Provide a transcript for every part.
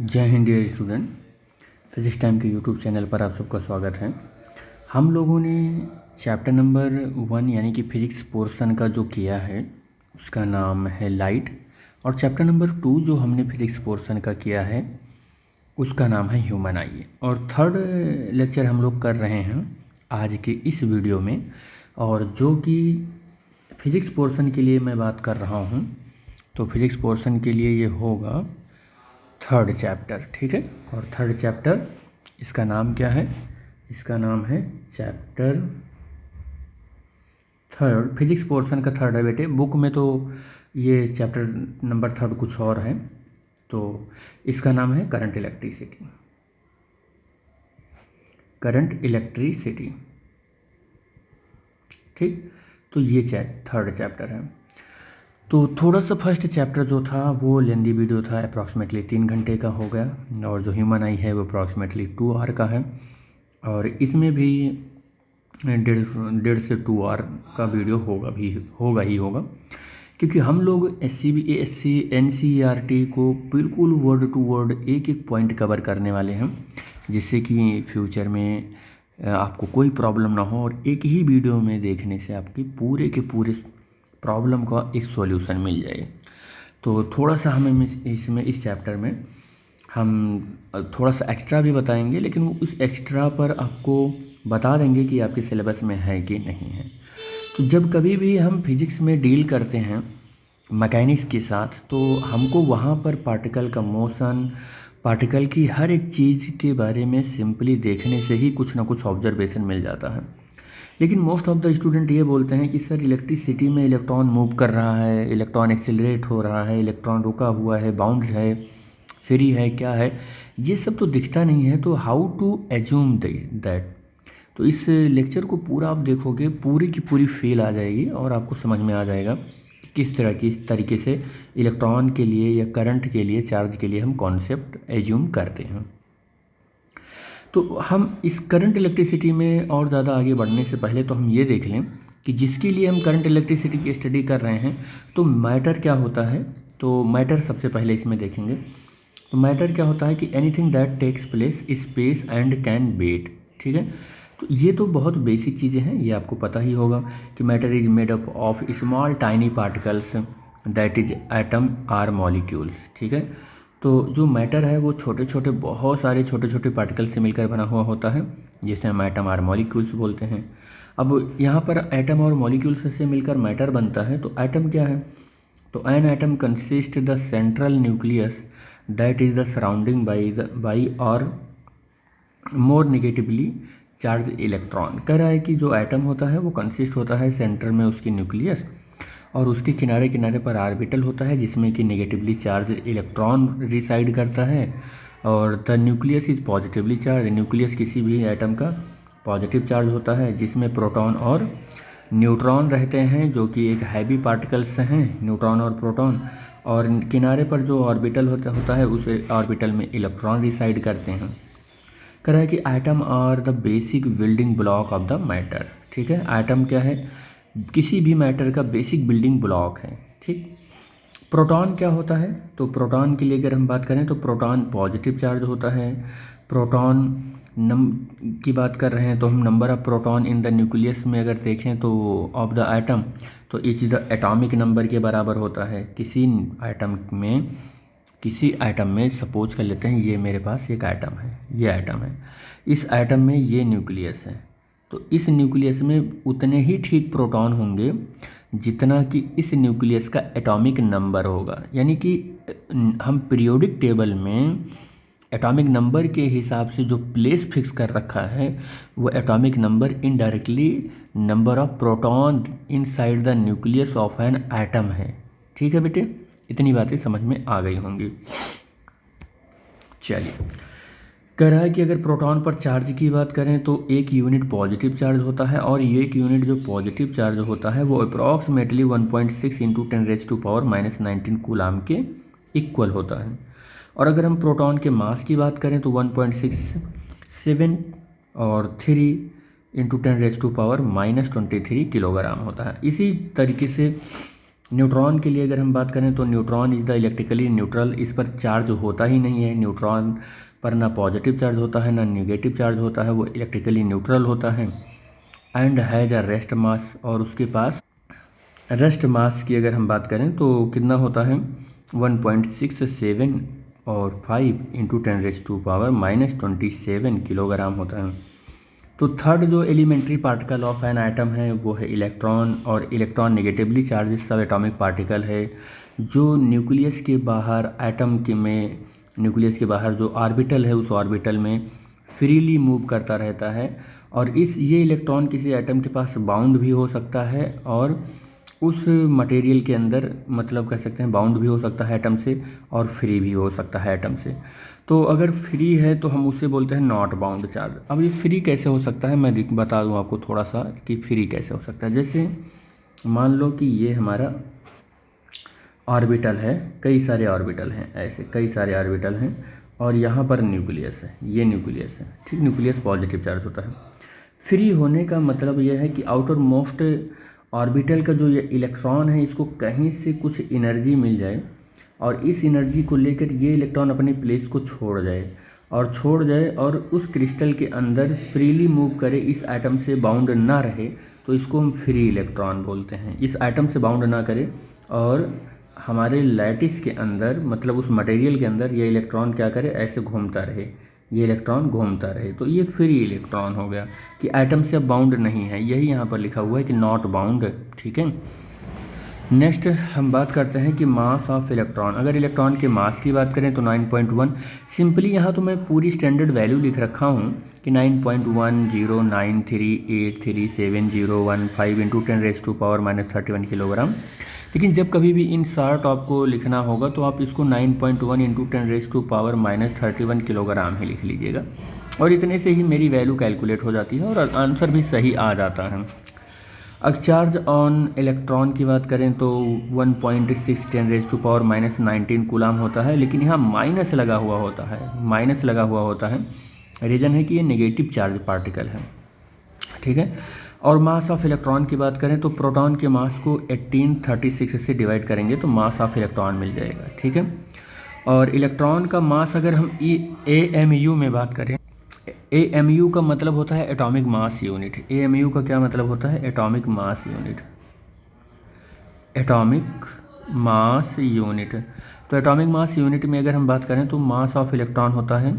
जय Hind dear student. Physics time के YouTube channel पर आप सबका स्वागत है। हम लोगों ने चैप्टर नंबर 1 यानी कि फिजिक्स पोर्शन का जो किया है उसका नाम है लाइट, और चैप्टर नंबर 2 जो हमने फिजिक्स पोर्शन का किया है उसका नाम है ह्यूमन आई। और थर्ड लेक्चर हम लोग कर रहे हैं आज के इस वीडियो में, और जो कि फिजिक्स पोर्शन के लिए मैं बात कर रहा हूँ। तो फिजिक्स पोर्शन के लिए ये होगा थर्ड चैप्टर, ठीक है। और थर्ड चैप्टर इसका नाम क्या है? इसका नाम है चैप्टर थर्ड, फिजिक्स पोर्शन का थर्ड है बेटे। बुक में तो ये चैप्टर नंबर थर्ड कुछ और है, तो इसका नाम है करंट इलेक्ट्रिसिटी। करंट इलेक्ट्रिसिटी, ठीक। तो ये थर्ड चैप्टर है। तो थोड़ा सा फर्स्ट चैप्टर जो था वो लेंदी वीडियो था, अप्रॉक्सीमेटली 3 घंटे का हो गया, और जो ह्यूमन आई है वो अप्रॉक्सीमेटली 2 आवर का है। और इसमें भी डेढ़ से 2 आवर का वीडियो होगा, क्योंकि हम लोग SCBA NCERT को बिल्कुल वर्ड टू वर्ड एक एक पॉइंट कवर करने वाले हैं, जिससे कि फ्यूचर में आपको कोई प्रॉब्लम ना हो, और एक ही वीडियो में देखने से आपकी पूरे के पूरे प्रॉब्लम का एक सॉल्यूशन मिल जाए। तो थोड़ा सा हमें इस चैप्टर में हम थोड़ा सा एक्स्ट्रा भी बताएंगे, लेकिन उस एक्स्ट्रा पर आपको बता देंगे कि आपके सिलेबस में है कि नहीं है। तो जब कभी भी हम फिजिक्स में डील करते हैं मैकेनिक्स के साथ, तो हमको वहाँ पर पार्टिकल का मोशन, पार्टिकल की हर एक चीज़ के बारे में सिंपली देखने से ही कुछ ना कुछ ऑब्जर्वेशन मिल जाता है। लेकिन मोस्ट ऑफ द स्टूडेंट ये बोलते हैं कि सर इलेक्ट्रिसिटी में इलेक्ट्रॉन मूव कर रहा है, इलेक्ट्रॉन एक्सेलरेट हो रहा है, इलेक्ट्रॉन रुका हुआ है, बाउंड है, फ्री है, क्या है, ये सब तो दिखता नहीं है, तो हाउ टू एज्यूम दैट। तो इस लेक्चर को पूरा आप देखोगे, पूरी की पूरी फील आ जाएगी, और आपको समझ में आ जाएगा कि किस तरीके से इलेक्ट्रॉन के लिए या करंट के लिए, चार्ज के लिए हम कॉन्सेप्ट एज्यूम करते हैं। तो हम इस करंट इलेक्ट्रिसिटी में और ज़्यादा आगे बढ़ने से पहले तो हम ये देख लें कि जिसके लिए हम करंट इलेक्ट्रिसिटी की स्टडी कर रहे हैं, तो मैटर क्या होता है। तो मैटर सबसे पहले इसमें देखेंगे। तो मैटर क्या होता है कि anything that takes place space and can weight, ठीक है। तो ये तो बहुत बेसिक चीज़ें हैं, ये आपको पता ही होगा कि matter is made up of small tiny particles that is atom or molecules, ठीक है। तो जो मैटर है वो छोटे छोटे, बहुत सारे छोटे छोटे पार्टिकल से मिलकर बना हुआ होता है, जिसे हम एटम और मॉलिक्यूल्स बोलते हैं। अब यहाँ पर एटम और मॉलिक्यूल्स से मिलकर मैटर बनता है। तो एटम क्या है? तो an atom consist the central nucleus that is the surrounding by और मोर नेगेटिवली चार्ज इलेक्ट्रॉन। कह रहा है कि जो एटम होता है वो कंसिस्ट होता है सेंटर में उसकी न्यूक्लियस, और उसके किनारे किनारे पर आर्बिटल होता है जिसमें कि नेगेटिवली चार्ज इलेक्ट्रॉन रिसाइड करता है, और the nucleus is positively charge. Nucleus किसी भी एटम का पॉजिटिव चार्ज होता है, जिसमें प्रोटॉन और न्यूट्रॉन रहते हैं, जो कि एक हैवी पार्टिकल्स हैं, न्यूट्रॉन और प्रोटॉन। और किनारे पर जो ऑर्बिटल होता है, उस ऑर्बिटल में इलेक्ट्रॉन रिसाइड करते हैं। कह रहा है कि atom are the basic building block of the matter, ठीक है। एटम क्या है? किसी भी मैटर का बेसिक बिल्डिंग ब्लॉक है, ठीक। प्रोटॉन क्या होता है? तो प्रोटॉन के लिए अगर हम बात करें तो प्रोटॉन पॉजिटिव चार्ज होता है। प्रोटॉन की बात कर रहे हैं तो हम number of proton in the nucleus में अगर देखें तो ऑफ द एटम, तो इच द एटॉमिक नंबर के बराबर होता है। किसी एटम में सपोज कर लेते हैं ये मेरे पास एक एटम है, ये एटम है, इस एटम में ये न्यूक्लियस है। तो इस न्यूक्लियस में उतने ही ठीक प्रोटॉन होंगे जितना कि इस न्यूक्लियस का एटॉमिक नंबर होगा। यानी कि हम पीरियोडिक टेबल में एटॉमिक नंबर के हिसाब से जो प्लेस फिक्स कर रखा है, वो atomic number indirectly number of proton inside the nucleus of an atom है, ठीक है बेटे। इतनी बातें समझ में आ गई होंगी। चलिए, कह रहा है कि अगर प्रोटॉन पर चार्ज की बात करें तो एक यूनिट पॉजिटिव चार्ज होता है, और ये एक यूनिट जो पॉजिटिव चार्ज होता है वो अप्रॉक्सीमेटली 1.6 इंटू 10⁻⁻⁹ कूलाम के इक्वल होता है। और अगर हम प्रोटॉन के मास की बात करें तो 1.67 और 3 इंटू 10⁻⁻23 किलोग्राम होता है। इसी तरीके से न्यूट्रॉन के लिए अगर हम बात करें तो neutron is the electrically neutral, इस पर चार्ज होता ही नहीं है। न्यूट्रॉन पर ना पॉजिटिव चार्ज होता है ना नेगेटिव चार्ज होता है, वो इलेक्ट्रिकली न्यूट्रल होता है। And has a rest mass, और उसके पास रेस्ट मास की अगर हम बात करें तो कितना होता है 1.67 और 5 इंटू 10⁻⁻27 किलोग्राम होता है। तो थर्ड जो elementary particle of an atom है वो है इलेक्ट्रॉन, और electron negatively charge sub atomic particle है जो न्यूक्लियस के बाहर एटम के में न्यूक्लियस के बाहर जो ऑर्बिटल है उस ऑर्बिटल में फ्रीली मूव करता रहता है। और ये इलेक्ट्रॉन किसी एटम के पास बाउंड भी हो सकता है और उस मटेरियल के अंदर मतलब कह सकते हैं बाउंड भी हो सकता है एटम से और फ्री भी हो सकता है एटम से। तो अगर फ्री है तो हम उसे बोलते हैं नॉट बाउंड चार्ज। अब ये फ्री कैसे हो सकता है मैं बता दूं आपको थोड़ा सा कि फ्री कैसे हो सकता है। जैसे मान लो कि ये हमारा ऑर्बिटल है, कई सारे ऑर्बिटल हैं, ऐसे कई सारे ऑर्बिटल हैं, और यहाँ पर न्यूक्लियस है, ये न्यूक्लियस है, ठीक। न्यूक्लियस पॉजिटिव चार्ज होता है। फ्री होने का मतलब यह है कि आउटर मोस्ट ऑर्बिटल का जो ये इलेक्ट्रॉन है इसको कहीं से कुछ एनर्जी मिल जाए और इस एनर्जी को लेकर ये इलेक्ट्रॉन अपनी प्लेस को छोड़ जाए और उस क्रिस्टल के अंदर फ्रीली मूव करे, इस एटम से बाउंड ना रहे, तो इसको हम फ्री इलेक्ट्रॉन बोलते हैं। इस एटम से बाउंड ना करे और हमारे लैटिस के अंदर मतलब उस मटेरियल के अंदर ये इलेक्ट्रॉन क्या करे, ऐसे घूमता रहे, ये इलेक्ट्रॉन घूमता रहे, तो ये फ्री इलेक्ट्रॉन हो गया कि एटम से अब बाउंड नहीं है। यही यहाँ पर लिखा हुआ है कि नॉट बाउंड, ठीक है। नेक्स्ट हम बात करते हैं कि मास ऑफ इलेक्ट्रॉन। अगर इलेक्ट्रॉन के मास की बात करें तो 9.1। सिंपली यहाँ तो मैं पूरी स्टैंडर्ड वैल्यू लिख रखा हूँ कि 9.109383701 इंटू 10⁻⁻31 किलोग्राम। लेकिन जब कभी भी इन शॉर्ट आपको लिखना होगा तो आप इसको 9.1 इंटू 10⁻⁻31 किलोग्राम ही लिख लीजिएगा, और इतने से ही मेरी वैल्यू कैलकुलेट हो जाती है और आंसर भी सही आ जाता है। अब चार्ज ऑन इलेक्ट्रॉन की बात करें तो 1.6 10⁻⁻19 कूलाम होता है, लेकिन यहाँ माइनस लगा हुआ होता है। रीज़न है कि ये नेगेटिव चार्ज पार्टिकल है, ठीक है। और मास ऑफ इलेक्ट्रॉन की बात करें तो प्रोटॉन के मास को 1836 से डिवाइड करेंगे तो मास ऑफ इलेक्ट्रॉन मिल जाएगा, ठीक है। और इलेक्ट्रॉन का मास अगर हम AMU में बात करें, AMU का मतलब होता है एटॉमिक मास यूनिट। AMU का क्या मतलब होता है, atomic mass unit, atomic mass unit. तो एटॉमिक मास यूनिट में अगर हम बात करें तो मास ऑफ इलेक्ट्रॉन होता है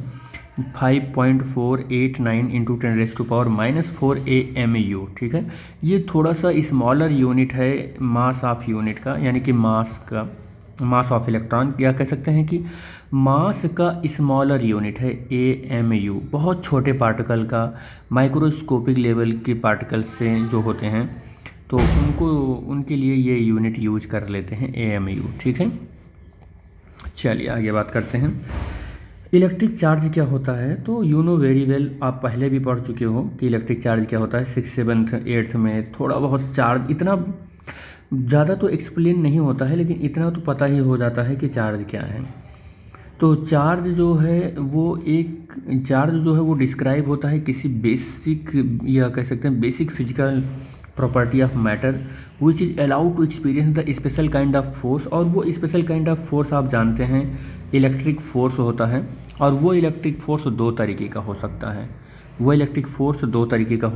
5.489 इंटू 10⁻⁻4 AMU, ठीक है। ये थोड़ा सा स्मॉलर यूनिट है मास ऑफ यूनिट का, यानी कि मास ऑफ इलेक्ट्रॉन, या कह सकते हैं कि मास का स्मॉलर यूनिट है AMU। बहुत छोटे पार्टिकल का, माइक्रोस्कोपिक लेवल के पार्टिकल से जो होते हैं तो उनके लिए ये यूनिट यूज कर लेते हैं AMU, ठीक है। चलिए आगे बात करते हैं। इलेक्ट्रिक चार्ज क्या होता है, तो यू नो वेरी वेल, आप पहले भी पढ़ चुके हो कि इलेक्ट्रिक चार्ज क्या होता है। 6th 7th 8th में थोड़ा बहुत चार्ज, इतना ज़्यादा तो एक्सप्लेन नहीं होता है लेकिन इतना तो पता ही हो जाता है कि चार्ज क्या है। तो चार्ज जो है वो डिस्क्राइब होता है किसी बेसिक, या कह सकते हैं basic physical property of matter which is allowed to experience the special kind of force. और वो स्पेशल काइंड ऑफ फोर्स आप जानते हैं इलेक्ट्रिक फोर्स होता है, और वो इलेक्ट्रिक फोर्स दो तरीके का हो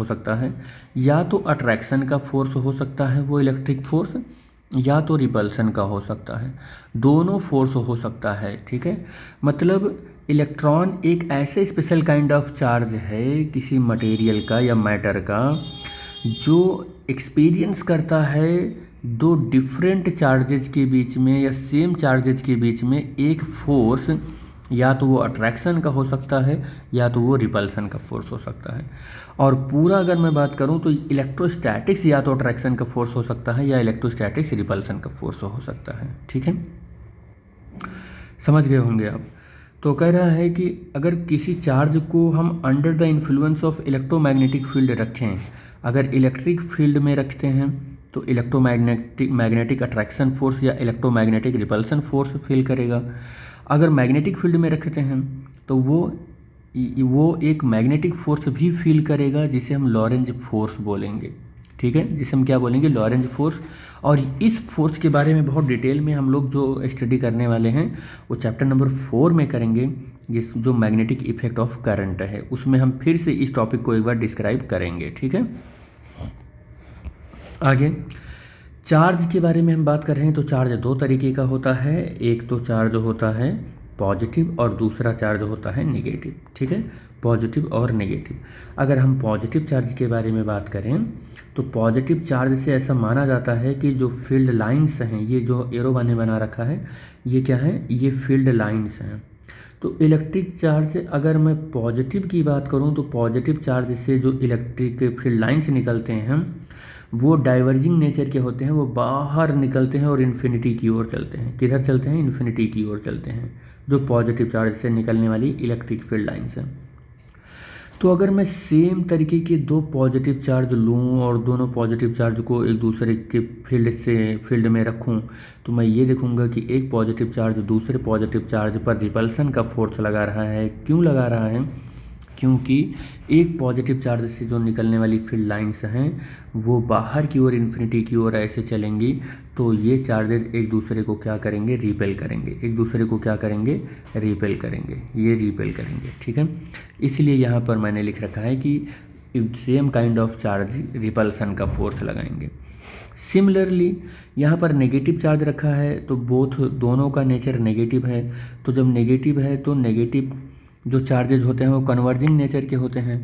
सकता है। या तो अट्रैक्शन का फोर्स हो सकता है वो इलेक्ट्रिक फोर्स, या तो रिपल्सन का हो सकता है, दोनों फोर्स हो सकता है, ठीक है। मतलब इलेक्ट्रॉन एक ऐसे स्पेशल काइंड ऑफ चार्ज है किसी मटेरियल का या मैटर का जो एक्सपीरियंस करता है दो डिफरेंट चार्जेज के बीच में या सेम चार्जेज के बीच में एक फोर्स, या तो वो अट्रैक्शन का हो सकता है या तो वो रिपल्सन का फोर्स हो सकता है। और पूरा अगर मैं बात करूं तो इलेक्ट्रोस्टैटिक्स या तो अट्रैक्शन का फोर्स हो सकता है या इलेक्ट्रोस्टैटिक्स रिपल्सन का फोर्स हो सकता है, ठीक है। समझ गए होंगे आप। तो कह रहा है कि अगर किसी चार्ज को हम under the influence of electromagnetic field रखें, अगर इलेक्ट्रिक फील्ड में रखते हैं तो मैग्नेटिक अट्रैक्शन फोर्स या इलेक्ट्रोमैग्नेटिक रिपल्सन फोर्स फील करेगा। अगर मैग्नेटिक फील्ड में रखते हैं तो वो एक मैग्नेटिक फोर्स भी फील करेगा जिसे हम लॉरेंज फोर्स बोलेंगे, ठीक है, जिसे हम क्या बोलेंगे, लॉरेंज फोर्स। और इस फोर्स के बारे में बहुत डिटेल में हम लोग जो स्टडी करने वाले हैं वो चैप्टर नंबर 4 में करेंगे, जिस जो मैग्नेटिक इफेक्ट ऑफ करंट है, उसमें हम फिर से इस टॉपिक को एक बार डिस्क्राइब करेंगे। ठीक है, आगे चार्ज के बारे में हम बात कर रहे हैं। तो चार्ज दो तरीके का होता है, एक तो चार्ज होता है पॉजिटिव और दूसरा चार्ज होता है नेगेटिव। ठीक है, पॉजिटिव और नेगेटिव। अगर हम पॉजिटिव चार्ज के बारे में बात करें तो पॉजिटिव चार्ज से ऐसा माना जाता है कि जो फील्ड लाइंस हैं, ये जो एरो बना रखा है, ये क्या है, ये फील्ड लाइंस हैं। तो इलेक्ट्रिक चार्ज, अगर मैं पॉजिटिव की बात करूं तो पॉजिटिव चार्ज से जो इलेक्ट्रिक फील्ड लाइंस निकलते हैं वो डाइवर्जिंग नेचर के होते हैं, वो बाहर निकलते हैं और इन्फिनिटी की ओर चलते हैं। किधर चलते हैं, इन्फिनिटी की ओर चलते हैं, जो पॉजिटिव चार्ज से निकलने वाली इलेक्ट्रिक फील्ड लाइंस हैं। तो अगर मैं सेम तरीके के दो पॉजिटिव चार्ज लूँ और दोनों पॉजिटिव चार्ज को एक दूसरे के फील्ड में रखूँ, तो मैं ये देखूँगा कि एक पॉजिटिव चार्ज दूसरे पॉजिटिव चार्ज पर रिपल्सन का फोर्स लगा रहा है। क्यों लगा रहा है, क्योंकि एक पॉजिटिव चार्ज से जो निकलने वाली फील्ड लाइंस हैं वो बाहर की ओर इन्फिनिटी की ओर ऐसे चलेंगी, तो ये चार्जेस एक दूसरे को क्या करेंगे, रिपेल करेंगे। एक दूसरे को क्या करेंगे, रिपेल करेंगे, ये रिपेल करेंगे। ठीक है, इसलिए यहाँ पर मैंने लिख रखा है कि same kind of charge repulsion का फोर्स लगाएंगे। सिमिलरली यहाँ पर नेगेटिव चार्ज रखा है, तो दोनों का नेचर नेगेटिव है। तो जब नेगेटिव है तो नेगेटिव जो चार्जेज होते हैं वो कन्वर्जिंग नेचर के होते हैं।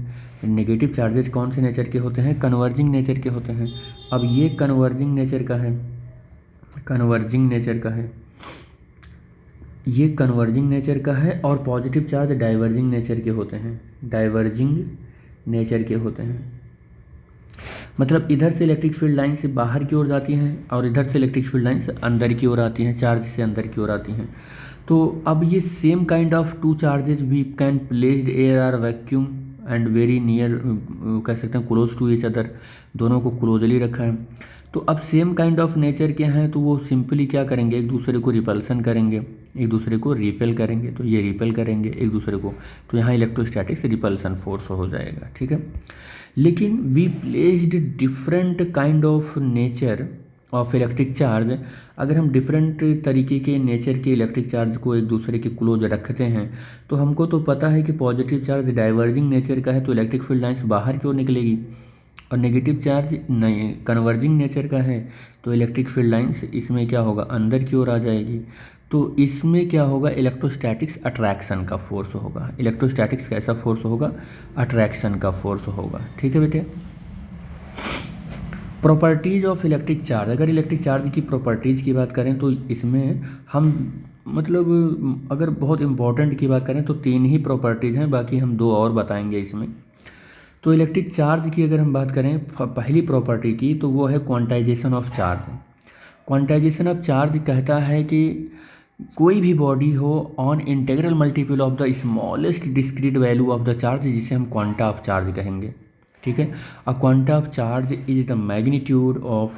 नेगेटिव चार्जेज कौन से नेचर के होते हैं, कन्वर्जिंग नेचर के होते हैं। अब ये कन्वर्जिंग नेचर का है, कन्वर्जिंग नेचर का है, ये कन्वर्जिंग नेचर का है, और पॉजिटिव चार्ज डाइवर्जिंग नेचर के होते हैं, डाइवर्जिंग नेचर के होते हैं। मतलब इधर से इलेक्ट्रिक फील्ड लाइन से बाहर की ओर जाती हैं और इधर से इलेक्ट्रिक फील्ड लाइन से अंदर की ओर आती हैं, चार्ज से अंदर की ओर आती हैं। तो अब ये same kind of two charges we can placed air or vacuum and very near, कह सकते हैं क्लोज टू ईच अदर, दोनों को क्लोजली रखा है। तो अब सेम काइंड ऑफ नेचर के हैं तो वो सिंपली क्या करेंगे, एक दूसरे को रिपल्सन करेंगे, एक दूसरे को रिपेल करेंगे। तो ये रिपेल करेंगे एक दूसरे को, तो यहाँ इलेक्ट्रोस्टैटिक्स रिपल्सन फोर्स हो जाएगा। ठीक है, लेकिन we placed different kind of nature of electric charge. अगर हम डिफरेंट तरीके के नेचर के इलेक्ट्रिक चार्ज को एक दूसरे के क्लोज रखते हैं तो हमको तो पता है कि पॉजिटिव चार्ज डाइवर्जिंग नेचर का है तो इलेक्ट्रिक फील्ड लाइंस बाहर की ओर निकलेगी, और नेगेटिव चार्ज नहीं कन्वर्जिंग नेचर का है तो इलेक्ट्रिक फील्ड लाइंस इसमें क्या होगा, अंदर की ओर आ जाएगी। तो इसमें क्या होगा, इलेक्ट्रोस्टैटिक्स अट्रैक्शन का फोर्स होगा। इलेक्ट्रोस्टैटिक्स कैसा फोर्स होगा, अट्रैक्शन का फोर्स होगा। ठीक है बेटे। प्रॉपर्टीज़ ऑफ इलेक्ट्रिक चार्ज, अगर इलेक्ट्रिक चार्ज की प्रॉपर्टीज़ की बात करें तो इसमें हम मतलब अगर बहुत इम्पोर्टेंट की बात करें तो 3 ही प्रॉपर्टीज़ हैं, बाकी हम 2 और बताएंगे इसमें। तो इलेक्ट्रिक चार्ज की अगर हम बात करें पहली प्रॉपर्टी की, तो वो है quantization of charge. Quantization of charge कहता है कि कोई भी बॉडी हो on integral multiple of the smallest discrete value of the charge, जिसे हम क्वांटा ऑफ चार्ज कहेंगे। ठीक है, a quanta of charge is the magnitude of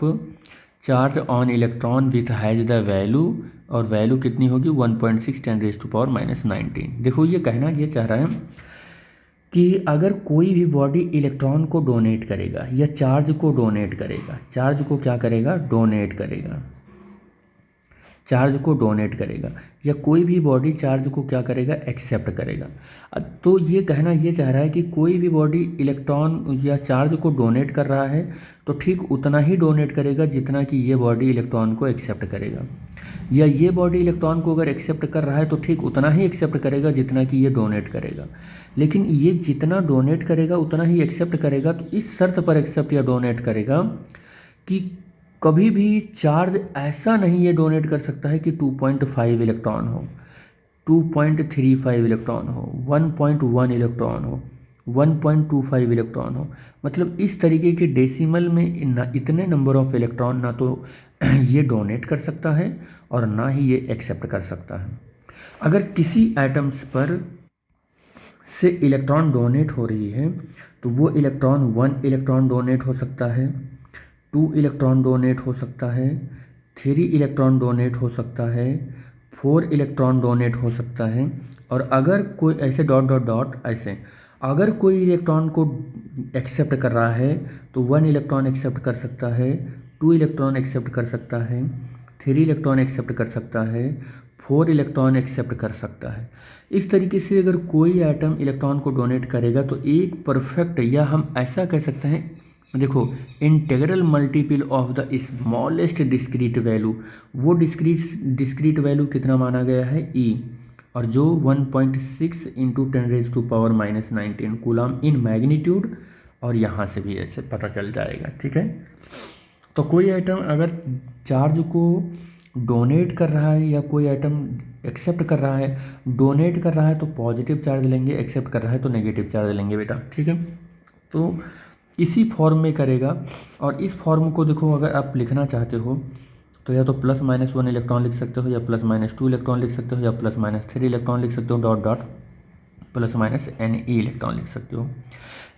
charge on electron with has the value, और वैल्यू कितनी होगी 1.6 10⁻⁻⁹। देखो ये कहना ये चाह रहा है कि अगर कोई भी बॉडी इलेक्ट्रॉन को डोनेट करेगा या चार्ज को डोनेट करेगा, चार्ज को क्या करेगा, डोनेट करेगा, चार्ज को डोनेट करेगा, या कोई भी बॉडी चार्ज को क्या करेगा, एक्सेप्ट करेगा। तो ये कहना ये चाह रहा है कि कोई भी बॉडी इलेक्ट्रॉन या चार्ज को डोनेट कर रहा है तो ठीक उतना ही डोनेट करेगा जितना कि ये बॉडी इलेक्ट्रॉन को एक्सेप्ट करेगा, या ये बॉडी इलेक्ट्रॉन को अगर एक्सेप्ट कर रहा है तो ठीक उतना ही एक्सेप्ट करेगा जितना कि ये डोनेट करेगा। लेकिन ये जितना डोनेट करेगा उतना ही एक्सेप्ट करेगा, तो इस शर्त पर एक्सेप्ट या डोनेट करेगा कि कभी भी चार्ज ऐसा नहीं ये डोनेट कर सकता है कि 2.5 इलेक्ट्रॉन हो, 2.35 इलेक्ट्रॉन हो, 1.1 इलेक्ट्रॉन हो, 1.25 इलेक्ट्रॉन हो। मतलब इस तरीके के डेसिमल में इतने नंबर ऑफ इलेक्ट्रॉन ना तो ये डोनेट कर सकता है और ना ही ये एक्सेप्ट कर सकता है। अगर किसी एटम्स पर से इलेक्ट्रॉन डोनेट हो रही है तो वो इलेक्ट्रॉन 1 इलेक्ट्रॉन डोनेट हो सकता है, 2 इलेक्ट्रॉन डोनेट हो सकता है, 3 इलेक्ट्रॉन डोनेट हो सकता है, 4 इलेक्ट्रॉन डोनेट हो सकता है, और अगर कोई ऐसे डॉट डॉट डॉट ऐसे अगर कोई इलेक्ट्रॉन को एक्सेप्ट कर रहा है तो 1 इलेक्ट्रॉन एक्सेप्ट कर सकता है, 2 इलेक्ट्रॉन एक्सेप्ट कर सकता है, 3 इलेक्ट्रॉन एक्सेप्ट कर सकता है, 4 इलेक्ट्रॉन एक्सेप्ट कर सकता है। इस तरीके से अगर कोई एटम इलेक्ट्रॉन को डोनेट करेगा तो एक परफेक्ट, या हम ऐसा कह सकते हैं, देखो, integral multiple of the smallest discrete value, वो डिस्क्रीट वैल्यू कितना माना गया है, ई, और जो 1.6 इंटू 10⁻⁻19 कूलम इन मैग्नीट्यूड, और यहाँ से भी ऐसे पता चल जाएगा। ठीक है, तो कोई आइटम अगर चार्ज को डोनेट कर रहा है या कोई आइटम एक्सेप्ट कर रहा है, डोनेट कर रहा है तो पॉजिटिव चार्ज लेंगे, एक्सेप्ट कर रहा है तो नेगेटिव चार्ज लेंगे बेटा। ठीक है, तो इसी फॉर्म में करेगा। और इस फॉर्म को देखो, अगर आप लिखना चाहते हो तो या तो +-1 इलेक्ट्रॉन लिख सकते हो, या +-2 इलेक्ट्रॉन लिख सकते हो, या +-3 इलेक्ट्रॉन लिख सकते हो, डॉट डॉट +-Ne इलेक्ट्रॉन लिख सकते हो।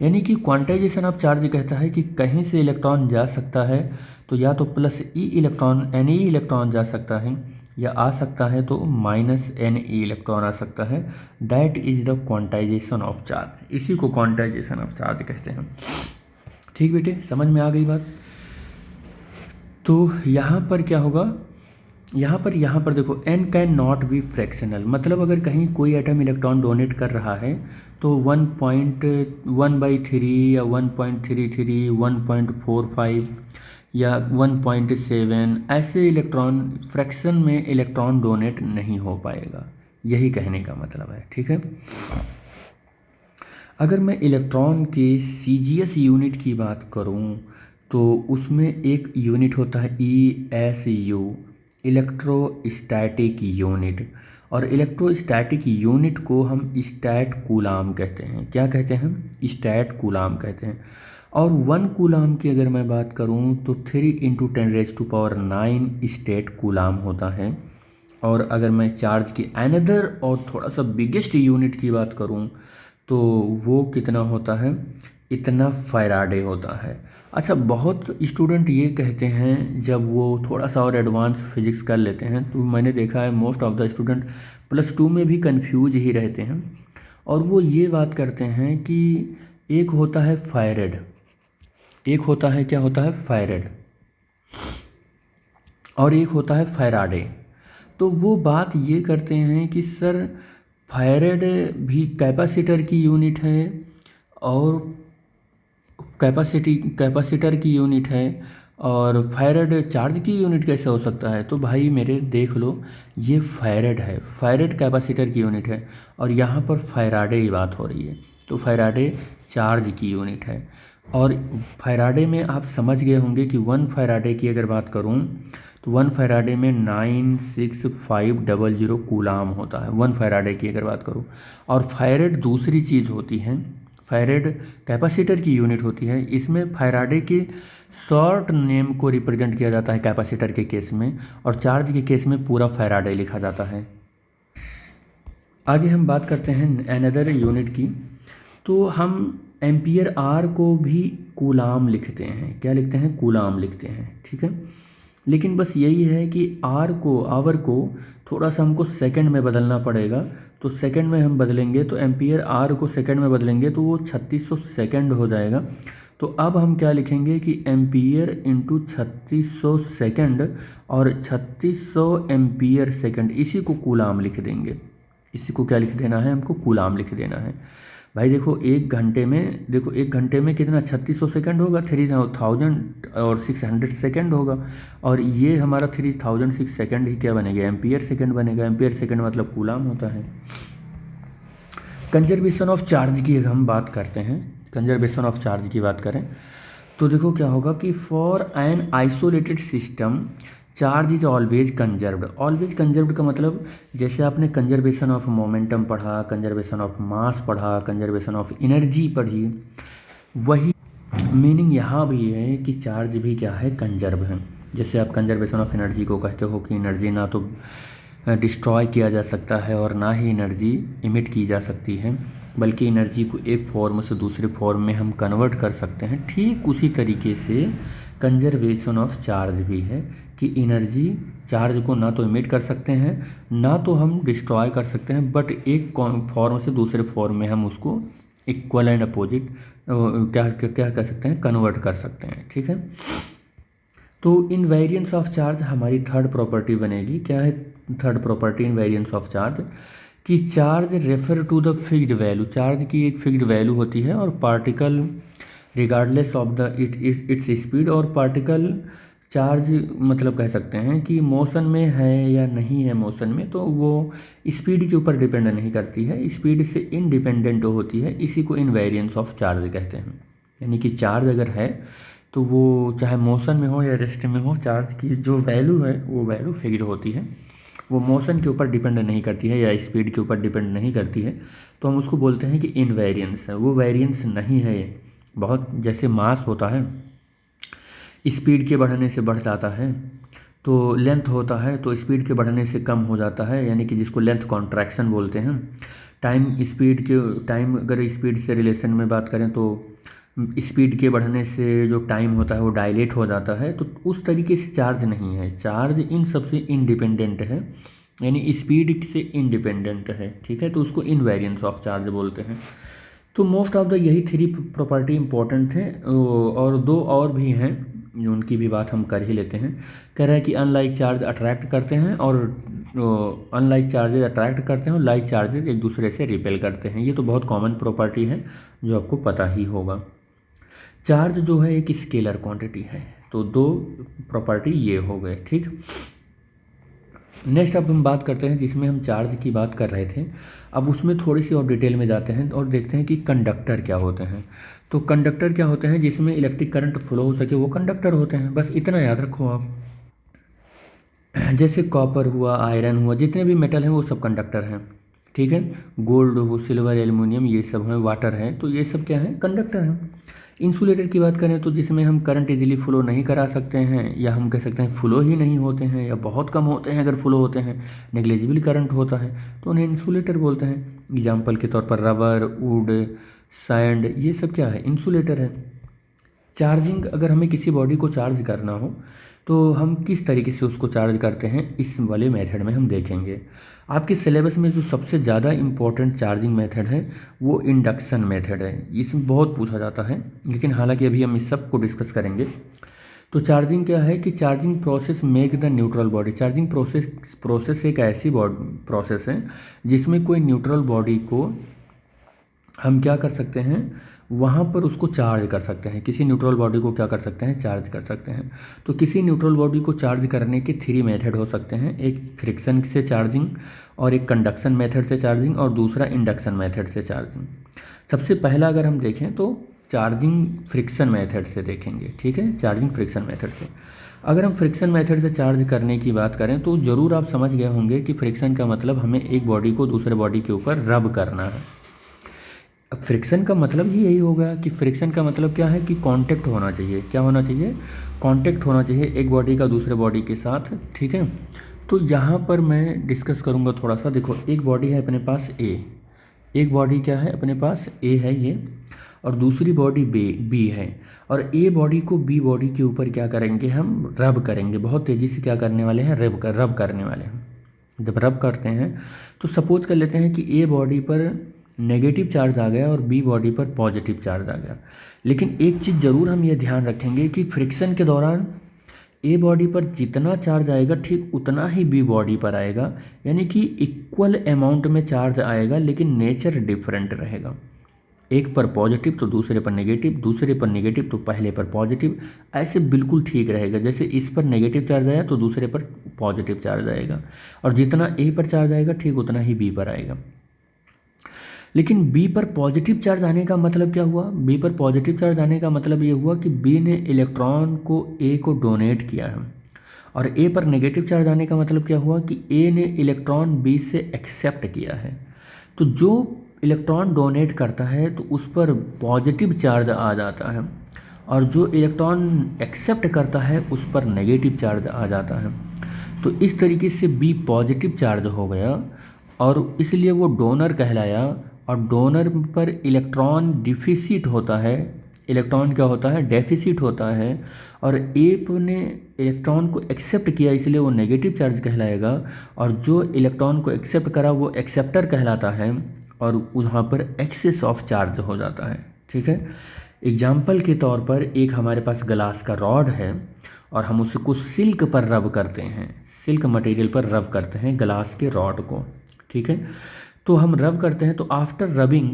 यानी कि क्वांटाइजेशन ऑफ चार्ज कहता है कि कहीं से इलेक्ट्रॉन जा सकता है तो या तो +E इलेक्ट्रॉन Ne इलेक्ट्रॉन जा सकता है, या आ सकता है तो -Ne इलेक्ट्रॉन आ सकता है। That is the quantization of charge, इसी को क्वांटाइजेशन ऑफ चार्ज कहते हैं। ठीक बेटे, समझ में आ गई बात। तो यहाँ पर क्या होगा, यहाँ पर देखो, n can not be fractional, मतलब अगर कहीं कोई एटम इलेक्ट्रॉन डोनेट कर रहा है तो 1.1/3 या 1.33, 1.45 या 1.7 ऐसे इलेक्ट्रॉन फ्रैक्शन में इलेक्ट्रॉन डोनेट नहीं हो पाएगा, यही कहने का मतलब है। ठीक है, अगर मैं इलेक्ट्रॉन के CGS यूनिट की बात करूं तो उसमें एक यूनिट होता है ESU, इलेक्ट्रोस्टैटिक यूनिट, और इलेक्ट्रोस्टैटिक यूनिट को हम स्टैट कूलाम कहते हैं। क्या कहते हैं, स्टैट कूलाम कहते हैं। और 1 कूलाम की अगर मैं बात करूं तो 3 × 10⁹ स्टेट कूलाम होता है। और अगर मैं चार्ज की अनदर और थोड़ा सा बिगेस्ट यूनिट की बात करूं तो वो कितना होता है, इतना फैराडे होता है। अच्छा, बहुत स्टूडेंट ये कहते हैं जब वो थोड़ा सा और एडवांस फिजिक्स कर लेते हैं, तो मैंने देखा है मोस्ट ऑफ द स्टूडेंट +2 में भी कंफ्यूज ही रहते हैं, और वो ये बात करते हैं कि एक होता है फैरेड, एक होता है, क्या होता है, फैरेड, और एक होता है फैराडे। तो वो बात ये करते हैं कि सर फैरेड भी कैपेसिटर की यूनिट है और कैपेसिटर की यूनिट है, और फैरेड चार्ज की यूनिट कैसे हो सकता है। तो भाई मेरे देख लो, ये फैरेड है, फैरेड कैपेसिटर की यूनिट है, और यहाँ पर फैराडे की बात हो रही है, तो फैराडे चार्ज की यूनिट है। और फैराडे में आप समझ गए होंगे कि 1 फैराडे की अगर बात करूँ तो 1 फैराडे में 96500 कूलाम होता है, 1 फैराडे की अगर बात करूँ। और फैरेड दूसरी चीज़ होती है, फैरेड कैपेसिटर की यूनिट होती है। इसमें फैराडे के शॉर्ट नेम को रिप्रेजेंट किया जाता है कैपेसिटर के केस में, और चार्ज के केस में पूरा फैराडे लिखा जाता है। आगे हम बात करते हैं अनदर यूनिट की, तो हम एम्पियर आर को भी कूलाम लिखते हैं। क्या लिखते हैं, कूलाम लिखते हैं। ठीक है, लेकिन बस यही है कि आर को, आवर को थोड़ा सा हमको सेकंड में बदलना पड़ेगा। तो सेकंड में हम बदलेंगे तो एम्पियर आर को सेकंड में बदलेंगे तो वो 3600 सेकंड हो जाएगा। तो अब हम क्या लिखेंगे कि एम्पियर इंटू 3600 सेकंड, और 3600 एम्पियर सेकंड, इसी को कूलाम लिख देंगे। इसी को क्या लिख देना है, हमको कूलाम लिख देना है। भाई देखो, एक घंटे में, देखो एक घंटे में कितना 3600 सेकंड होगा, 3600 सेकंड होगा, और ये हमारा 3006 सेकंड ही क्या बनेगा, एम्पियर सेकंड बनेगा। एम्पियर सेकंड मतलब कूलाम होता है। कंजर्वेशन ऑफ चार्ज की अगर हम बात करते हैं, कंजर्वेशन ऑफ चार्ज की बात करें तो देखो क्या होगा कि for an isolated system charge is always conserved. Always conserved का मतलब, जैसे आपने कंजर्वेशन ऑफ मोमेंटम पढ़ा, कंजर्वेशन ऑफ मास पढ़ा, कंजर्वेशन ऑफ एनर्जी पढ़ी, वही मीनिंग यहाँ भी है कि चार्ज भी क्या है, कंजर्व है। जैसे आप कंजर्वेशन ऑफ एनर्जी को कहते हो कि एनर्जी ना तो डिस्ट्रॉय किया जा सकता है और ना ही एनर्जी इमिट की जा सकती है, बल्कि एनर्जी को एक फॉर्म से दूसरे फॉर्म में हम कन्वर्ट कर सकते हैं। ठीक उसी तरीके से कंजर्वेशन ऑफ चार्ज भी है कि एनर्जी, चार्ज को ना तो इमिट कर सकते हैं ना तो हम डिस्ट्रॉय कर सकते हैं, बट एक फॉर्म से दूसरे फॉर्म में हम उसको इक्वल एंड अपोजिट क्या क्या कह सकते हैं, कन्वर्ट कर सकते हैं। ठीक है, तो इनवेरिएंस ऑफ चार्ज हमारी थर्ड प्रॉपर्टी बनेगी। क्या है third property invariance of charge? कि charge refer to the fixed value, charge की एक फिक्स्ड वैल्यू होती है और particle regardless of the its speed, और पार्टिकल चार्ज मतलब कह सकते हैं कि मोशन में है या नहीं है मोशन में, तो वो स्पीड के ऊपर डिपेंड नहीं करती है, स्पीड से इंडिपेंडेंट होती है। इसी को इनवेरिएंस ऑफ चार्ज कहते हैं। यानी कि चार्ज अगर है तो वो चाहे मोशन में हो या रेस्ट में हो, चार्ज की जो वैल्यू है वो वैल्यू फिक्स्ड होती है, वो मोशन के ऊपर डिपेंड नहीं करती है या स्पीड के ऊपर डिपेंड नहीं करती है। तो हम उसको बोलते हैं कि इनवेरिएंस है, वो वेरिएंस नहीं है। बहुत जैसे मास होता है, स्पीड के बढ़ने से बढ़ जाता है, तो लेंथ होता है तो स्पीड के बढ़ने से कम हो जाता है, यानी कि जिसको लेंथ कॉन्ट्रैक्शन बोलते हैं। टाइम अगर स्पीड से रिलेशन में बात करें तो स्पीड के बढ़ने से जो टाइम होता है वो डायलेट हो जाता है। तो उस तरीके से चार्ज नहीं है, चार्ज इन सबसे इंडिपेंडेंट है, यानी स्पीड से इंडिपेंडेंट है। ठीक है, तो उसको इनवेरिएंस ऑफ चार्ज बोलते हैं। तो मोस्ट ऑफ द यही थ्री प्रॉपर्टी इंपॉर्टेंट है, और दो और भी हैं उनकी भी बात हम कर ही लेते हैं। कह रहा है कि अनलाइक चार्ज अट्रैक्ट करते हैं और अनलाइक चार्जेज अट्रैक्ट करते हैं और लाइक चार्जेज एक दूसरे से रिपेल करते हैं। ये तो बहुत कॉमन प्रॉपर्टी है जो आपको पता ही होगा। चार्ज जो है एक स्केलर क्वांटिटी है, तो दो प्रॉपर्टी ये हो गए। ठीक, नेक्स्ट अब हम बात करते हैं जिसमें हम चार्ज की बात कर रहे थे, अब उसमें थोड़ी सी और डिटेल में जाते हैं और देखते हैं कि कंडक्टर क्या होते हैं। तो कंडक्टर क्या होते हैं? जिसमें इलेक्ट्रिक करंट फ्लो हो सके वो कंडक्टर होते हैं, बस इतना याद रखो आप। जैसे कॉपर हुआ, आयरन हुआ, जितने भी मेटल हैं वो सब कंडक्टर हैं। ठीक है, गोल्ड हो, सिल्वर, एल्युमिनियम, ये सब हैं, वाटर है, तो ये सब क्या है? कंडक्टर हैं। इंसुलेटर की बात करें तो जिसमें हम करंट इजीली फ्लो नहीं करा सकते हैं, या हम कह सकते हैं फ्लो ही नहीं होते हैं, या बहुत कम होते हैं, अगर फ्लो होते हैं नेग्लिजिबल करंट होता है, तो उन्हें इंसुलेटर बोलते हैं। एग्जाम्पल के तौर पर रबर, वुड, सैंड, ये सब क्या है? इंसुलेटर है। चार्जिंग, अगर हमें किसी बॉडी को चार्ज करना हो तो हम किस तरीके से उसको चार्ज करते हैं, इस वाले मेथड में हम देखेंगे। आपके सिलेबस में जो सबसे ज़्यादा इम्पॉर्टेंट चार्जिंग मेथड है वो इंडक्शन मेथड है। इसमें बहुत पूछा जाता है, लेकिन हालांकि अभी हम इस सब को डिस्कस करेंगे। तो चार्जिंग क्या है कि charging process make the neutral body. Charging process एक ऐसी प्रोसेस है जिसमें कोई न्यूट्रल बॉडी को हम क्या कर सकते हैं, वहाँ पर उसको चार्ज कर सकते हैं। किसी न्यूट्रल बॉडी को क्या कर सकते हैं? चार्ज कर सकते हैं। तो किसी न्यूट्रल बॉडी को चार्ज करने के थ्री मेथड हो सकते हैं, एक फ्रिक्शन से चार्जिंग, और एक कंडक्शन मेथड से चार्जिंग, और दूसरा इंडक्शन मेथड से चार्जिंग। सबसे पहला अगर हम देखें तो चार्जिंग फ्रिक्शन मेथड से देखेंगे। ठीक है, चार्जिंग फ्रिक्शन मेथड से। अगर हम फ्रिक्शन मेथड से चार्ज करने की बात करें तो ज़रूर आप समझ गए होंगे कि फ्रिक्शन का मतलब हमें एक बॉडी को दूसरे बॉडी के ऊपर रब करना है। अब फ्रिक्शन का मतलब ही यही होगा कि फ्रिक्शन का मतलब क्या है कि कांटेक्ट होना चाहिए। क्या होना चाहिए? कांटेक्ट होना चाहिए एक बॉडी का दूसरे बॉडी के साथ। ठीक है, तो यहाँ पर मैं डिस्कस करूँगा थोड़ा सा। देखो, एक बॉडी है अपने पास ए, एक बॉडी क्या है अपने पास? ए है ये, और दूसरी बॉडी बी है, और ए बॉडी को बी बॉडी के ऊपर क्या करेंगे? हम रब करेंगे। बहुत तेज़ी से क्या करने वाले हैं? रब करने वाले हैं। जब रब करते हैं तो सपोज कर लेते हैं कि ए बॉडी पर नेगेटिव चार्ज आ गया और बी बॉडी पर पॉजिटिव चार्ज आ गया। लेकिन एक चीज़ ज़रूर हम ये ध्यान रखेंगे कि फ्रिक्शन के दौरान ए बॉडी पर जितना चार्ज आएगा ठीक उतना ही बी बॉडी पर आएगा, यानी कि इक्वल अमाउंट में चार्ज आएगा, लेकिन नेचर डिफरेंट रहेगा। एक पर पॉजिटिव तो दूसरे पर नेगेटिव, दूसरे पर नेगेटिव तो पहले पर पॉजिटिव, ऐसे बिल्कुल ठीक रहेगा। जैसे इस पर नेगेटिव चार्ज आया तो दूसरे पर पॉजिटिव चार्ज आएगा, और जितना ए पर चार्ज आएगा ठीक उतना ही बी पर आएगा। लेकिन बी पर पॉजिटिव चार्ज आने का मतलब क्या हुआ? बी पर पॉजिटिव चार्ज आने का मतलब ये हुआ कि बी ने इलेक्ट्रॉन को ए को डोनेट किया है, और ए पर नेगेटिव चार्ज आने का मतलब क्या हुआ कि ए ने इलेक्ट्रॉन बी से एक्सेप्ट किया है। तो जो इलेक्ट्रॉन डोनेट करता है तो उस पर पॉजिटिव चार्ज आ जाता है, और जो इलेक्ट्रॉन एक्सेप्ट करता है उस पर नेगेटिव चार्ज आ जाता है। तो इस तरीके से बी पॉजिटिव चार्ज हो गया, और इसलिए वो डोनर कहलाया। और डोनर पर इलेक्ट्रॉन डिफिसिट होता है, इलेक्ट्रॉन क्या होता है? डेफिसिट होता है। और ए ने इलेक्ट्रॉन को एक्सेप्ट किया, इसलिए वो नेगेटिव चार्ज कहलाएगा, और जो इलेक्ट्रॉन को एक्सेप्ट करा वो एक्सेप्टर कहलाता है, और वहाँ पर एक्सेस ऑफ चार्ज हो जाता है। ठीक है। एग्जाम्पल के तौर पर एक हमारे पास ग्लास का रॉड है और हम उसको सिल्क पर रब करते हैं, सिल्क मटेरियल पर रब करते हैं ग्लास के रॉड को, ठीक है। तो हम रब करते हैं, तो after rubbing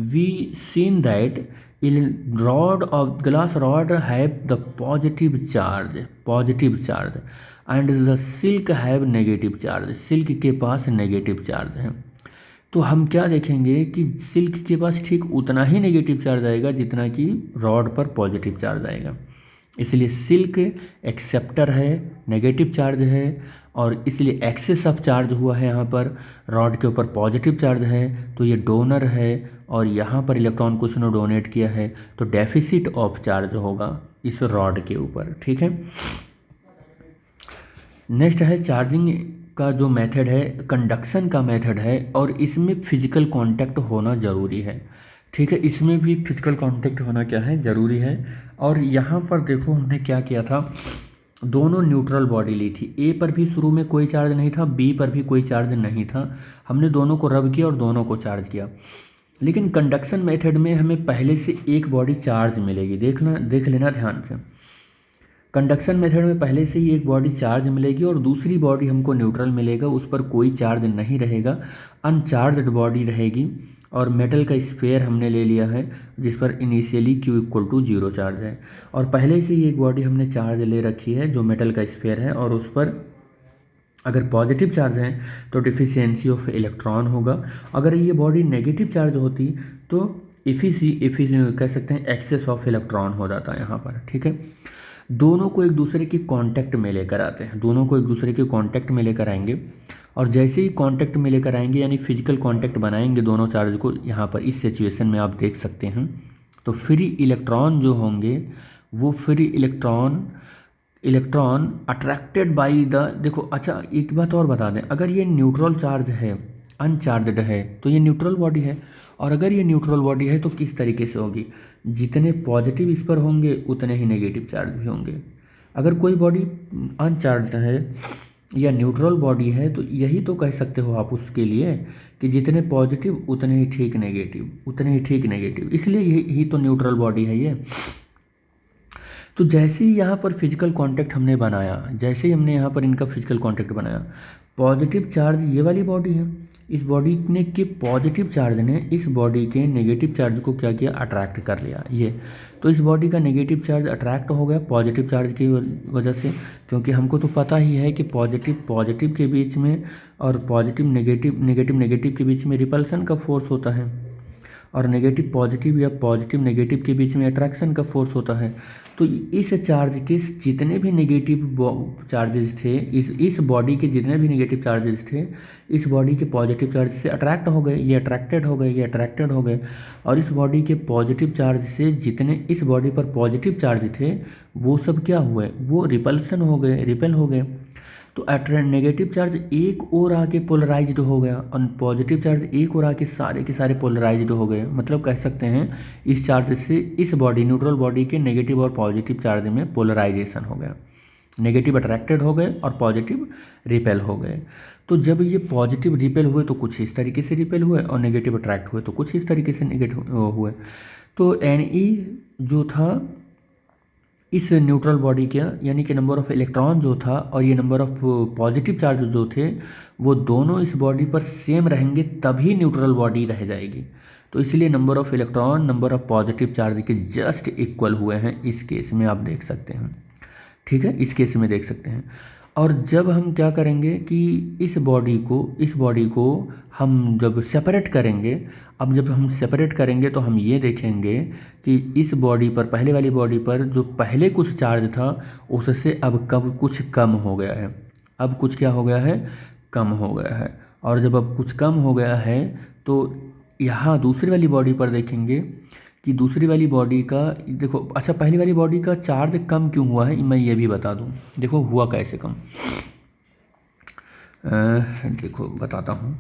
we seen that rod of glass rod have the positive charge and the silk have negative charge, silk के पास नेगेटिव चार्ज है। तो हम क्या देखेंगे कि सिल्क के पास ठीक उतना ही नेगेटिव चार्ज आएगा जितना कि रॉड पर पॉजिटिव चार्ज आएगा। इसलिए सिल्क एक्सेप्टर है, नेगेटिव चार्ज है, और इसलिए एक्सेस ऑफ चार्ज हुआ है यहाँ पर, रॉड के ऊपर पॉजिटिव चार्ज है तो ये डोनर है, और यहाँ पर इलेक्ट्रॉन को उसने डोनेट किया है तो डेफिसिट ऑफ चार्ज होगा इस रॉड के ऊपर, ठीक है। नेक्स्ट है चार्जिंग का जो मेथड है, कंडक्शन का मेथड है, और इसमें फिजिकल कांटेक्ट होना ज़रूरी है, ठीक है। इसमें भी फिजिकल कांटेक्ट होना क्या है, ज़रूरी है। और यहाँ पर देखो हमने क्या किया था, दोनों न्यूट्रल बॉडी ली थी, ए पर भी शुरू में कोई चार्ज नहीं था, बी पर भी कोई चार्ज नहीं था, हमने दोनों को रब किया और दोनों को चार्ज किया। लेकिन कंडक्शन मेथड में हमें पहले से एक बॉडी चार्ज मिलेगी, देख लेना ध्यान से। कंडक्शन मेथड में पहले से ही एक बॉडी चार्ज मिलेगी और दूसरी बॉडी हमको न्यूट्रल मिलेगा, उस पर कोई चार्ज नहीं रहेगा, अनचार्जड बॉडी रहेगी। और मेटल का स्फीयर हमने ले लिया है जिस पर इनिशियली Q=0 चार्ज है, और पहले से ही एक बॉडी हमने चार्ज ले रखी है जो मेटल का स्फीयर है, और उस पर अगर पॉजिटिव चार्ज है तो डिफिशियंसी ऑफ इलेक्ट्रॉन होगा, अगर ये बॉडी नेगेटिव चार्ज होती तो एफिशिएंसी कह सकते हैं, एक्सेस ऑफ इलेक्ट्रॉन हो जाता है यहाँ पर, ठीक है। दोनों को एक दूसरे के कांटेक्ट में लेकर आते हैं, दोनों को एक दूसरे के कांटेक्ट में लेकर आएंगे, और जैसे ही कांटेक्ट में लेकर आएंगे यानी फिजिकल कांटेक्ट बनाएंगे दोनों चार्ज को, यहाँ पर इस सिचुएशन में आप देख सकते हैं, तो फ्री इलेक्ट्रॉन जो होंगे वो free electron attracted by the, देखो अच्छा एक बात और बता दें, अगर ये न्यूट्रल चार्ज है, अनचार्जड है, तो ये न्यूट्रल बॉडी है, और अगर ये न्यूट्रल बॉडी है तो किस तरीके से होगी, जितने पॉजिटिव इस पर होंगे उतने ही नेगेटिव चार्ज भी होंगे। अगर कोई बॉडी अनचार्ज है या न्यूट्रल बॉडी है तो यही तो कह सकते हो आप उसके लिए कि जितने पॉजिटिव उतने ही ठीक नेगेटिव, उतने ही ठीक नेगेटिव, इसलिए यही तो न्यूट्रल बॉडी है ये। तो जैसे ही यहाँ पर फिजिकल कांटेक्ट हमने बनाया, जैसे ही हमने यहाँ पर इनका फिजिकल कांटेक्ट बनाया, पॉजिटिव चार्ज ये वाली बॉडी है, इस बॉडी ने के पॉजिटिव चार्ज ने इस बॉडी के नेगेटिव चार्ज को क्या किया, अट्रैक्ट कर लिया ये, तो इस बॉडी का नेगेटिव चार्ज अट्रैक्ट हो गया पॉजिटिव चार्ज की वजह से, क्योंकि हमको तो पता ही है कि पॉजिटिव के बीच में और पॉजिटिव नेगेटिव के बीच में रिपल्सन का फोर्स होता है, और नेगेटिव पॉजिटिव या पॉजिटिव नेगेटिव के बीच में अट्रैक्शन का फोर्स होता है। तो इस चार्ज के जितने भी नेगेटिव चार्जेस थे, इस बॉडी के जितने भी नेगेटिव चार्जेस थे, इस बॉडी के पॉजिटिव चार्ज से अट्रैक्ट हो गए, ये अट्रैक्टेड हो गए, ये अट्रैक्टेड हो गए, और इस बॉडी के पॉजिटिव चार्ज से जितने इस बॉडी पर पॉजिटिव चार्ज थे वो सब क्या हुए, वो रिपल्सन हो गए, रिपेल हो गए। तो नेगेटिव चार्ज एक और आके पोलराइज्ड हो गया और पॉजिटिव चार्ज एक और आके सारे के सारे पोलराइज्ड हो गए, मतलब कह सकते हैं इस चार्ज से इस बॉडी न्यूट्रल बॉडी के नेगेटिव और पॉजिटिव चार्ज में पोलराइजेशन हो गया, नेगेटिव अट्रैक्टेड हो गए और पॉजिटिव रिपेल हो गए। तो जब ये पॉजिटिव रिपेल हुए तो कुछ इस तरीके से रिपेल हुए, और नेगेटिव अट्रैक्ट हुए तो कुछ इस तरीके से नेगेटिव हुए। तो Ne जो था इस न्यूट्रल बॉडी के, यानी कि नंबर ऑफ इलेक्ट्रॉन जो था और ये नंबर ऑफ पॉजिटिव चार्ज जो थे वो दोनों इस बॉडी पर सेम रहेंगे तभी न्यूट्रल बॉडी रह जाएगी। तो इसलिए number of electron number of positive charge के जस्ट इक्वल हुए हैं, इस केस में आप देख सकते हैं, ठीक है, इस केस में देख सकते हैं। और जब हम क्या करेंगे कि इस बॉडी को हम जब सेपरेट करेंगे, अब जब हम सेपरेट करेंगे तो हम ये देखेंगे कि इस बॉडी पर, पहले वाली बॉडी पर जो पहले कुछ चार्ज था उससे अब कब कुछ कम हो गया है, अब कुछ क्या हो गया है, कम हो गया है। और जब अब कुछ कम हो गया है तो यहाँ दूसरी वाली बॉडी पर देखेंगे कि दूसरी वाली बॉडी का, देखो अच्छा पहली वाली बॉडी का चार्ज कम क्यों हुआ है मैं ये भी बता दूं। देखो हुआ कैसे कम, देखो बताता हूँ।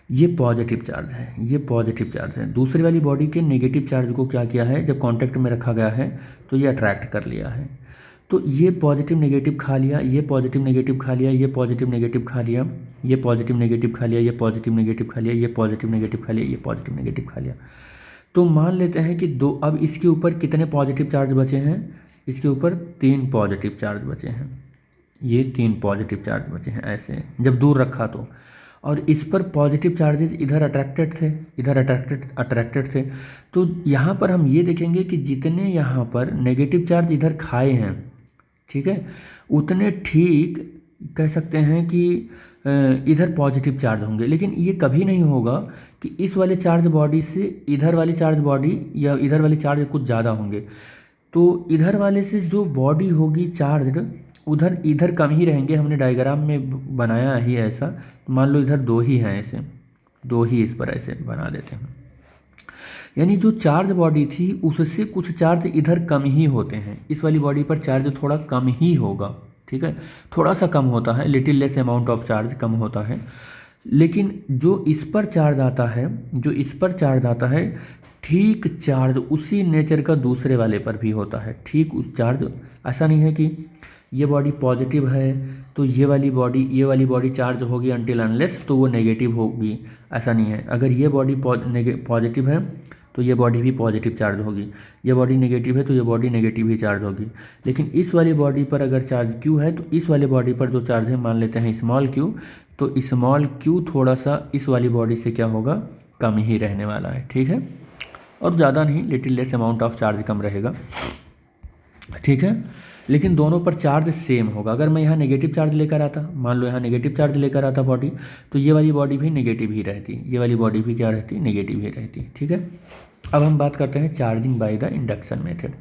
ये पॉजिटिव चार्ज है, ये पॉजिटिव चार्ज है, दूसरी वाली बॉडी के नेगेटिव चार्ज को क्या किया है, जब कांटेक्ट में रखा गया है तो ये अट्रैक्ट कर लिया है। तो ये पॉजिटिव नेगेटिव खा लिया, ये पॉजिटिव नेगेटिव खा लिया, ये पॉजिटिव नेगेटिव खा लिया, ये पॉजिटिव नेगेटिव खा लिया, ये पॉजिटिव नेगेटिव खा लिया, ये पॉजिटिव नेगेटिव खा लिया, ये पॉजिटिव नेगेटिव खा लिया। तो मान लेते हैं कि दो, अब इसके ऊपर कितने पॉजिटिव चार्ज बचे हैं, इसके ऊपर 3 पॉजिटिव चार्ज बचे हैं, ये 3 पॉजिटिव चार्ज बचे हैं ऐसे जब दूर रखा तो, और इस पर पॉजिटिव चार्जेस इधर अट्रैक्टेड थे, इधर अट्रैक्टेड थे। तो यहाँ पर हम ये देखेंगे कि जितने यहाँ पर नेगेटिव चार्ज इधर खाए हैं, ठीक है, उतने ठीक कह सकते हैं कि इधर पॉजिटिव चार्ज होंगे। लेकिन ये कभी नहीं होगा कि इस वाले चार्ज बॉडी से इधर वाली चार्ज बॉडी या इधर वाली चार्ज कुछ ज़्यादा होंगे। तो इधर वाले से जो बॉडी होगी चार्ज, उधर इधर कम ही रहेंगे। हमने डायग्राम में बनाया ही ऐसा, मान लो इधर 2 ही हैं, ऐसे 2 ही इस पर ऐसे बना देते हैं। यानी जो चार्ज बॉडी थी उससे कुछ चार्ज इधर कम ही होते हैं, इस वाली बॉडी पर चार्ज थोड़ा कम ही होगा, ठीक है, थोड़ा सा कम होता है, little less amount of charge कम होता है। लेकिन जो इस पर चार्ज आता है, जो इस पर चार्ज आता है, ठीक चार्ज उसी नेचर का दूसरे वाले पर भी होता है, ठीक उस चार्ज। ऐसा नहीं है कि ये बॉडी पॉजिटिव है तो ये वाली बॉडी चार्ज होगी अनटिल अनलेस तो वो नेगेटिव होगी, ऐसा नहीं है। अगर ये बॉडी पॉजिटिव है तो ये बॉडी भी पॉजिटिव चार्ज होगी, ये बॉडी नेगेटिव है तो ये बॉडी नेगेटिव ही चार्ज होगी। लेकिन इस वाली बॉडी पर अगर चार्ज क्यू है तो इस वाली बॉडी पर जो चार्ज है मान लेते हैं स्मॉल क्यू, तो स्मॉल क्यू थोड़ा सा इस वाली बॉडी से क्या होगा, कम ही रहने वाला है, ठीक है, और ज़्यादा नहीं, little less amount of charge कम रहेगा, ठीक है। लेकिन दोनों पर चार्ज सेम होगा। अगर मैं यहाँ नेगेटिव चार्ज लेकर आता, मान लो यहाँ नेगेटिव चार्ज लेकर आता बॉडी, तो ये वाली बॉडी भी नेगेटिव ही रहती, ये वाली बॉडी भी क्या रहती, नेगेटिव ही रहती, ठीक है। अब हम बात करते हैं charging by the induction method.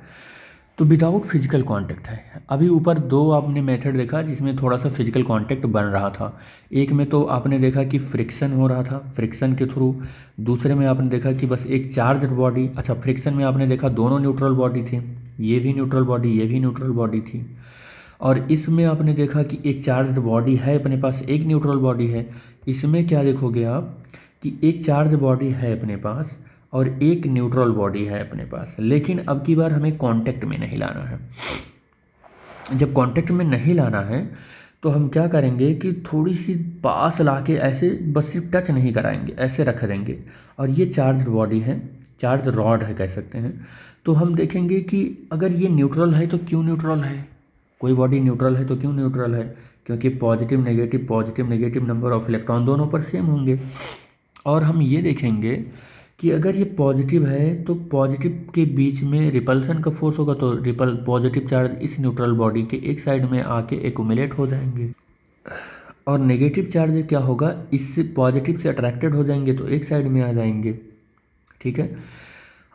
तो विदाउट फिजिकल कांटेक्ट है। अभी ऊपर 2 आपने मेथड देखा जिसमें थोड़ा सा फिजिकल कांटेक्ट बन रहा था। एक में तो आपने देखा कि फ्रिक्शन हो रहा था, फ्रिक्शन के थ्रू। दूसरे में आपने देखा कि बस एक चार्ज बॉडी, अच्छा फ्रिक्शन में आपने देखा दोनों न्यूट्रल बॉडी थी, ये भी न्यूट्रल बॉडी, ये भी न्यूट्रल बॉडी थी। और इसमें आपने देखा कि एक चार्ज बॉडी है अपने पास, एक न्यूट्रल बॉडी है। इसमें क्या देखोगे आप कि एक चार्ज बॉडी है अपने पास और एक न्यूट्रल बॉडी है अपने पास, लेकिन अब की बार हमें कांटेक्ट में नहीं लाना है। जब कांटेक्ट में नहीं लाना है तो हम क्या करेंगे कि थोड़ी सी पास लाके ऐसे बस सिर्फ टच नहीं कराएंगे, ऐसे रख देंगे। और ये चार्ज बॉडी है, चार्ज रॉड है कह सकते हैं। तो हम देखेंगे कि अगर ये न्यूट्रल है तो क्यों न्यूट्रल है, कोई बॉडी न्यूट्रल है तो क्यों न्यूट्रल है, क्योंकि positive negative number of electron दोनों पर सेम होंगे। और हम ये देखेंगे कि अगर ये पॉजिटिव है तो पॉजिटिव के बीच में रिपल्सन का फोर्स होगा, तो पॉजिटिव चार्ज इस न्यूट्रल बॉडी के एक साइड में आके एक्यूमुलेट हो जाएंगे, और नेगेटिव चार्ज क्या होगा, इससे पॉजिटिव से अट्रैक्टेड हो जाएंगे तो एक साइड में आ जाएंगे, ठीक है।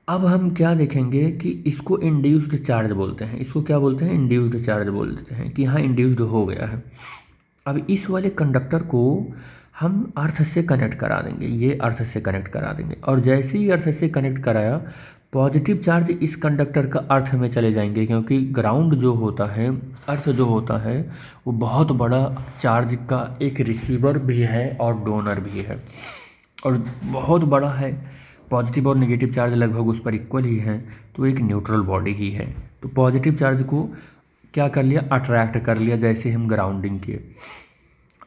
अब हम क्या देखेंगे कि इसको इंड्यूस्ड चार्ज बोलते हैं, इसको क्या बोलते हैं, इंड्यूस्ड चार्ज बोल देते हैं कि हाँ इंड्यूस्ड हो गया है। अब इस वाले कंडक्टर को हम अर्थ से कनेक्ट करा देंगे, ये अर्थ से कनेक्ट करा देंगे, और जैसे ही अर्थ से कनेक्ट कराया पॉजिटिव चार्ज इस कंडक्टर का अर्थ में चले जाएंगे, क्योंकि ग्राउंड जो होता है, अर्थ जो होता है, वो बहुत बड़ा चार्ज का एक रिसीवर भी है और डोनर भी है, और बहुत बड़ा है। पॉजिटिव और नेगेटिव चार्ज लगभग उस पर इक्वल ही हैं, तो एक न्यूट्रल बॉडी ही है। तो पॉजिटिव चार्ज को क्या कर लिया, अट्रैक्ट कर लिया, जैसे हम ग्राउंडिंग किए।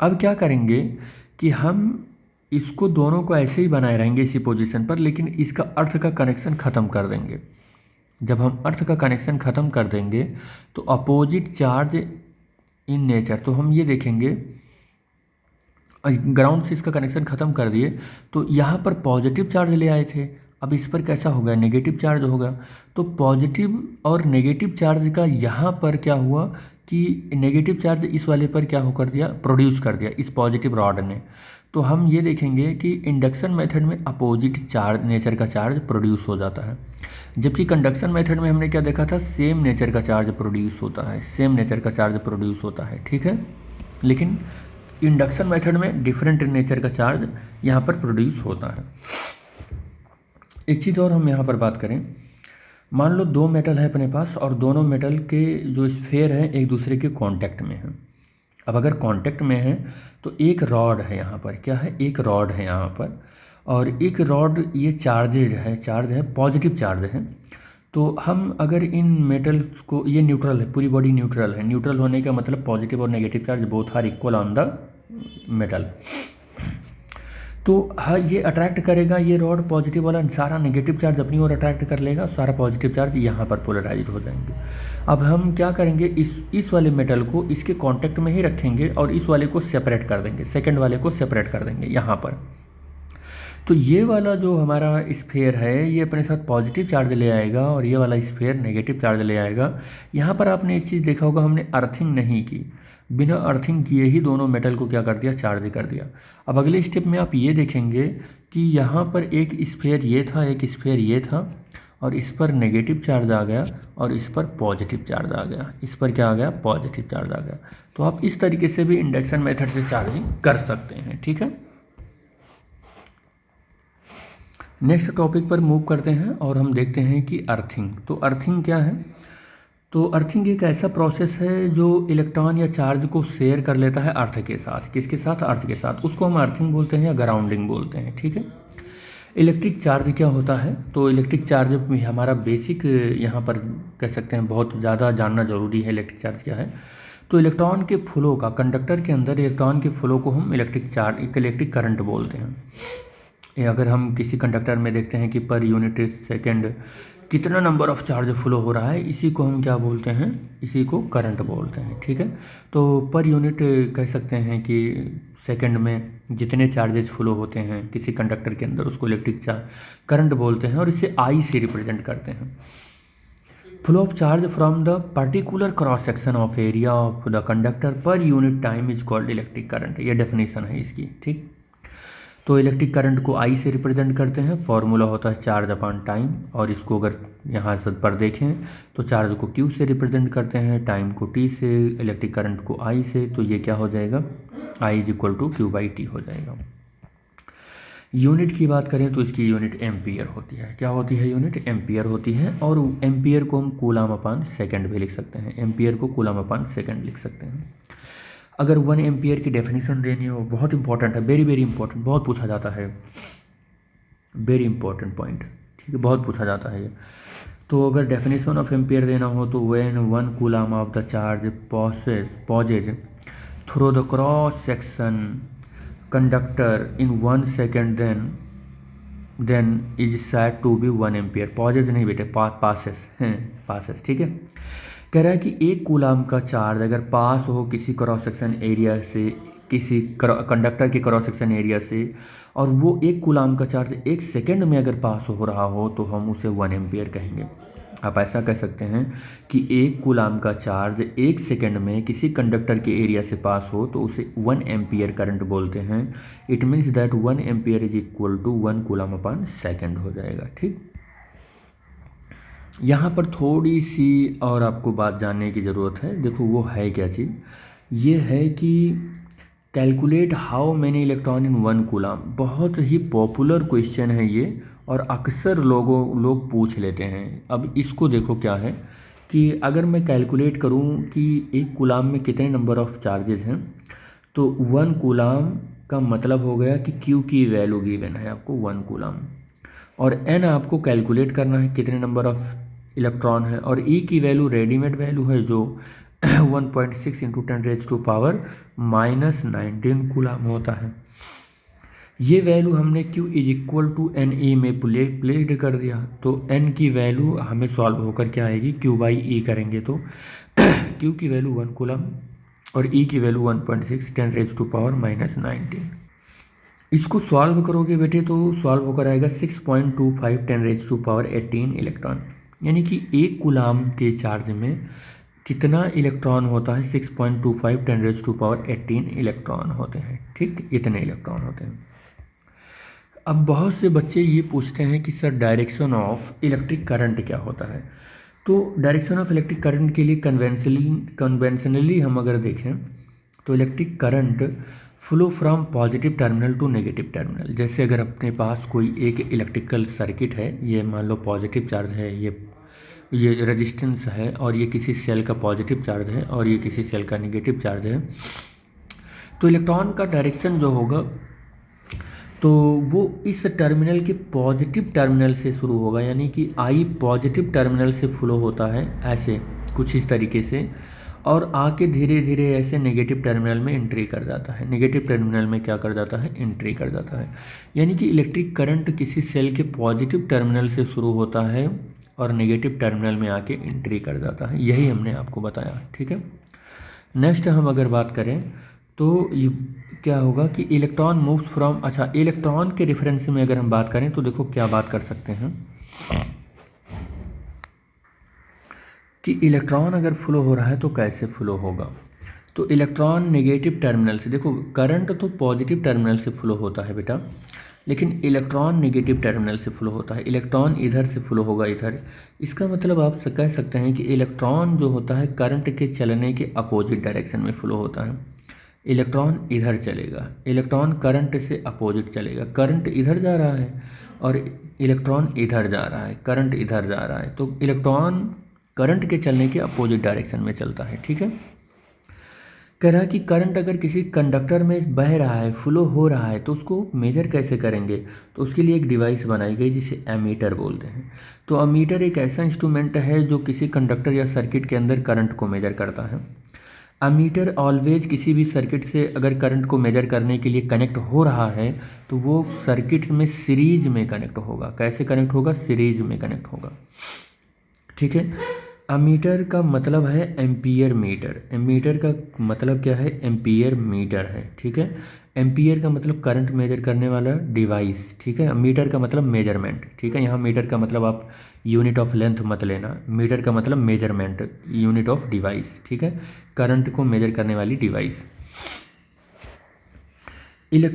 अब क्या करेंगे कि हम इसको दोनों को ऐसे ही बनाए रहेंगे इसी पोजीशन पर, लेकिन इसका अर्थ का कनेक्शन ख़त्म कर देंगे। जब हम अर्थ का कनेक्शन ख़त्म कर देंगे तो अपोजिट चार्ज इन नेचर, तो हम ये देखेंगे ग्राउंड से इसका कनेक्शन ख़त्म कर दिए तो यहाँ पर पॉजिटिव चार्ज ले आए थे, अब इस पर कैसा होगा, नेगेटिव चार्ज होगा। तो पॉजिटिव और नेगेटिव चार्ज का यहाँ पर क्या हुआ कि नेगेटिव चार्ज इस वाले पर क्या हो कर दिया, प्रोड्यूस कर दिया इस पॉजिटिव रॉड ने। तो हम ये देखेंगे कि इंडक्शन मेथड में अपोजिट चार्ज नेचर का चार्ज प्रोड्यूस हो जाता है, जबकि कंडक्शन मेथड में हमने क्या देखा था, सेम नेचर का चार्ज प्रोड्यूस होता है, सेम नेचर का चार्ज प्रोड्यूस होता है, ठीक है। लेकिन इंडक्शन मेथड में डिफरेंट नेचर का चार्ज यहाँ पर प्रोड्यूस होता है। एक चीज़ और हम यहाँ पर बात करें, मान लो 2 मेटल है अपने पास और दोनों मेटल के जो स्फेयर हैं एक दूसरे के कांटेक्ट में हैं। अब अगर कांटेक्ट में है तो एक रॉड है यहाँ पर, क्या है, एक रॉड है यहाँ पर, और एक रॉड ये चार्ज है पॉजिटिव चार्ज है। तो हम अगर इन मेटल्स को, ये न्यूट्रल है, पूरी बॉडी न्यूट्रल है, न्यूट्रल होने का मतलब पॉजिटिव और negative charge both are equal on the metal. तो हाँ, ये अट्रैक्ट करेगा, ये रॉड पॉजिटिव वाला सारा नेगेटिव चार्ज अपनी ओर अट्रैक्ट कर लेगा, सारा पॉजिटिव चार्ज यहाँ पर पोलराइज हो जाएंगे। अब हम क्या करेंगे, इस वाले मेटल को इसके कांटेक्ट में ही रखेंगे और इस वाले को सेपरेट कर देंगे, सेकंड वाले को सेपरेट कर देंगे यहाँ पर। तो ये वाला जो हमारा स्फेयर है ये अपने साथ पॉजिटिव चार्ज ले आएगा और ये वाला स्फेयर नेगेटिव चार्ज ले आएगा। यहाँ पर आपने एक चीज़ देखा होगा, हमने अर्थिंग नहीं की, बिना अर्थिंग किए ही दोनों मेटल को क्या कर दिया, चार्ज कर दिया। अब अगले स्टेप में आप ये देखेंगे कि यहाँ पर एक स्फेयर ये था, एक स्फेयर ये था, और इस पर नेगेटिव चार्ज आ गया और इस पर पॉजिटिव चार्ज आ गया, इस पर क्या आ गया, पॉजिटिव चार्ज आ गया। तो आप इस तरीके से भी इंडक्शन मेथड से चार्जिंग कर सकते हैं, ठीक है। नेक्स्ट टॉपिक पर मूव करते हैं और हम देखते हैं कि अर्थिंग। तो अर्थिंग क्या है, तो अर्थिंग एक ऐसा प्रोसेस है जो इलेक्ट्रॉन या चार्ज को शेयर कर लेता है अर्थ के साथ। किसके साथ, अर्थ के साथ। उसको हम अर्थिंग बोलते हैं या ग्राउंडिंग बोलते हैं, ठीक है। इलेक्ट्रिक चार्ज क्या होता है, तो इलेक्ट्रिक चार्ज हमारा बेसिक यहाँ पर कह सकते हैं, बहुत ज़्यादा जानना ज़रूरी है इलेक्ट्रिक चार्ज क्या है। तो इलेक्ट्रॉन के फ्लो का, कंडक्टर के अंदर इलेक्ट्रॉन के फ्लो को हम इलेक्ट्रिक करंट बोलते हैं। अगर हम किसी कंडक्टर में देखते हैं कि पर यूनिट सेकेंड कितना नंबर ऑफ चार्ज फ्लो हो रहा है, इसी को हम क्या बोलते हैं, इसी को करंट बोलते हैं, ठीक है। तो पर यूनिट कह सकते हैं कि सेकंड में जितने चार्जेस फ्लो होते हैं किसी कंडक्टर के अंदर, उसको इलेक्ट्रिक करंट बोलते हैं और इसे आई से रिप्रेजेंट करते हैं। Flow of charge from the particular cross section of area of the conductor पर unit time is called electric current. ये डेफिनेशन है इसकी, ठीक। तो इलेक्ट्रिक करंट को आई से रिप्रेजेंट करते हैं, फॉर्मूला होता है चार्ज अपॉन टाइम, और इसको अगर यहाँ से पर देखें तो चार्ज को क्यू से रिप्रेजेंट करते हैं, टाइम को टी से, इलेक्ट्रिक करंट को आई से। तो ये क्या हो जाएगा, I is equal to Q by T हो जाएगा। यूनिट की बात करें तो इसकी यूनिट एम्पियर होती है। क्या होती है, यूनिट एम्पियर होती है। और एम्पियर को हम कूलम अपॉन सेकेंड भी लिख सकते हैं, एम्पियर को कूलम अपॉन सेकेंड लिख सकते हैं। अगर 1 एम्पियर की डेफिनेशन देनी हो, बहुत इंपॉर्टेंट है, वेरी वेरी इंपॉर्टेंट, बहुत पूछा जाता है, वेरी इंपॉर्टेंट पॉइंट, ठीक है, बहुत पूछा जाता है ये। तो अगर डेफिनेशन ऑफ एम्पियर देना हो तो when 1 coulomb of the charge pauses through the cross section conductor in 1 second then is said to be 1 ampere. Pauses नहीं बेटे, पासेस हैं, पासेस, ठीक है। कह रहा है कि 1 कूलम का चार्ज अगर पास हो किसी क्रॉस सेक्शन एरिया से, किसी कंडक्टर के क्रॉस सेक्शन एरिया से, और वो 1 कूलम का चार्ज 1 सेकेंड में अगर पास हो रहा हो तो हम उसे 1 एम्पियर कहेंगे। आप ऐसा कह सकते हैं कि 1 कूलम का चार्ज 1 सेकेंड में किसी कंडक्टर के एरिया से पास हो तो उसे 1 एम्पियर करंट बोलते हैं। It means that 1 ampere is equal to 1 coulomb upon second हो जाएगा, ठीक। यहाँ पर थोड़ी सी और आपको बात जानने की ज़रूरत है। देखो वो है क्या चीज़, ये है कि calculate how many electron in 1 coulomb. बहुत ही पॉपुलर क्वेश्चन है ये, और अक्सर लोग पूछ लेते हैं। अब इसको देखो क्या है कि अगर मैं कैलकुलेट करूँ कि 1 कूलम में कितने नंबर ऑफ चार्जेस हैं, तो 1 कूलम का मतलब हो गया कि क्यू की वैल्यू गिवन है आपको 1 कूलम, और एन आपको कैलकुलेट करना है कितने नंबर ऑफ इलेक्ट्रॉन है, और ई की वैल्यू रेडीमेड वैल्यू है जो 1.6 इंटू 10⁻⁻⁻19 कूलम होता है। ये वैल्यू हमने Q is equal to n e में प्लेस्ड कर दिया, तो N की वैल्यू हमें सॉल्व होकर क्या आएगी, Q बाई ई करेंगे तो Q की वैल्यू 1 कूलम और E की वैल्यू 1.6 10⁻⁻19। इसको सॉल्व करोगे बेटे तो सॉल्व होकर आएगा 6.25 10⁻18 इलेक्ट्रॉन। यानी कि 1 कूलम के चार्ज में कितना इलेक्ट्रॉन होता है, 6.25 10⁻18 इलेक्ट्रॉन होते हैं, ठीक, इतने इलेक्ट्रॉन होते हैं। अब बहुत से बच्चे ये पूछते हैं कि sir direction of electric current क्या होता है। तो डायरेक्शन ऑफ इलेक्ट्रिक करंट के लिए कन्वेंशनली हम अगर देखें तो electric current flow from positive terminal to negative terminal. जैसे अगर अपने पास कोई एक इलेक्ट्रिकल सर्किट है, ये मान लो पॉजिटिव चार्ज है, ये रेजिस्टेंस है, और ये किसी सेल का पॉजिटिव चार्ज है और ये किसी सेल का नेगेटिव चार्ज है, तो इलेक्ट्रॉन का डायरेक्शन जो होगा तो वो इस टर्मिनल के पॉजिटिव टर्मिनल से शुरू होगा। यानी कि आई पॉजिटिव टर्मिनल से फ्लो होता है ऐसे कुछ इस तरीके से, और आके धीरे धीरे ऐसे नेगेटिव टर्मिनल में एंट्री कर जाता है। नेगेटिव टर्मिनल में क्या कर जाता है, एंट्री कर जाता है। यानी कि इलेक्ट्रिक करंट किसी सेल के पॉजिटिव टर्मिनल से शुरू होता है और नेगेटिव टर्मिनल में आके एंट्री कर जाता है। यही हमने आपको बताया, ठीक है। नेक्स्ट हम अगर बात करें तो क्या होगा कि इलेक्ट्रॉन मूव्स फ्रॉम, अच्छा इलेक्ट्रॉन के रेफरेंस में अगर हम बात करें तो देखो क्या बात कर सकते हैं कि इलेक्ट्रॉन अगर फ्लो हो रहा है तो कैसे फ्लो होगा। तो इलेक्ट्रॉन नेगेटिव टर्मिनल से, देखो करंट तो पॉजिटिव टर्मिनल से फ्लो होता है बेटा, लेकिन इलेक्ट्रॉन नेगेटिव टर्मिनल से फ्लो होता है। इलेक्ट्रॉन इधर से फ्लो होगा इधर। इसका मतलब आप कह सकते हैं कि इलेक्ट्रॉन जो होता है करंट के चलने के अपोजिट डायरेक्शन में फ्लो होता है। इलेक्ट्रॉन इधर चलेगा, इलेक्ट्रॉन करंट से अपोजिट चलेगा। करंट इधर जा रहा है और इलेक्ट्रॉन इधर जा रहा है, करंट इधर जा रहा है, तो इलेक्ट्रॉन करंट के चलने के अपोजिट डायरेक्शन में चलता है, ठीक है। कह रहा है कि करंट अगर किसी कंडक्टर में बह रहा है, फ्लो हो रहा है, तो उसको मेजर कैसे करेंगे। तो उसके लिए एक डिवाइस बनाई गई जिसे एमीटर बोलते हैं। तो एमीटर एक ऐसा इंस्ट्रूमेंट है जो किसी कंडक्टर या सर्किट के अंदर करंट को मेजर करता है। एमीटर ऑलवेज किसी भी सर्किट से अगर करंट को मेजर करने के लिए कनेक्ट हो रहा है तो वो सर्किट में सीरीज में कनेक्ट होगा। कैसे कनेक्ट होगा, सीरीज में कनेक्ट होगा, ठीक है। एमीटर का मतलब है एम्पियर मीटर। एमीटर का मतलब क्या है, एम्पियर मीटर है, ठीक है। एम्पियर का मतलब करंट मेजर करने वाला डिवाइस, ठीक है। मीटर का मतलब मेजरमेंट, ठीक है। यहाँ मीटर का मतलब आप यूनिट ऑफ लेंथ मत लेना, मीटर का मतलब मेजरमेंट, यूनिट ऑफ डिवाइस, ठीक है। करंट को मेजर करने वाली डिवाइस।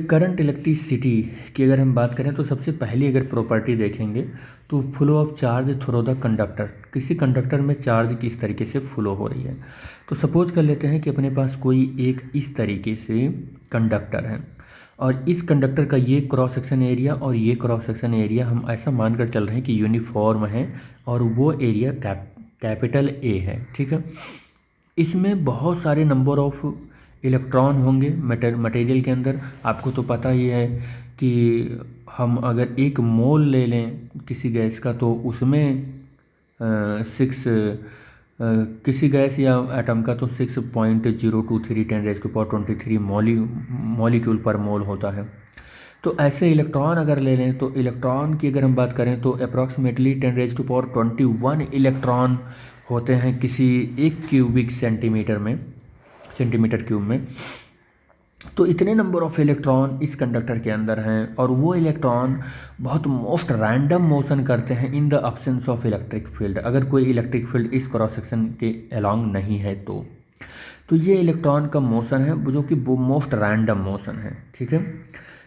करंट इलेक्ट्रिसिटी की अगर हम बात करें तो सबसे पहली अगर प्रॉपर्टी देखेंगे तो flow of charge through the conductor. किसी कंडक्टर में चार्ज किस तरीके से फ्लो हो रही है। तो सपोज कर लेते हैं कि अपने पास कोई एक इस तरीके से कंडक्टर है और इस कंडक्टर का ये क्रॉस सेक्शन एरिया और ये क्रॉस सेक्शन एरिया हम ऐसा मानकर चल रहे हैं कि यूनिफॉर्म है और वो एरिया कैपिटल ए है, ठीक है। इसमें बहुत सारे नंबर ऑफ इलेक्ट्रॉन होंगे मटेरियल के अंदर। आपको तो पता ही है कि हम अगर एक मोल ले लें किसी गैस का तो उसमें किसी गैस या एटम का तो 6.023 10⁻23 मॉलिक्यूल पर मोल होता है। तो ऐसे इलेक्ट्रॉन अगर ले लें तो इलेक्ट्रॉन की अगर हम बात करें तो अप्रॉक्सीमेटली 10⁻21 इलेक्ट्रॉन होते हैं किसी एक क्यूबिक सेंटीमीटर क्यूब में। तो इतने नंबर ऑफ इलेक्ट्रॉन इस कंडक्टर के अंदर हैं और वो इलेक्ट्रॉन बहुत मोस्ट रैंडम मोशन करते हैं in the absence of electric field. अगर कोई इलेक्ट्रिक फील्ड इस क्रॉस सेक्शन के अलॉन्ग नहीं है तो ये इलेक्ट्रॉन का मोशन है जो कि वो मोस्ट रैंडम मोशन है, ठीक है।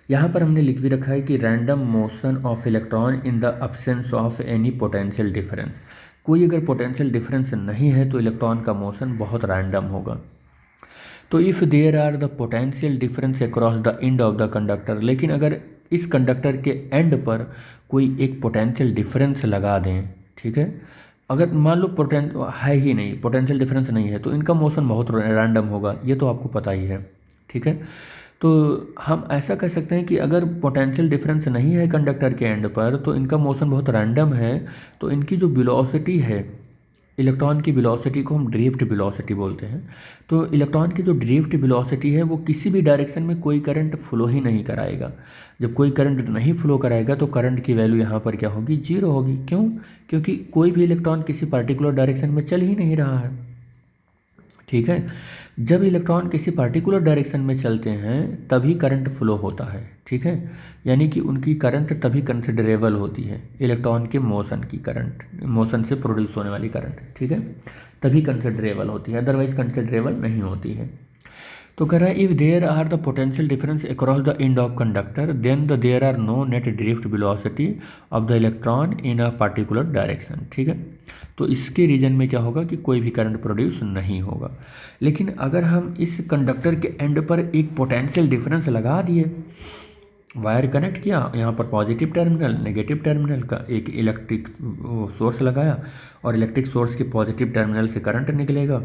यहाँ पर हमने लिख भी रखा है कि random motion of electron in the absence of any potential difference. कोई अगर पोटेंशियल डिफरेंस नहीं है तो इलेक्ट्रॉन का मोशन बहुत रैंडम होगा। तो if there are the potential difference across the end of the conductor, लेकिन अगर इस कंडक्टर के एंड पर कोई एक पोटेंशियल डिफरेंस लगा दें, ठीक है। अगर मान लो है ही नहीं, पोटेंशियल डिफरेंस नहीं है तो इनका मोशन बहुत रैंडम होगा, ये तो आपको पता ही है, ठीक है। तो हम ऐसा कह सकते हैं कि अगर पोटेंशियल डिफरेंस नहीं है कंडक्टर के एंड पर तो इनका मोशन बहुत रैंडम है। तो इनकी जो वेलोसिटी है, इलेक्ट्रॉन की वेलोसिटी को हम ड्रिफ्ट वेलोसिटी बोलते हैं। तो इलेक्ट्रॉन की जो ड्रिफ्ट वेलोसिटी है वो किसी भी डायरेक्शन में कोई करंट फ्लो ही नहीं कराएगा। जब कोई करंट नहीं फ्लो कराएगा तो करंट की वैल्यू यहाँ पर क्या होगी, जीरो होगी। क्यों? क्योंकि कोई भी इलेक्ट्रॉन किसी पर्टिकुलर डायरेक्शन में चल ही नहीं रहा है, ठीक है। जब इलेक्ट्रॉन किसी पर्टिकुलर डायरेक्शन में चलते हैं तभी करंट फ्लो होता है, ठीक है। यानी कि उनकी करंट तभी कंसिडरेबल होती है, इलेक्ट्रॉन के मोशन की करंट, मोशन से प्रोड्यूस होने वाली करंट, ठीक है, तभी कंसिडरेबल होती है, अदरवाइज कंसिडरेबल नहीं होती है। तो कह रहा है if there are the potential difference across the end of conductor then there are no net drift velocity of the electron in a particular direction, ठीक है। तो इसके रीजन में क्या होगा कि कोई भी करंट प्रोड्यूस नहीं होगा। लेकिन अगर हम इस कंडक्टर के एंड पर एक पोटेंशियल डिफरेंस लगा दिए, वायर कनेक्ट किया, यहाँ पर पॉजिटिव टर्मिनल नेगेटिव टर्मिनल का एक इलेक्ट्रिक सोर्स लगाया और इलेक्ट्रिक सोर्स के पॉजिटिव टर्मिनल से करंट निकलेगा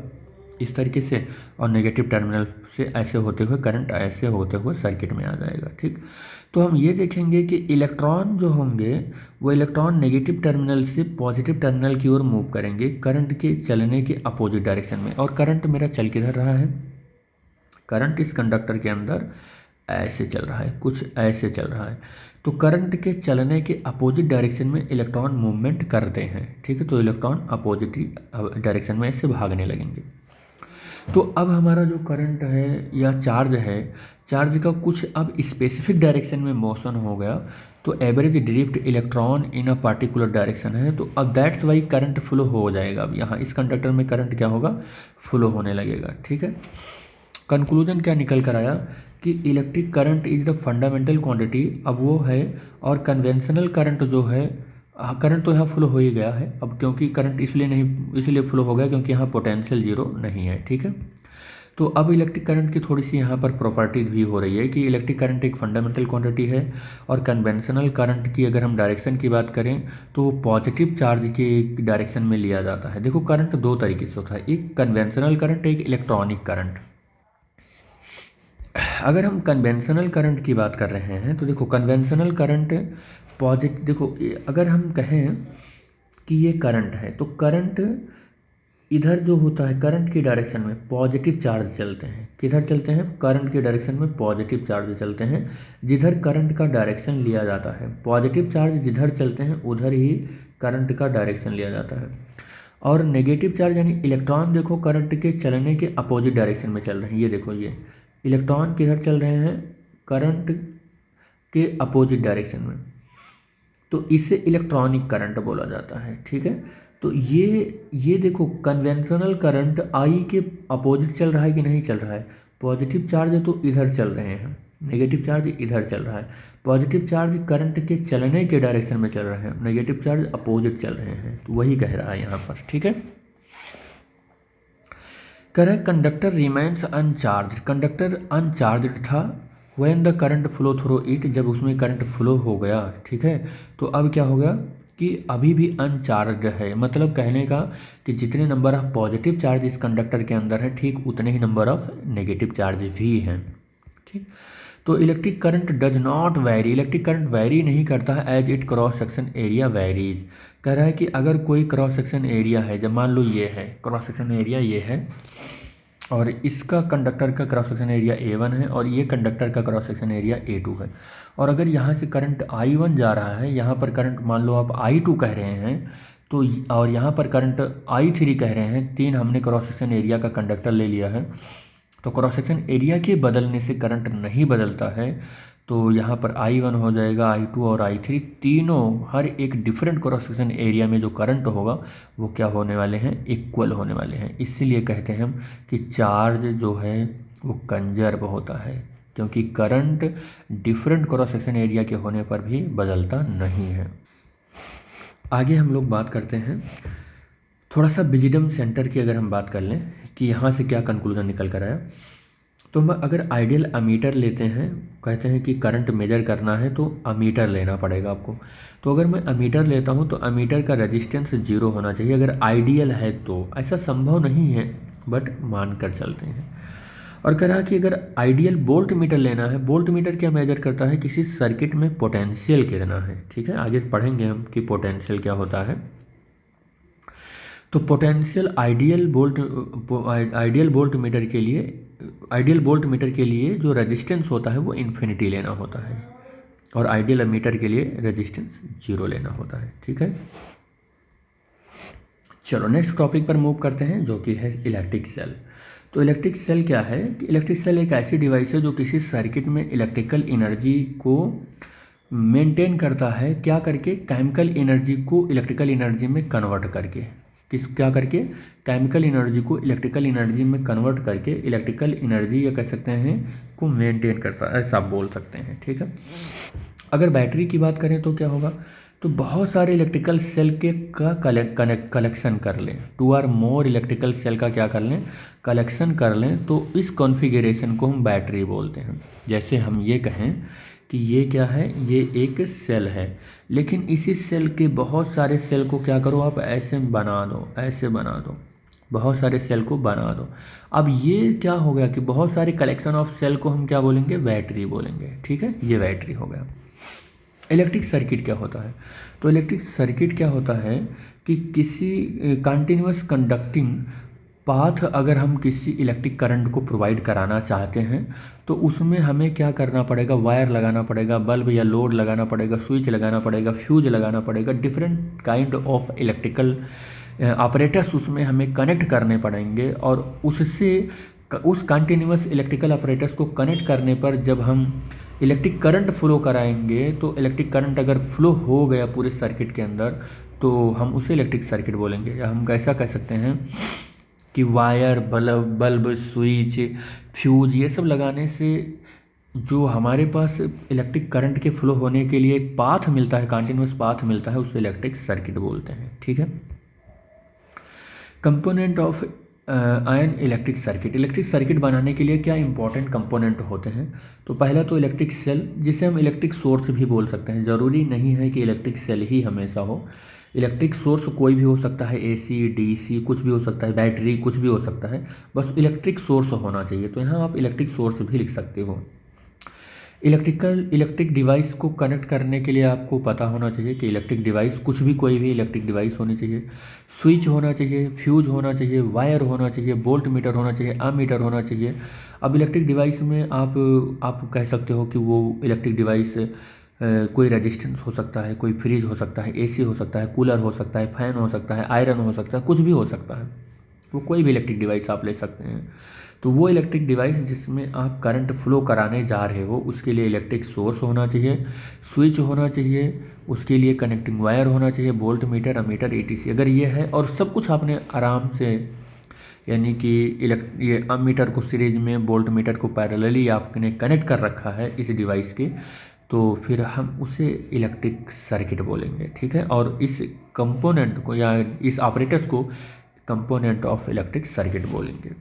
इस तरीके से और नेगेटिव टर्मिनल से ऐसे होते हुए करंट ऐसे होते हुए सर्किट में आ जाएगा। ठीक, तो हम ये देखेंगे कि इलेक्ट्रॉन जो होंगे वो इलेक्ट्रॉन नेगेटिव टर्मिनल से पॉजिटिव टर्मिनल की ओर मूव करेंगे करंट के चलने के अपोजिट डायरेक्शन में। और करंट मेरा चल किधर रहा है, करंट इस कंडक्टर के अंदर ऐसे चल रहा है, कुछ ऐसे चल रहा है। तो करंट के चलने के अपोजिट डायरेक्शन में इलेक्ट्रॉन मूवमेंट करते हैं। ठीक है, तो इलेक्ट्रॉन अपोजिट डायरेक्शन में ऐसे भागने लगेंगे। तो अब हमारा जो करंट है या चार्ज है, चार्ज का कुछ अब स्पेसिफिक डायरेक्शन में मोशन हो गया, तो average drift electron in a particular direction है। तो अब दैट्स वाई करंट फ्लो हो जाएगा। अब यहाँ इस कंडक्टर में करंट क्या होगा, फ्लो होने लगेगा। ठीक है, कंक्लूजन क्या निकल कर आया कि electric current is the fundamental quantity, अब वो है। और कन्वेंशनल करंट जो है, करंट तो यहाँ फ्लो हो ही गया है अब, क्योंकि करंट इसलिए फ्लो हो गया क्योंकि यहाँ पोटेंशियल जीरो नहीं है। ठीक है, तो अब इलेक्ट्रिक करंट की थोड़ी सी यहाँ पर प्रॉपर्टी भी हो रही है कि इलेक्ट्रिक करंट एक फंडामेंटल क्वांटिटी है। और कन्वेंशनल करंट की अगर हम डायरेक्शन की बात करें तो वो पॉजिटिव चार्ज के डायरेक्शन में लिया जाता है। देखो करंट दो तरीके से होता है, एक कन्वेंशनल करंट, एक इलेक्ट्रॉनिक करंट। अगर हम कन्वेंशनल करंट की बात कर रहे हैं तो देखो कन्वेंशनल करंट पॉजिटिव, देखो अगर हम कहें कि ये करंट है तो करंट इधर जो होता है करंट की डायरेक्शन में पॉजिटिव चार्ज चलते हैं। किधर चलते हैं, करंट की डायरेक्शन में पॉजिटिव चार्ज चलते हैं। जिधर करंट का डायरेक्शन लिया जाता है, पॉजिटिव चार्ज जिधर चलते हैं उधर ही करंट का डायरेक्शन लिया जाता है। और नेगेटिव चार्ज यानी इलेक्ट्रॉन देखो करंट के चलने के अपोजिट डायरेक्शन में चल रहे हैं। ये देखो ये इलेक्ट्रॉन किधर चल रहे हैं, करंट के अपोजिट डायरेक्शन में, तो इसे इलेक्ट्रॉनिक करंट बोला जाता है। ठीक है, तो ये देखो कन्वेंशनल करंट आई के अपोजिट चल रहा है कि नहीं चल रहा है, पॉजिटिव चार्ज तो इधर चल रहे हैं, नेगेटिव चार्ज इधर चल रहा है। पॉजिटिव चार्ज करंट के चलने के डायरेक्शन में चल रहे हैं, नेगेटिव चार्ज अपोजिट चल रहे हैं, तो वही कह रहा है यहाँ पर। ठीक है, कह रहा है conductor remains uncharge, conductor uncharge था when the current flow through it, जब उसमें करंट फ्लो हो गया। ठीक है, तो अब क्या हो गया कि अभी भी अनचार्ज है, मतलब कहने का कि जितने नंबर ऑफ पॉजिटिव चार्ज इस कंडक्टर के अंदर है ठीक उतने ही नंबर ऑफ नेगेटिव चार्ज भी हैं। ठीक, तो electric current does not vary, electric current vary नहीं करता है as it cross section area varies. कह रहा है कि अगर कोई क्रॉस सेक्शन एरिया है, जब मान लो ये है क्रॉस सेक्शन एरिया, ये है और इसका कंडक्टर का क्रॉस सेक्शन एरिया A1 है और ये कंडक्टर का क्रॉस सेक्शन एरिया A2 है। और अगर यहाँ से करंट I1 जा रहा है, यहाँ पर करंट मान लो आप I2 कह रहे हैं तो, और यहाँ पर करंट I3 कह रहे हैं, तीन हमने क्रॉस सेक्शन एरिया का कंडक्टर ले लिया है। तो क्रॉस सेक्शन एरिया के बदलने से करंट नहीं बदलता है, तो यहाँ पर I1 हो जाएगा, I2 और I3 तीनों हर एक डिफरेंट क्रॉस सेक्शन एरिया में जो करंट होगा वो क्या होने वाले हैं, इक्वल होने वाले हैं। इसीलिए कहते हैं हम कि चार्ज जो है वो कंजर्व होता है, क्योंकि current different cross section area के होने पर भी बदलता नहीं है। आगे हम लोग बात करते हैं थोड़ा सा विजडम सेंटर की। अगर हम बात कर लें कि यहाँ से क्या कंक्लूजन निकल कर आया, तो हम अगर आइडियल अमीटर लेते हैं, कहते हैं कि करंट मेजर करना है तो अमीटर लेना पड़ेगा आपको। तो अगर मैं अमीटर लेता हूँ तो अमीटर का रेजिस्टेंस 0 होना चाहिए अगर आइडियल है, तो ऐसा संभव नहीं है बट मान कर चलते हैं। और कह रहा कि अगर आइडियल वोल्ट मीटर लेना है, वोल्ट मीटर क्या मेजर करता है, किसी सर्किट में पोटेंशियल कितना है। ठीक है, आगे पढ़ेंगे हम कि पोटेंशियल क्या होता है। तो पोटेंशियल आइडियल वोल्ट मीटर के लिए जो रेजिस्टेंस होता है वो इन्फिनिटी लेना होता है, और आइडियल मीटर के लिए रेजिस्टेंस 0 लेना होता है। ठीक है, चलो नेक्स्ट टॉपिक पर मूव करते हैं जो कि है इलेक्ट्रिक सेल। तो इलेक्ट्रिक सेल क्या है कि इलेक्ट्रिक सेल एक ऐसी डिवाइस है जो किसी सर्किट में इलेक्ट्रिकल एनर्जी को मेंटेन करता है, क्या करके, केमिकल एनर्जी को इलेक्ट्रिकल एनर्जी में कन्वर्ट करके। क्या करके, केमिकल एनर्जी को इलेक्ट्रिकल एनर्जी में कन्वर्ट करके इलेक्ट्रिकल एनर्जी या कह सकते हैं को मेंटेन करता है, ऐसा आप बोल सकते हैं। ठीक है, अगर बैटरी की बात करें तो क्या होगा, तो बहुत सारे इलेक्ट्रिकल सेल के का कलेक्शन कर लें, 2 और मोर इलेक्ट्रिकल सेल का क्या कर लें, कलेक्शन कर लें, तो इस कॉन्फ़िगरेशन को हम बैटरी बोलते हैं। जैसे हम ये कहें कि ये क्या है, ये एक सेल है, लेकिन इसी सेल के बहुत सारे सेल को क्या करो आप, ऐसे बना दो, ऐसे बना दो, बहुत सारे सेल को बना दो। अब ये क्या हो गया कि बहुत सारे कलेक्शन ऑफ सेल को हम क्या बोलेंगे, बैटरी बोलेंगे, ठीक है, ये बैटरी हो गया। इलेक्ट्रिक सर्किट क्या होता है, तो इलेक्ट्रिक सर्किट क्या होता है कि किसी कंटिन्यूअस कंडक्टिंग पाथ अगर हम किसी इलेक्ट्रिक करंट को प्रोवाइड कराना चाहते हैं तो उसमें हमें क्या करना पड़ेगा, वायर लगाना पड़ेगा, बल्ब या लोड लगाना पड़ेगा, स्विच लगाना पड़ेगा, फ्यूज लगाना पड़ेगा, different kind of electrical operators उसमें हमें कनेक्ट करने पड़ेंगे। और उससे उस कंटिन्यूअस इलेक्ट्रिकल ऑपरेटर्स को कनेक्ट करने पर जब हम इलेक्ट्रिक करंट फ्लो कराएंगे तो इलेक्ट्रिक करंट अगर फ्लो हो गया पूरे सर्किट के अंदर तो हम उसे इलेक्ट्रिक सर्किट बोलेंगे। या हम कैसा कह सकते हैं कि वायर, बल्ब, स्विच, फ्यूज ये सब लगाने से जो हमारे पास इलेक्ट्रिक करंट के फ्लो होने के लिए एक पाथ मिलता है, कंटिन्यूअस पाथ मिलता है, उसे इलेक्ट्रिक सर्किट बोलते हैं, ठीक है। Component of ion electric circuit, electric circuit बनाने के लिए क्या इंपॉर्टेंट कंपोनेंट होते हैं, तो पहला तो इलेक्ट्रिक सेल, जिसे हम इलेक्ट्रिक सोर्स भी बोल सकते हैं। ज़रूरी नहीं है कि इलेक्ट्रिक सेल ही हमेशा हो, इलेक्ट्रिक सोर्स कोई भी हो सकता है, एसी, डीसी कुछ भी हो सकता है, बैटरी कुछ भी हो सकता है, बस इलेक्ट्रिक सोर्स होना चाहिए। तो यहाँ आप इलेक्ट्रिक सोर्स भी लिख सकते हो। इलेक्ट्रिक डिवाइस को कनेक्ट करने के लिए आपको पता होना चाहिए कि इलेक्ट्रिक डिवाइस कुछ भी, कोई भी इलेक्ट्रिक डिवाइस होनी चाहिए, स्विच होना चाहिए, फ्यूज होना चाहिए, वायर होना चाहिए, वोल्ट मीटर होना चाहिए, अमीटर होना चाहिए। अब इलेक्ट्रिक डिवाइस में आप कह सकते हो कि वो इलेक्ट्रिक डिवाइस कोई रेजिस्टेंस हो सकता है, कोई फ्रिज हो सकता है, एसी हो सकता है, कूलर हो सकता है, फैन हो सकता है, आयरन हो सकता है, कुछ भी हो सकता है, वो कोई भी इलेक्ट्रिक डिवाइस आप ले सकते हैं। तो वो इलेक्ट्रिक डिवाइस जिसमें आप करंट फ्लो कराने जा रहे हो उसके लिए इलेक्ट्रिक सोर्स होना चाहिए, स्विच होना चाहिए, उसके लिए कनेक्टिंग वायर होना चाहिए, वोल्ट मीटर, अमीटर, ईटीसी। अगर ये है और सब कुछ आपने आराम से, यानी कि ये अमीटर को सीरीज में, वोल्ट मीटर को पैरेलली आपने कनेक्ट कर रखा है इस डिवाइस के, तो फिर हम उसे इलेक्ट्रिक सर्किट बोलेंगे, ठीक है। और इस कंपोनेंट को या इस ऑपरेटर्स को कंपोनेंट ऑफ इलेक्ट्रिक सर्किट बोलेंगे।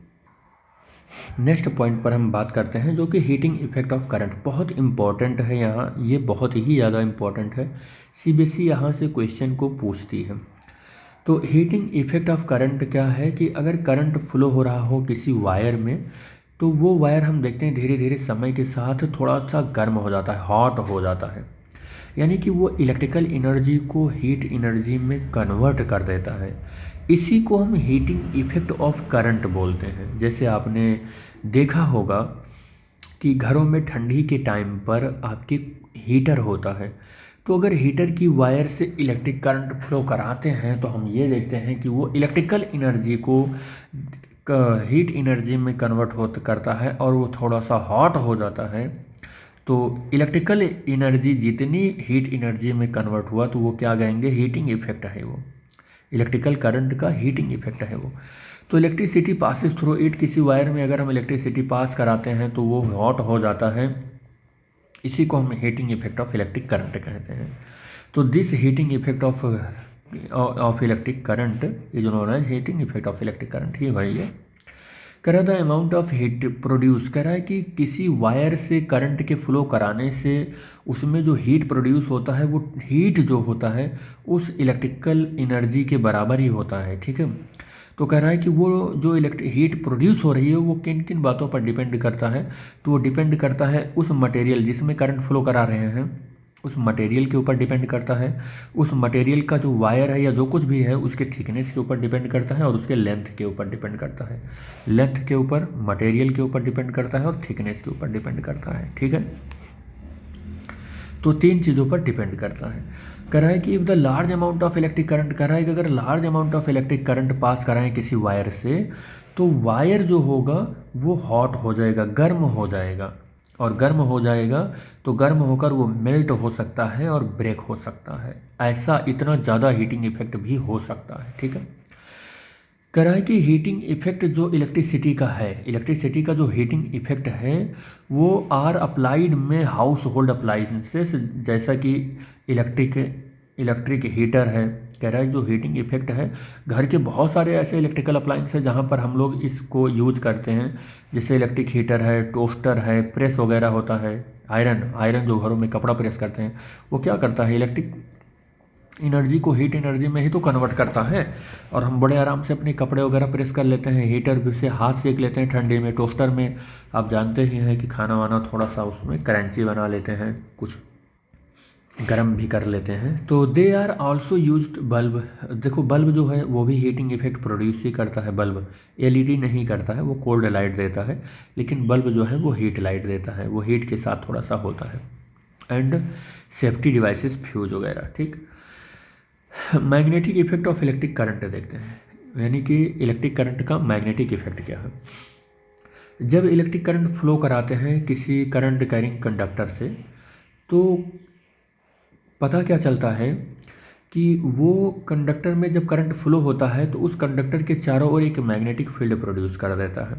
नेक्स्ट पॉइंट पर हम बात करते हैं जो कि हीटिंग इफेक्ट ऑफ करंट, बहुत इंपॉर्टेंट है यहाँ, ये बहुत ही ज़्यादा इंपॉर्टेंट है, सीबीएसई यहाँ से क्वेश्चन को पूछती है। तो हीटिंग इफेक्ट ऑफ करंट क्या है कि अगर करंट फ्लो हो रहा हो किसी वायर में तो वो वायर हम देखते हैं धीरे धीरे समय के साथ थोड़ा सा गर्म हो जाता है, हॉट हो जाता है, यानी कि वो इलेक्ट्रिकल एनर्जी को हीट एनर्जी में कन्वर्ट कर देता है। इसी को हम हीटिंग इफेक्ट ऑफ करंट बोलते हैं। जैसे आपने देखा होगा कि घरों में ठंडी के टाइम पर आपके हीटर होता है, तो अगर हीटर की वायर से इलेक्ट्रिक करंट फ्लो कराते हैं तो हम ये देखते हैं कि वो इलेक्ट्रिकल एनर्जी को हीट एनर्जी में कन्वर्ट हो करता है और वो थोड़ा सा हॉट हो जाता है। तो इलेक्ट्रिकल एनर्जी जितनी हीट एनर्जी में कन्वर्ट हुआ तो वो क्या कहेंगे, हीटिंग इफेक्ट है वो, इलेक्ट्रिकल करंट का हीटिंग इफेक्ट है वो। तो इलेक्ट्रिसिटी पासिस थ्रू इट, किसी वायर में अगर हम इलेक्ट्रिसिटी पास कराते हैं तो वो हॉट हो जाता है, इसी को हम heating effect of electric current कहते हैं। तो this heating effect of electric current is known as heating effect of electric current ही वही है। कह रहा था अमाउंट ऑफ हीट प्रोड्यूस, कह रहा है कि किसी वायर से करंट के फ्लो कराने से उसमें जो हीट प्रोड्यूस होता है वो हीट जो होता है उस इलेक्ट्रिकल एनर्जी के बराबर ही होता है, ठीक है। तो कह रहा है कि वो जो इलेक्ट्रिक हीट प्रोड्यूस हो रही है वो किन किन बातों पर डिपेंड करता है, तो वो डिपेंड करता है उस मटेरियल जिसमें करंट फ्लो करा रहे हैं उस मटेरियल के ऊपर डिपेंड करता है, उस मटेरियल का जो वायर है या जो कुछ भी है उसके थिकनेस के ऊपर डिपेंड करता है और उसके लेंथ के ऊपर डिपेंड करता है। लेंथ के ऊपर, मटेरियल के ऊपर डिपेंड करता है और थिकनेस के ऊपर डिपेंड करता है, ठीक है। तो तीन चीज़ों पर डिपेंड करता है। कह रहा है कि the large amount of electric current, कह रहा है कि अगर large amount of electric current pass कराएं किसी वायर से तो वायर जो होगा वो हॉट हो जाएगा, गर्म हो जाएगा, और गर्म हो जाएगा तो गर्म होकर वो मेल्ट हो सकता है और ब्रेक हो सकता है। ऐसा इतना ज़्यादा हीटिंग इफेक्ट भी हो सकता है, ठीक है। कह रहा है कि हीटिंग इफेक्ट जो इलेक्ट्रिसिटी का है, इलेक्ट्रिसिटी का जो हीटिंग इफेक्ट है वो आर अप्लाइड में हाउस होल्ड अप्लाइंसेस, जैसा कि इलेक्ट्रिक हीटर है। कह रहा है जो हीटिंग इफेक्ट है घर के बहुत सारे ऐसे इलेक्ट्रिकल अप्लाइंस हैं जहाँ पर हम लोग इसको यूज करते हैं, जैसे इलेक्ट्रिक हीटर है, टोस्टर है, प्रेस वगैरह होता है, आयरन जो घरों में कपड़ा प्रेस करते हैं वो क्या करता है, एनर्जी को हीट एनर्जी में ही तो कन्वर्ट करता है। और हम बड़े आराम से अपने कपड़े वगैरह प्रेस कर लेते हैं, हीटर भी से हाथ सेक लेते हैं ठंडी में, टोस्टर में आप जानते ही हैं कि खाना वाना थोड़ा सा उसमें क्रंची बना लेते हैं, कुछ गर्म भी कर लेते हैं। तो they are also used bulb. देखो बल्ब जो है वो भी हीटिंग इफेक्ट प्रोड्यूस ही करता है। बल्ब एलईडी नहीं करता है, वो कोल्ड लाइट देता है, लेकिन बल्ब जो है वो हीट लाइट देता है, वो हीट के साथ थोड़ा सा होता है। एंड सेफ्टी डिवाइसेस, फ्यूज वगैरह, ठीक। Magnetic effect of electric current देखते हैं, यानी कि इलेक्ट्रिक करंट का मैग्नेटिक इफेक्ट क्या है। जब इलेक्ट्रिक करंट फ्लो कराते हैं किसी करंट कैरिंग कंडक्टर से, तो पता क्या चलता है कि वो कंडक्टर में जब करंट फ्लो होता है तो उस कंडक्टर के चारों ओर एक मैग्नेटिक फील्ड प्रोड्यूस कर देता है।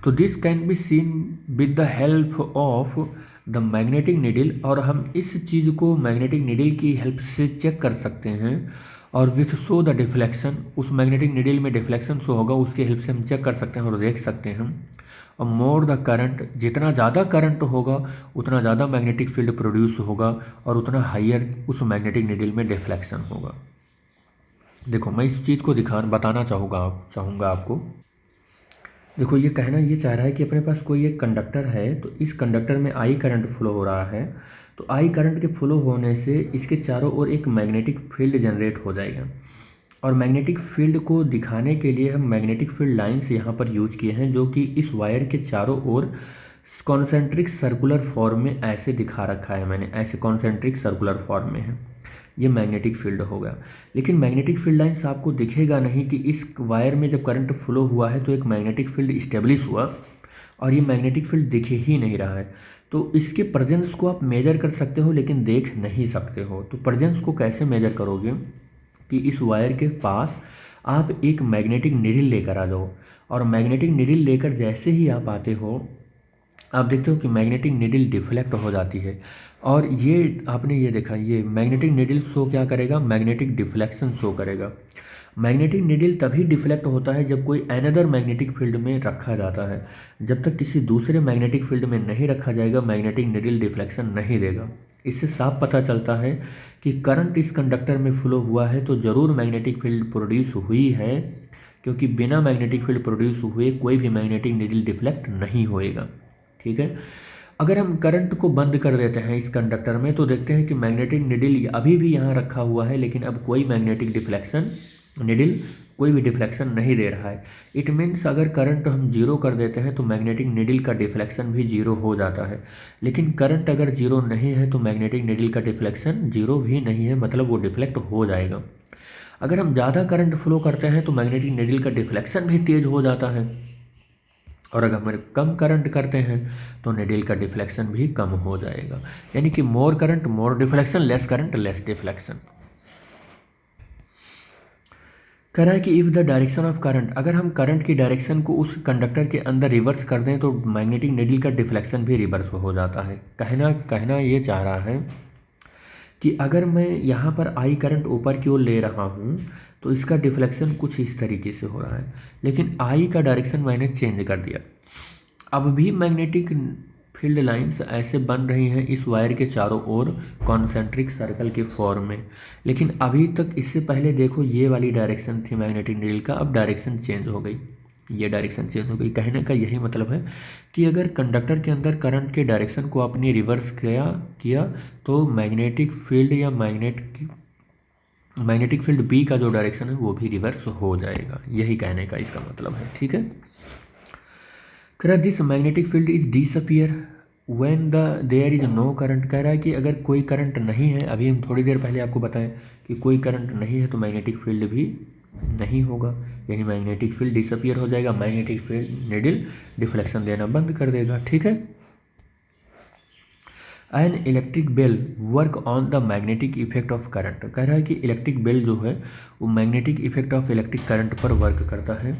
तो this can be seen with the help of the magnetic needle, और हम इस चीज़ को मैग्नेटिक नीडल की हेल्प से चेक कर सकते हैं। और विथ शो द डिफ्लेक्शन, उस मैग्नेटिक नीडल में डिफ्लेक्शन शो होगा, उसकी हेल्प से हम चेक कर सकते हैं और देख सकते हैं। और मोर द करंट, जितना ज़्यादा करंट होगा उतना ज़्यादा मैग्नेटिक फील्ड प्रोड्यूस होगा और उतना हाइयर उस मैग्नेटिक नीडल में डिफ्लेक्शन होगा। देखो मैं इस चीज़ को बताना चाहूँगा आपको। देखो ये कहना ये चाह रहा है कि अपने पास कोई एक कंडक्टर है, तो इस कंडक्टर में आई करंट फ्लो हो रहा है, तो आई करंट के फ्लो होने से इसके चारों ओर एक मैग्नेटिक फील्ड जनरेट हो जाएगा। और मैग्नेटिक फील्ड को दिखाने के लिए हम मैग्नेटिक फील्ड लाइंस यहाँ पर यूज किए हैं, जो कि इस वायर के चारों ओर कॉन्सेंट्रिक सर्कुलर फॉर्म में ऐसे दिखा रखा है मैंने, ऐसे कॉन्सेंट्रिक सर्कुलर फॉर्म में है। ये मैग्नेटिक फील्ड होगा। लेकिन मैग्नेटिक फील्ड लाइंस आपको दिखेगा नहीं कि इस वायर में जब करंट फ्लो हुआ है तो एक मैग्नेटिक फील्ड इस्टेब्लिश हुआ, और ये मैग्नेटिक फील्ड दिखे ही नहीं रहा है। तो इसके प्रेजेंस को आप मेजर कर सकते हो लेकिन देख नहीं सकते हो। तो प्रेजेंस को कैसे मेजर करोगे कि इस वायर के पास आप एक मैग्नेटिक नीडल लेकर आ जाओ, और मैग्नेटिक नीडल लेकर जैसे ही आप आते हो आप देखते हो कि मैग्नेटिक नीडल डिफ्लेक्ट हो जाती है। और ये आपने ये देखा, ये मैग्नेटिक नीडल शो क्या करेगा, मैग्नेटिक डिफ्लेक्शन शो करेगा। मैग्नेटिक नीडल तभी डिफ्लेक्ट होता है जब कोई अनदर मैग्नेटिक फील्ड में रखा जाता है। जब तक किसी दूसरे मैग्नेटिक फील्ड में नहीं रखा जाएगा मैग्नेटिक नीडल डिफ्लेक्शन नहीं देगा। इससे साफ पता चलता है कि करंट इस कंडक्टर में फ्लो हुआ है तो ज़रूर मैग्नेटिक फील्ड प्रोड्यूस हुई है, क्योंकि बिना मैग्नेटिक फील्ड प्रोड्यूस हुए कोई भी मैग्नेटिक नीडल डिफ्लेक्ट नहीं होएगा। ठीक है। अगर हम करंट को बंद कर देते हैं इस कंडक्टर में तो देखते हैं कि मैग्नेटिक नीडल अभी भी यहाँ रखा हुआ है, लेकिन अब कोई मैग्नेटिक डिफ्लेक्शन नीडल कोई भी डिफ्लेक्शन नहीं दे रहा है। इट मीन्स अगर करंट हम जीरो कर देते हैं तो मैग्नेटिक नीडल का डिफ्लेक्शन भी जीरो हो जाता है। लेकिन करंट अगर जीरो नहीं है तो मैग्नेटिक नीडल का डिफ्लेक्शन जीरो भी नहीं है, मतलब वो डिफ्लेक्ट हो जाएगा। अगर हम ज़्यादा करंट फ्लो करते हैं तो मैग्नेटिक नीडल का डिफ्लेक्शन भी तेज हो जाता है, और अगर हम कम करंट करते हैं तो नीडल का डिफ्लेक्शन भी कम हो जाएगा। यानी कि मोर करंट मोर deflection, less current less deflection. कह रहा है कि if the direction of current, अगर हम करंट की डायरेक्शन को उस कंडक्टर के अंदर रिवर्स कर दें तो मैग्नेटिक नीडल का डिफ्लेक्शन भी रिवर्स हो जाता है। कहना ये चाह रहा है कि अगर मैं यहाँ पर आई करंट ऊपर की ओर ले रहा हूँ तो इसका डिफ्लेक्शन कुछ इस तरीके से हो रहा है, लेकिन आई का डायरेक्शन मैंने चेंज कर दिया। अब भी मैग्नेटिक फील्ड लाइंस ऐसे बन रही हैं इस वायर के चारों ओर कॉन्सेंट्रिक सर्कल के फॉर्म में, लेकिन अभी तक इससे पहले देखो ये वाली डायरेक्शन थी मैग्नेटिक नीडल का, अब डायरेक्शन चेंज हो गई, ये डायरेक्शन चेंज हो गई। कहने का यही मतलब है कि अगर कंडक्टर के अंदर करंट के डायरेक्शन को आपने रिवर्स किया तो मैग्नेटिक फील्ड या मैग्नेटिक फील्ड बी का जो डायरेक्शन है वो भी रिवर्स हो जाएगा। यही कहने का इसका मतलब है। ठीक है। This magnetic field is disappear when there is no current. कह रहा है कि अगर कोई करंट नहीं है, अभी हम थोड़ी देर पहले आपको बताएं कि कोई करंट नहीं है तो मैग्नेटिक फील्ड भी नहीं होगा, यानी मैग्नेटिक फील्ड डिसअपियर हो जाएगा, मैग्नेटिक फील्ड नीडल डिफ्लेक्शन देना बंद कर देगा। ठीक है। An electric bell work on the magnetic effect of current. कह रहा है कि इलेक्ट्रिक बेल जो है वो magnetic effect of electric current पर वर्क करता है।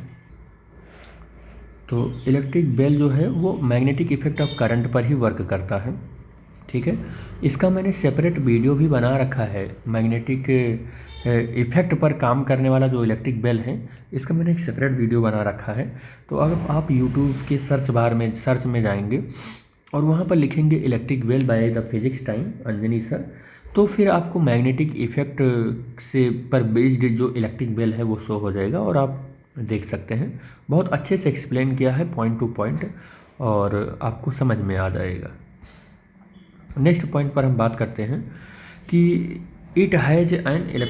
तो इलेक्ट्रिक बेल जो है वो मैग्नेटिक इफेक्ट ऑफ करंट पर ही वर्क करता है। ठीक है। इसका मैंने सेपरेट वीडियो भी बना रखा है, मैग्नेटिक इफेक्ट पर काम करने वाला जो इलेक्ट्रिक बेल है, इसका मैंने एक सेपरेट वीडियो बना रखा है। तो अगर आप यूट्यूब के सर्च में जाएंगे और वहाँ पर लिखेंगे electric well by the physics time Anjani sir, तो फिर आपको मैग्नेटिक इफेक्ट से पर बेस्ड जो इलेक्ट्रिक वेल है वो शो हो जाएगा और आप देख सकते हैं। बहुत अच्छे से एक्सप्लेन किया है पॉइंट टू पॉइंट और आपको समझ में आ जाएगा। नेक्स्ट पॉइंट पर हम बात करते हैं कि it has an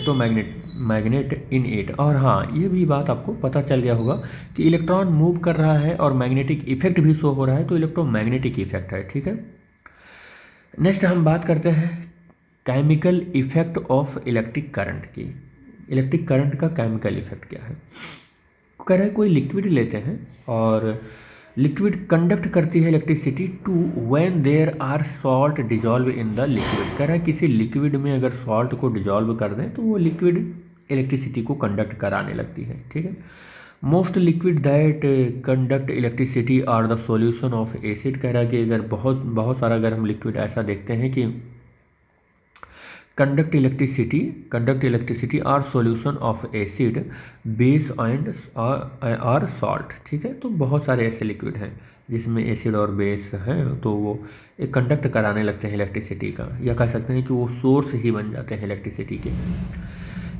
magnet in it. और हाँ, ये भी बात आपको पता चल गया होगा कि इलेक्ट्रॉन मूव कर रहा है और मैग्नेटिक इफेक्ट भी शो हो रहा है, तो इलेक्ट्रोमैग्नेटिक इफेक्ट है। ठीक है, नेक्स्ट हम बात करते हैं chemical effect of electric current की। इलेक्ट्रिक करंट का केमिकल इफेक्ट क्या है? कह रहे कोई लिक्विड लेते हैं और लिक्विड कंडक्ट करती है electricity too when there are salt dissolve in the liquid. कह रहा है किसी लिक्विड में अगर सॉल्ट को डिजॉल्व कर दें तो वो लिक्विड इलेक्ट्रिसिटी को कंडक्ट कराने लगती है। ठीक है, most liquid that conduct electricity are the solution of acid. कह रहा है कि अगर बहुत सारा अगर हम लिक्विड ऐसा देखते हैं कि conduct electricity are solution of acid base and or salt. ठीक है, तो बहुत सारे ऐसे लिक्विड हैं जिसमें एसिड और बेस हैं, तो वो एक कंडक्ट कराने लगते हैं इलेक्ट्रिसिटी का, या कह सकते हैं कि वो सोर्स ही बन जाते हैं इलेक्ट्रिसिटी के।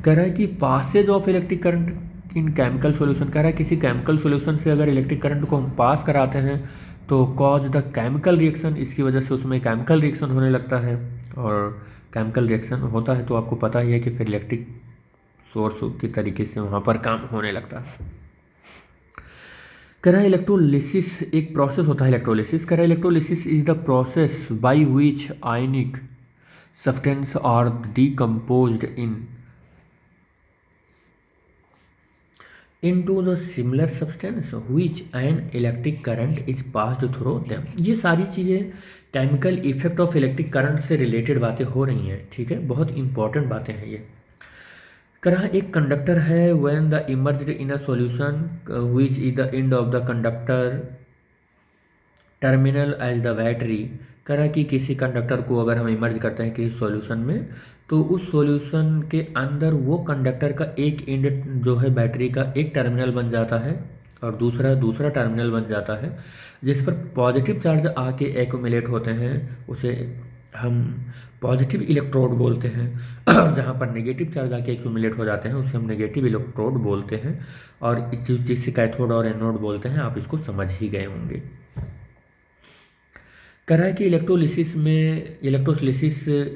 कह रहा है कि passage of electric current in chemical solution. कह रहा है किसी केमिकल सॉल्यूशन से अगर इलेक्ट्रिक करंट को हम पास कराते हैं तो कॉज द केमिकल रिएक्शन, इसकी वजह से उसमें केमिकल रिएक्शन होने लगता है, और केमिकल रिएक्शन होता है तो आपको पता ही है कि फिर इलेक्ट्रिक सोर्स की तरीके से वहाँ पर काम होने लगता है। कह रहा है इलेक्ट्रोलिसिस एक प्रोसेस होता है इलेक्ट्रोलिसिस। कह रहा है electrolysis is the process by which ionic substance are decomposed into the similar substance which an electric current is passed through them। ये सारी चीज़ें chemical effect of electric current से रिलेटेड बातें हो रही हैं। ठीक है, बहुत इंपॉर्टेंट बातें हैं ये। कह रहा एक कंडक्टर है when the immersed in a solution which is the end of the conductor terminal as the battery. कह रहा कि किसी कंडक्टर को अगर हम इमर्ज करते हैं किसी सॉल्यूशन में, तो उस सॉल्यूशन के अंदर वो कंडक्टर का एक एंड जो है बैटरी का एक टर्मिनल बन जाता है और दूसरा टर्मिनल बन जाता है, जिस पर पॉजिटिव चार्ज आके एक्यूमुलेट होते हैं, उसे हम पॉजिटिव इलेक्ट्रोड बोलते हैं। और जहाँ पर नेगेटिव चार्ज आके एक्यूमुलेट हो जाते हैं उसे हम नेगेटिव इलेक्ट्रोड बोलते हैं, और जिससे कैथोड और एनोड बोलते हैं। आप इसको समझ ही गए होंगे। कह रहा है कि electrolysis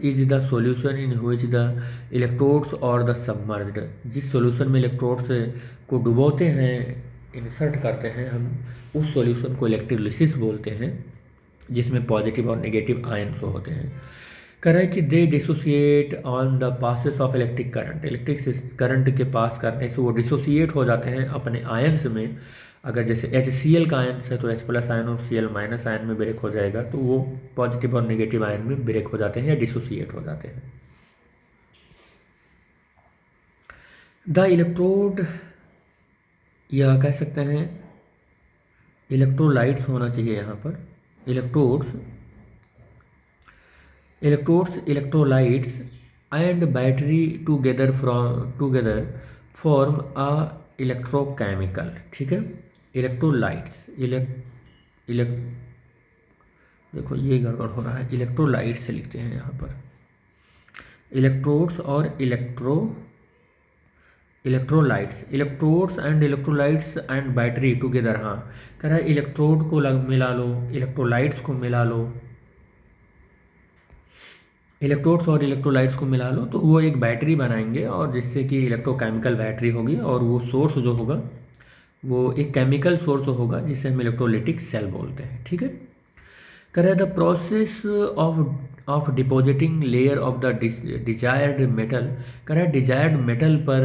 is the solution in which the electrodes और द सबमर्ज्ड। जिस सॉल्यूशन में इलेक्ट्रोड्स को डुबोते हैं, इंसर्ट करते हैं, हम उस सॉल्यूशन को इलेक्ट्रोलिसिस बोलते हैं, जिसमें पॉजिटिव और नेगेटिव आयन्स होते हैं। कह रहा है कि they dissociate on the passes of electric current. Electric current के पास करने से वो डिसोसिएट हो जाते हैं अपने आयन्स में। अगर जैसे HCl का आयन है तो H+ आयन और Cl- आयन में ब्रेक हो जाएगा, तो वो पॉजिटिव और नेगेटिव आयन में ब्रेक हो जाते हैं या डिसोसिएट हो जाते हैं। द इलेक्ट्रोड, या कह सकते हैं इलेक्ट्रोलाइट्स होना चाहिए यहाँ पर, electrolytes and battery together form a electrochemical. ठीक है, इलेक्ट्रोलाइट्स देखो ये गड़बड़ हो रहा है, इलेक्ट्रोलाइट्स से लिखते हैं यहाँ पर, इलेक्ट्रोड्स और इलेक्ट्रोड्स एंड बैटरी टुगेदर। हाँ, कह रहा है इलेक्ट्रोड को मिला लो, इलेक्ट्रोलाइट्स को मिला लो, इलेक्ट्रोड्स और इलेक्ट्रोलाइट्स को मिला लो तो वो एक बैटरी बनाएंगे, और जिससे कि इलेक्ट्रोकेमिकल बैटरी होगी, और वो सोर्स जो होगा वो एक केमिकल सोर्स होगा जिसे हम इलेक्ट्रोलिटिक सेल बोलते हैं। ठीक है, कह रहा है the process of depositing layer of the desired metal. कह रहा है डिजायर्ड मेटल पर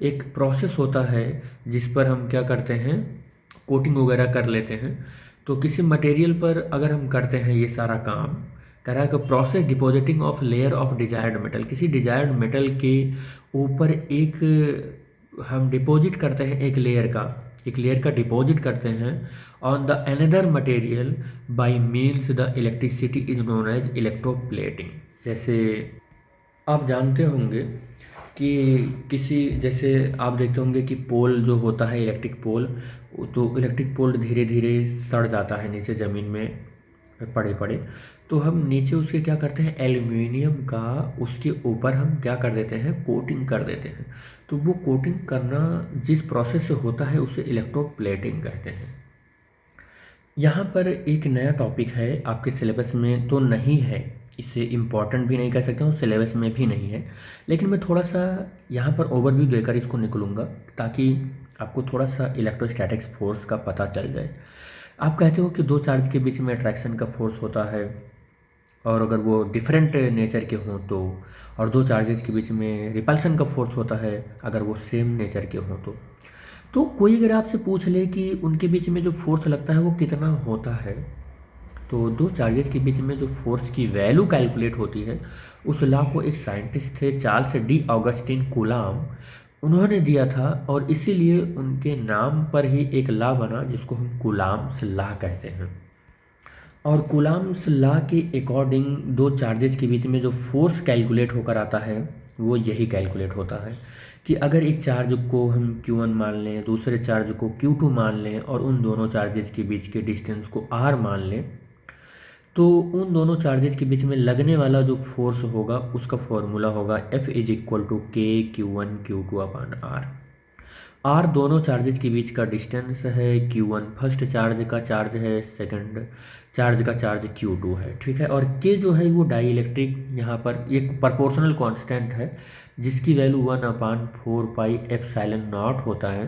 एक प्रोसेस होता है जिस पर हम क्या करते हैं, कोटिंग वगैरह कर लेते हैं। तो किसी मटेरियल पर अगर हम करते हैं ये सारा काम, कह रहा है कि process depositing of layer of desired metal, किसी डिजायर्ड मेटल के ऊपर एक हम डिपॉजिट करते हैं एक लेयर का डिपॉजिट करते हैं on the another material by means the electricity is known as electroplating. जैसे आप जानते होंगे कि जैसे आप देखते होंगे कि पोल जो होता है इलेक्ट्रिक पोल, तो इलेक्ट्रिक पोल धीरे धीरे सड़ जाता है नीचे ज़मीन में, पड़े पड़े, तो हम नीचे उसके क्या करते हैं, एल्युमिनियम का उसके ऊपर हम क्या कर देते हैं, कोटिंग कर देते हैं। तो वो कोटिंग करना जिस प्रोसेस से होता है उसे इलेक्ट्रोप्लेटिंग कहते हैं। यहाँ पर एक नया टॉपिक है, आपके सिलेबस में तो नहीं है, इसे इम्पॉर्टेंट भी नहीं कह सकता हूँ, सिलेबस में भी नहीं है, लेकिन मैं थोड़ा सा यहाँ पर ओवरव्यू देकर इसको निकलूँगा ताकि आपको थोड़ा सा इलेक्ट्रोस्टैटिक्स फोर्स का पता चल जाए। आप कहते हो कि दो चार्ज के बीच में अट्रैक्शन का फोर्स होता है, और अगर वो डिफरेंट नेचर के हों तो, और दो चार्जेस के बीच में रिपल्सन का फोर्स होता है अगर वो सेम नेचर के हों तो कोई अगर आपसे पूछ ले कि उनके बीच में जो फोर्स लगता है वो कितना होता है, तो दो चार्जेस के बीच में जो फोर्स की वैल्यू कैलकुलेट होती है, उस लॉ को एक साइंटिस्ट थे चार्ल्स डी ऑगस्टिन कूलाम, उन्होंने दिया था, और इसीलिए उनके नाम पर ही एक लॉ बना जिसको हम कूलाम्स लॉ कहते हैं। और कूलाम्स लॉ के अकॉर्डिंग दो चार्जेस के बीच में जो फोर्स कैलकुलेट होकर आता है वो यही कैलकुलेट होता है कि अगर एक चार्ज को हम Q1 मान लें, दूसरे चार्ज को Q2 मान लें, और उन दोनों चार्जेस के बीच के डिस्टेंस को R मान लें, तो उन दोनों चार्जेस के बीच में लगने वाला जो फोर्स होगा उसका फॉर्मूला होगा F इज इक्वल टू के Q1 Q2 अपान R। R दोनों चार्जेस के बीच का डिस्टेंस है, Q1 फर्स्ट चार्ज का चार्ज है, सेकंड चार्ज का चार्ज Q2 है, ठीक है। और K जो है वो डाई इलेक्ट्रिक यहाँ पर एक प्रोपोर्शनल कांस्टेंट है जिसकी वैल्यू 1/4 पाई एप्सिलॉन नॉट होता है,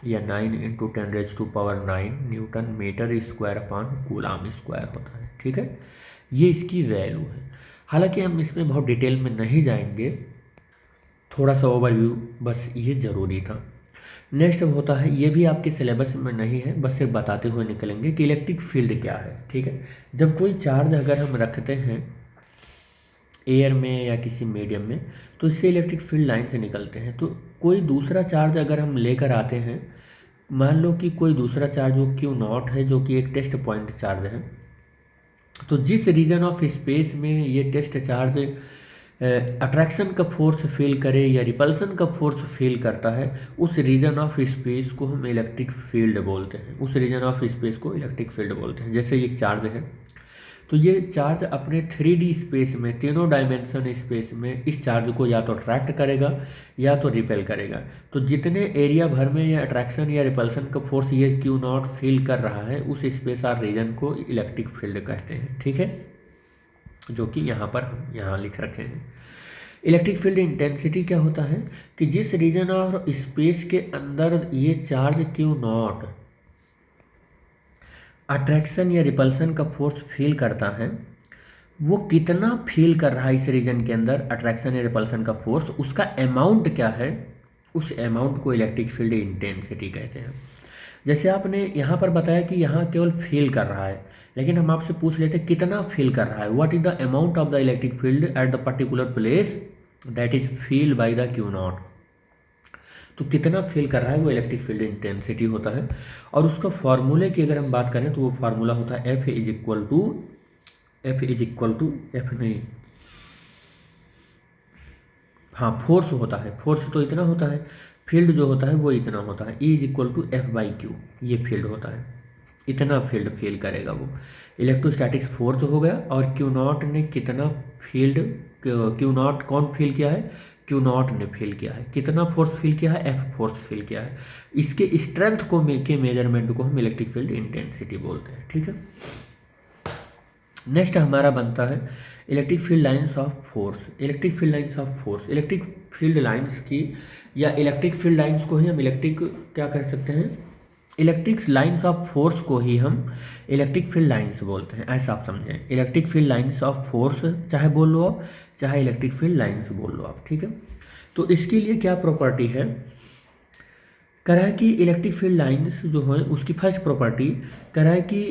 या 9 × 10⁻⁹ newton metre square upon coulomb square होता है, ठीक है। ये इसकी वैल्यू है। हालांकि हम इसमें बहुत डिटेल में नहीं जाएंगे, थोड़ा सा ओवरव्यू बस ये ज़रूरी था। नेक्स्ट होता है, ये भी आपके सिलेबस में नहीं है, बस सिर्फ बताते हुए निकलेंगे कि इलेक्ट्रिक फील्ड क्या है, ठीक है। जब कोई चार्ज अगर हम रखते हैं एयर में या किसी मीडियम में, तो इससे इलेक्ट्रिक फील्ड लाइन से निकलते हैं। तो कोई दूसरा चार्ज अगर हम लेकर आते हैं, मान लो कि कोई दूसरा चार्ज वो Q0 है जो कि एक टेस्ट पॉइंट चार्ज है, तो जिस रीजन ऑफ स्पेस में ये टेस्ट चार्ज अट्रैक्शन का फोर्स फील करे या रिपल्सन का फोर्स फील करता है, उस रीजन ऑफ स्पेस को हम इलेक्ट्रिक फील्ड बोलते हैं, उस रीजन ऑफ स्पेस को इलेक्ट्रिक फील्ड बोलते हैं। जैसे एक चार्ज है, तो ये चार्ज अपने 3D स्पेस में, तीनों डायमेंशन स्पेस में इस चार्ज को या तो अट्रैक्ट करेगा या तो रिपेल करेगा। तो जितने एरिया भर में ये अट्रैक्शन या रिपल्सन का फोर्स ये Q0 फील कर रहा है, उस स्पेस और रीजन को इलेक्ट्रिक फील्ड कहते हैं, ठीक है, जो कि यहाँ पर हम यहाँ लिख रखे हैं। इलेक्ट्रिक फील्ड इंटेंसिटी क्या होता है कि जिस रीजन और स्पेस के अंदर ये चार्ज Q0 अट्रैक्शन या रिपल्सन का फोर्स फील करता है, वो कितना फील कर रहा है इस रीजन के अंदर अट्रैक्शन या रिपल्सन का फोर्स, उसका अमाउंट क्या है, उस अमाउंट को इलेक्ट्रिक फील्ड इंटेंसिटी कहते हैं। जैसे आपने यहाँ पर बताया कि यहाँ केवल फील कर रहा है, लेकिन हम आपसे पूछ लेते कितना फील कर रहा है, what is the amount of the electric field at the particular place that is feel by the Q0। तो कितना फील कर रहा है वो इलेक्ट्रिक फील्ड इंटेंसिटी होता है। और उसका फार्मूले की अगर हम बात करें तो वो फार्मूला होता है F is equal to F नहीं, हाँ फोर्स होता है, फोर्स तो इतना होता है, फील्ड जो होता है वो इतना होता है, E is equal to F/Q, ये फील्ड होता है, इतना फील्ड फील करेगा वो। इलेक्ट्रोस्टैटिक्स फोर्स हो गया, और Q0 ने कितना फील्ड, Q0 कौन फील किया है, Q0 ने फील किया है, कितना फोर्स फील किया है, F फोर्स फील किया है। इसके स्ट्रेंथ को के मेजरमेंट को हम इलेक्ट्रिक फील्ड इंटेंसिटी बोलते हैं, ठीक है। नेक्स्ट हमारा बनता है electric field lines of force. Electric field lines of force, electric field lines की या इलेक्ट्रिक फील्ड लाइंस को ही हम इलेक्ट्रिक क्या कर सकते हैं, इलेक्ट्रिक लाइंस ऑफ फोर्स को ही हम इलेक्ट्रिक फील्ड लाइंस बोलते हैं, ऐसा आप समझें। Electric field lines of force चाहे बोल लो आप, चाहे इलेक्ट्रिक फील्ड लाइंस बोल लो आप, ठीक है। तो इसके लिए क्या प्रॉपर्टी है, कह रहा है कि इलेक्ट्रिक फील्ड लाइंस जो है उसकी फर्स्ट प्रॉपर्टी कह रहा है कि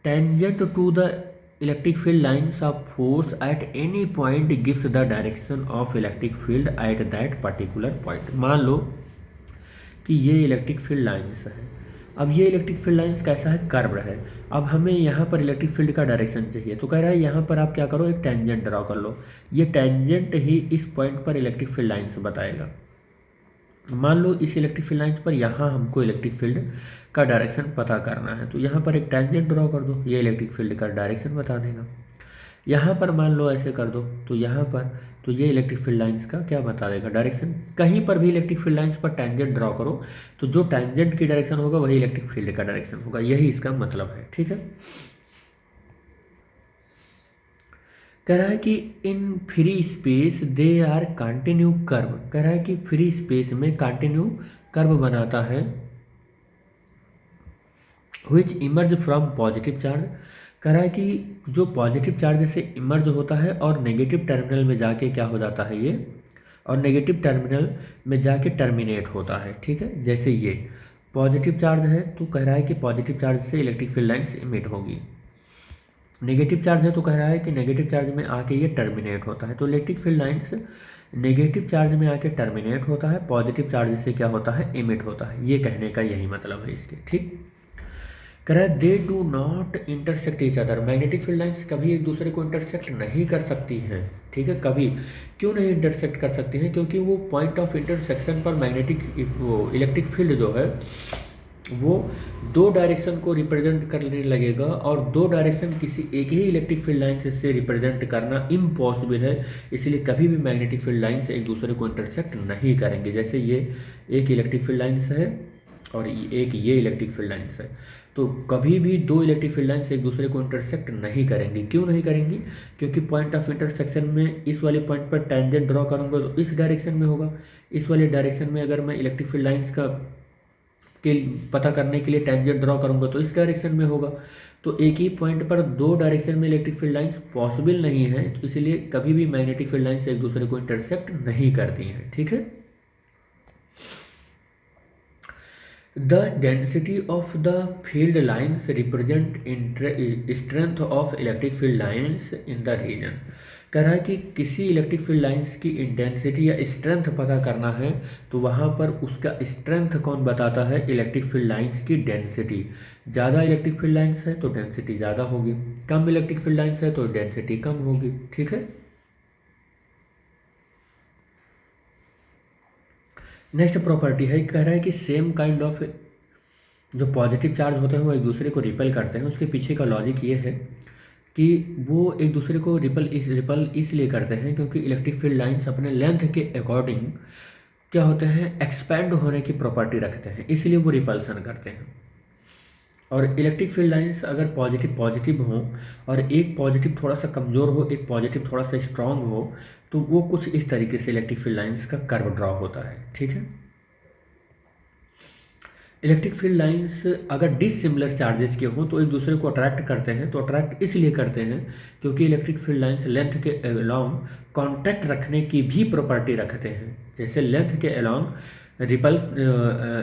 tangent to the electric field lines of force at any point gives the direction of electric field at that particular point. मान लो कि ये इलेक्ट्रिक फील्ड लाइंस है, अब ये इलेक्ट्रिक फील्ड लाइंस कैसा है, कर्व है। अब हमें यहाँ पर इलेक्ट्रिक फील्ड का डायरेक्शन चाहिए, तो कह रहा है यहाँ पर आप क्या करो, एक टेंजेंट ड्रॉ कर लो, ये टेंजेंट ही इस पॉइंट पर इलेक्ट्रिक फील्ड लाइंस बताएगा। मान लो इस इलेक्ट्रिक फील्ड लाइन्स पर यहाँ हमको इलेक्ट्रिक फील्ड का डायरेक्शन पता करना है, तो यहाँ पर एक टेंजेंट ड्रॉ कर दो, ये इलेक्ट्रिक फील्ड का डायरेक्शन बता देगा। यहाँ पर मान लो ऐसे कर दो, तो यहाँ पर तो ये इलेक्ट्रिक फील्ड लाइन्स का क्या बता देगा, डायरेक्शन। कहीं पर भी इलेक्ट्रिक फील्ड लाइन्स पर टेंजेंट ड्रॉ करो तो जो टेंजेंट की डायरेक्शन होगा वही इलेक्ट्रिक फील्ड का डायरेक्शन होगा, यही इसका मतलब है। ठीक है, कह रहा है कि in free space they are continue curve, कह रहा है कि फ्री स्पेस में कंटिन्यू कर्व बनाता है, which emerge from positive charge. कह रहा है कि जो पॉजिटिव चार्ज से इमर्ज होता है और नेगेटिव टर्मिनल में जाके क्या हो जाता है ये, और नेगेटिव टर्मिनल में जाके टर्मिनेट होता है। ठीक है, जैसे ये पॉजिटिव चार्ज है तो कह रहा है कि पॉजिटिव चार्ज से इलेक्ट्रिक फील्ड लाइन्स इमिट होगी, नेगेटिव चार्ज है तो कह रहा है कि नेगेटिव चार्ज में आके ये टर्मिनेट होता है। तो electric field lines negative charge में आके टर्मिनेट होता है, पॉजिटिव चार्ज से क्या होता है, इमिट होता है। ये कहने का यही मतलब है इसके। ठीक, कह रहा है they do not intersect each other, magnetic field lines कभी एक दूसरे को इंटरसेक्ट नहीं कर सकती हैं। ठीक है, कभी क्यों नहीं इंटरसेक्ट कर सकती हैं, क्योंकि वो पॉइंट ऑफ इंटरसेक्शन पर मैग्नेटिक वो इलेक्ट्रिक फील्ड जो है वो दो डायरेक्शन को रिप्रेजेंट करने लगेगा, और दो डायरेक्शन किसी एक ही इलेक्ट्रिक फील्ड लाइन से रिप्रेजेंट करना इम्पॉसिबल है, इसलिए कभी भी मैग्नेटिक फील्ड लाइन से एक दूसरे को इंटरसेक्ट नहीं करेंगे। जैसे ये एक इलेक्ट्रिक फील्ड लाइन है और एक ये इलेक्ट्रिक फील्ड लाइन है, तो कभी भी दो इलेक्ट्रिक फील्ड लाइन से एक दूसरे को इंटरसेक्ट नहीं करेंगी। क्यों नहीं करेंगी, क्योंकि पॉइंट ऑफ इंटरसेक्शन में इस वाले पॉइंट पर टेंजेंट ड्रॉ करूँगा तो इस डायरेक्शन में होगा, इस वाले डायरेक्शन में अगर मैं इलेक्ट्रिक फील्ड लाइन्स का के पता करने के लिए टेंजेंट ड्रॉ करूंगा तो इस डायरेक्शन में होगा। तो एक ही पॉइंट पर दो डायरेक्शन में इलेक्ट्रिक फील्ड लाइंस पॉसिबल नहीं है, तो इसलिए कभी भी मैग्नेटिक फील्ड लाइंस एक दूसरे को इंटरसेक्ट नहीं करती हैं। ठीक है, the density of the field lines represent strength of electric field lines in the region. कह रहा है कि किसी इलेक्ट्रिक फील्ड लाइन्स की इंटेंसिटी या स्ट्रेंथ पता करना है तो वहाँ पर उसका स्ट्रेंथ कौन बताता है, इलेक्ट्रिक फील्ड लाइन्स की डेंसिटी। ज़्यादा इलेक्ट्रिक फील्ड लाइन्स है तो डेंसिटी ज़्यादा होगी, कम इलेक्ट्रिक फील्ड लाइन्स है तो डेंसिटी कम होगी। ठीक है, नेक्स्ट प्रॉपर्टी है, कह रहा है कि सेम काइंड ऑफ जो पॉजिटिव चार्ज होते हैं वो एक दूसरे को रिपेल करते हैं। उसके पीछे का लॉजिक ये है कि वो एक दूसरे को रिपल इसलिए करते हैं क्योंकि इलेक्ट्रिक फील्ड लाइंस अपने लेंथ के अकॉर्डिंग क्या होते हैं, एक्सपैंड होने की प्रॉपर्टी रखते हैं, इसलिए वो रिपल्सन करते हैं। और इलेक्ट्रिक फील्ड लाइंस अगर पॉजिटिव हो और एक पॉजिटिव थोड़ा सा कमज़ोर हो, एक पॉजिटिव थोड़ा सा स्ट्रांग हो, तो वो कुछ इस तरीके से इलेक्ट्रिक फील्ड लाइंस का कर्व ड्रॉ होता है। ठीक है, इलेक्ट्रिक फील्ड लाइंस अगर डिसिमिलर चार्जेस के हों तो एक दूसरे को अट्रैक्ट करते हैं, तो अट्रैक्ट इसलिए करते हैं क्योंकि इलेक्ट्रिक फील्ड लाइंस लेंथ के अलोंग कांटेक्ट रखने की भी प्रॉपर्टी रखते हैं। जैसे लेंथ के अलोंग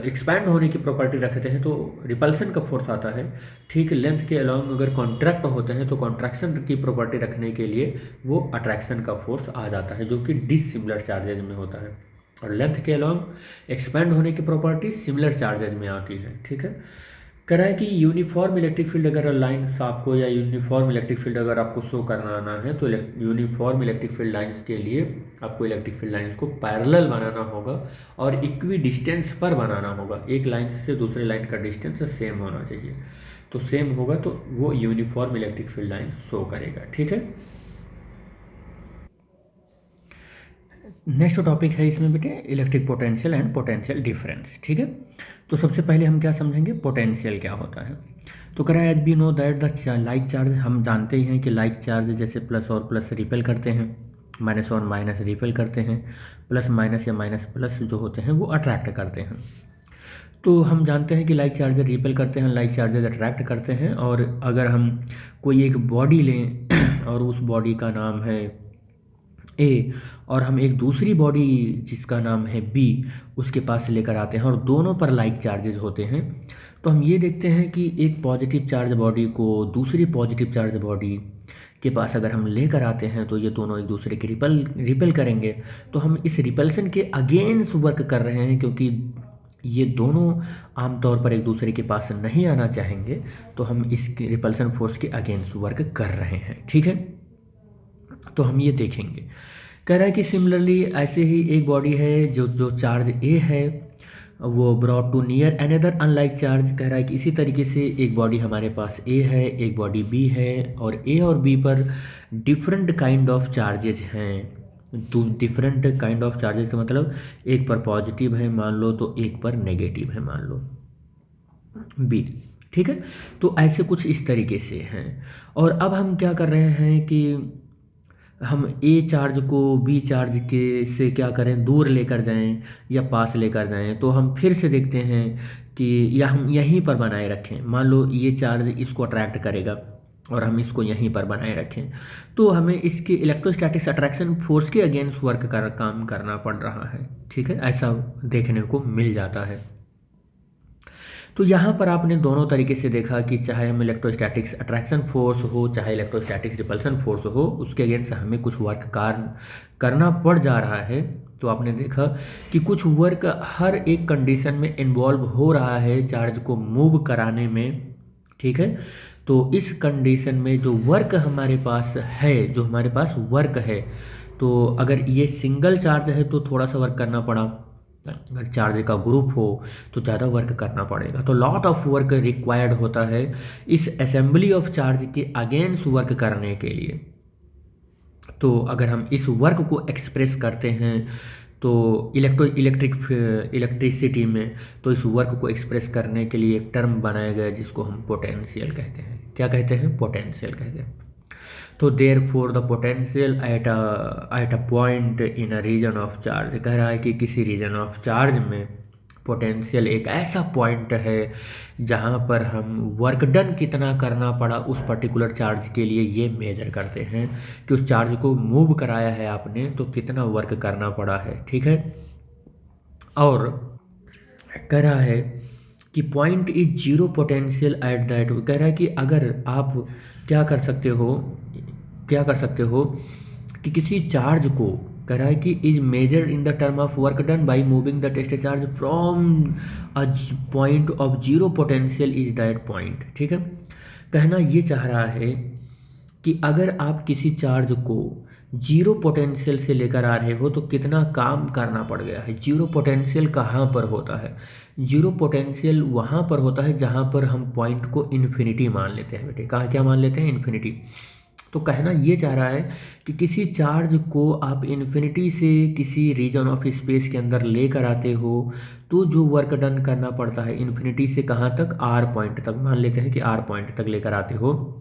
एक्सपैंड होने की प्रॉपर्टी रखते हैं तो रिपल्सन का फोर्स आता है, ठीक लेंथ के अलोंग अगर कॉन्ट्रैक्ट होते हैं तो कॉन्ट्रैक्शन की प्रॉपर्टी रखने के लिए वो अट्रैक्शन का फोर्स आ जाता है, जो कि डिसिमिलर चार्जेज में होता है। और लेंथ के अलोंग एक्सपैंड होने की प्रॉपर्टी सिमिलर चार्जेज में आती है। ठीक है, कह रहा है कि यूनिफॉर्म इलेक्ट्रिक फील्ड अगर लाइन्स आपको या यूनिफॉर्म इलेक्ट्रिक फील्ड अगर आपको शो करना आना है तो यूनिफॉर्म इलेक्ट्रिक फील्ड लाइन्स के लिए आपको इलेक्ट्रिक फील्ड लाइन्स को पैरेलल बनाना होगा और इक्वी डिस्टेंस पर बनाना होगा। एक लाइन से दूसरे लाइन का डिस्टेंस सेम होना चाहिए, तो सेम होगा तो वो uniform electric field line show करेगा। ठीक है, नेक्स्ट टॉपिक है इसमें बेटे electric potential and potential difference. ठीक है, तो सबसे पहले हम क्या समझेंगे, पोटेंशियल क्या होता है। तो कह रहा है as we know that the like charge, हम जानते ही हैं कि लाइक चार्ज जैसे प्लस और प्लस रिपेल करते हैं, माइनस और माइनस रिपेल करते हैं, प्लस माइनस या माइनस प्लस जो होते हैं वो अट्रैक्ट करते हैं। तो हम जानते हैं कि लाइक चार्जर रिपेल करते हैं, लाइक चार्जर अट्रैक्ट करते हैं। और अगर हम कोई एक बॉडी लें और उस बॉडी का नाम है ए और हम एक दूसरी बॉडी जिसका नाम है बी उसके पास लेकर आते हैं और दोनों पर लाइक चार्जेज होते हैं, तो हम ये देखते हैं कि एक पॉजिटिव चार्ज बॉडी को दूसरी पॉजिटिव चार्ज बॉडी के पास अगर हम लेकर आते हैं तो ये दोनों एक दूसरे के रिपेल करेंगे। तो हम इस रिपल्सन के अगेंस्ट वर्क कर रहे हैं क्योंकि ये दोनों आमतौर पर एक दूसरे के पास नहीं आना चाहेंगे, तो हम इस रिपल्सन फोर्स के अगेंस्ट वर्क कर रहे हैं। ठीक है, तो हम ये देखेंगे कह रहा है कि सिमिलरली ऐसे ही एक बॉडी है जो जो चार्ज ए है वो brought to near another unlike charge. कह रहा है कि इसी तरीके से एक बॉडी हमारे पास ए है, एक बॉडी बी है, और ए और बी पर डिफरेंट काइंड ऑफ चार्जेज हैं। तो डिफरेंट काइंड ऑफ चार्जेज का मतलब एक पर पॉजिटिव है मान लो, तो एक पर नेगेटिव है मान लो बी। ठीक है, तो ऐसे कुछ इस तरीके से हैं। और अब हम क्या कर रहे हैं कि हम ए चार्ज को बी चार्ज के से क्या करें, दूर लेकर जाएं या पास लेकर जाएं। तो हम फिर से देखते हैं कि या हम यहीं पर बनाए रखें। मान लो ये चार्ज इसको अट्रैक्ट करेगा और हम इसको यहीं पर बनाए रखें, तो हमें इसके इलेक्ट्रोस्टैटिक्स अट्रैक्शन फोर्स के अगेंस्ट वर्क कर काम करना पड़ रहा है। ठीक है, ऐसा देखने को मिल जाता है। तो यहाँ पर आपने दोनों तरीके से देखा कि चाहे हम इलेक्ट्रोस्टैटिक्स अट्रैक्शन फोर्स हो चाहे इलेक्ट्रोस्टैटिक्स रिपल्सन फोर्स हो, उसके अगेंस्ट हमें कुछ वर्क करना पड़ जा रहा है। तो आपने देखा कि कुछ वर्क हर एक कंडीशन में इन्वॉल्व हो रहा है चार्ज को मूव कराने में। ठीक है, तो इस कंडीशन में जो वर्क हमारे पास है, जो हमारे पास वर्क है, तो अगर ये सिंगल चार्ज है तो थोड़ा सा वर्क करना पड़ा, अगर चार्ज का ग्रुप हो तो ज़्यादा वर्क करना पड़ेगा। तो लॉट ऑफ वर्क रिक्वायर्ड होता है इस असेंबली ऑफ चार्ज के अगेंस्ट वर्क करने के लिए। तो अगर हम इस वर्क को एक्सप्रेस करते हैं तो इलेक्ट्रिसिटी में, तो इस वर्क को एक्सप्रेस करने के लिए एक टर्म बनाया गया जिसको हम पोटेंशियल कहते हैं। क्या कहते हैं? पोटेंशियल कहते हैं। तो therefore the potential at a point in a region of charge, कह रहा है कि किसी रीजन ऑफ चार्ज में पोटेंशियल एक ऐसा पॉइंट है जहाँ पर हम वर्क डन कितना करना पड़ा उस पर्टिकुलर चार्ज के लिए ये मेजर करते हैं कि उस चार्ज को मूव कराया है आपने तो कितना वर्क करना पड़ा है। ठीक है, और कह रहा है कि point is zero potential at that. कह रहा है कि अगर आप क्या कर सकते हो कि किसी चार्ज को, कह रहा है कि is measure in the term of work done by moving the test charge from a point of zero potential is that point. ठीक है, कहना ये चाह रहा है कि अगर आप किसी चार्ज को जीरो पोटेंशियल से लेकर आ रहे हो तो कितना काम करना पड़ गया है। जीरो पोटेंशियल कहाँ पर होता है? जीरो पोटेंशियल वहाँ पर होता है जहाँ पर हम पॉइंट को इन्फिनिटी मान लेते हैं। बेटे कहाँ क्या मान लेते हैं? इन्फिनिटी। तो कहना ये चाह रहा है कि किसी चार्ज को आप इन्फिनिटी से किसी रीजन ऑफ स्पेस के अंदर लेकर आते हो तो जो वर्क डन करना पड़ता है इन्फिनिटी से कहाँ तक? आर पॉइंट तक। मान लेते हैं कि आर पॉइंट तक लेकर आते हो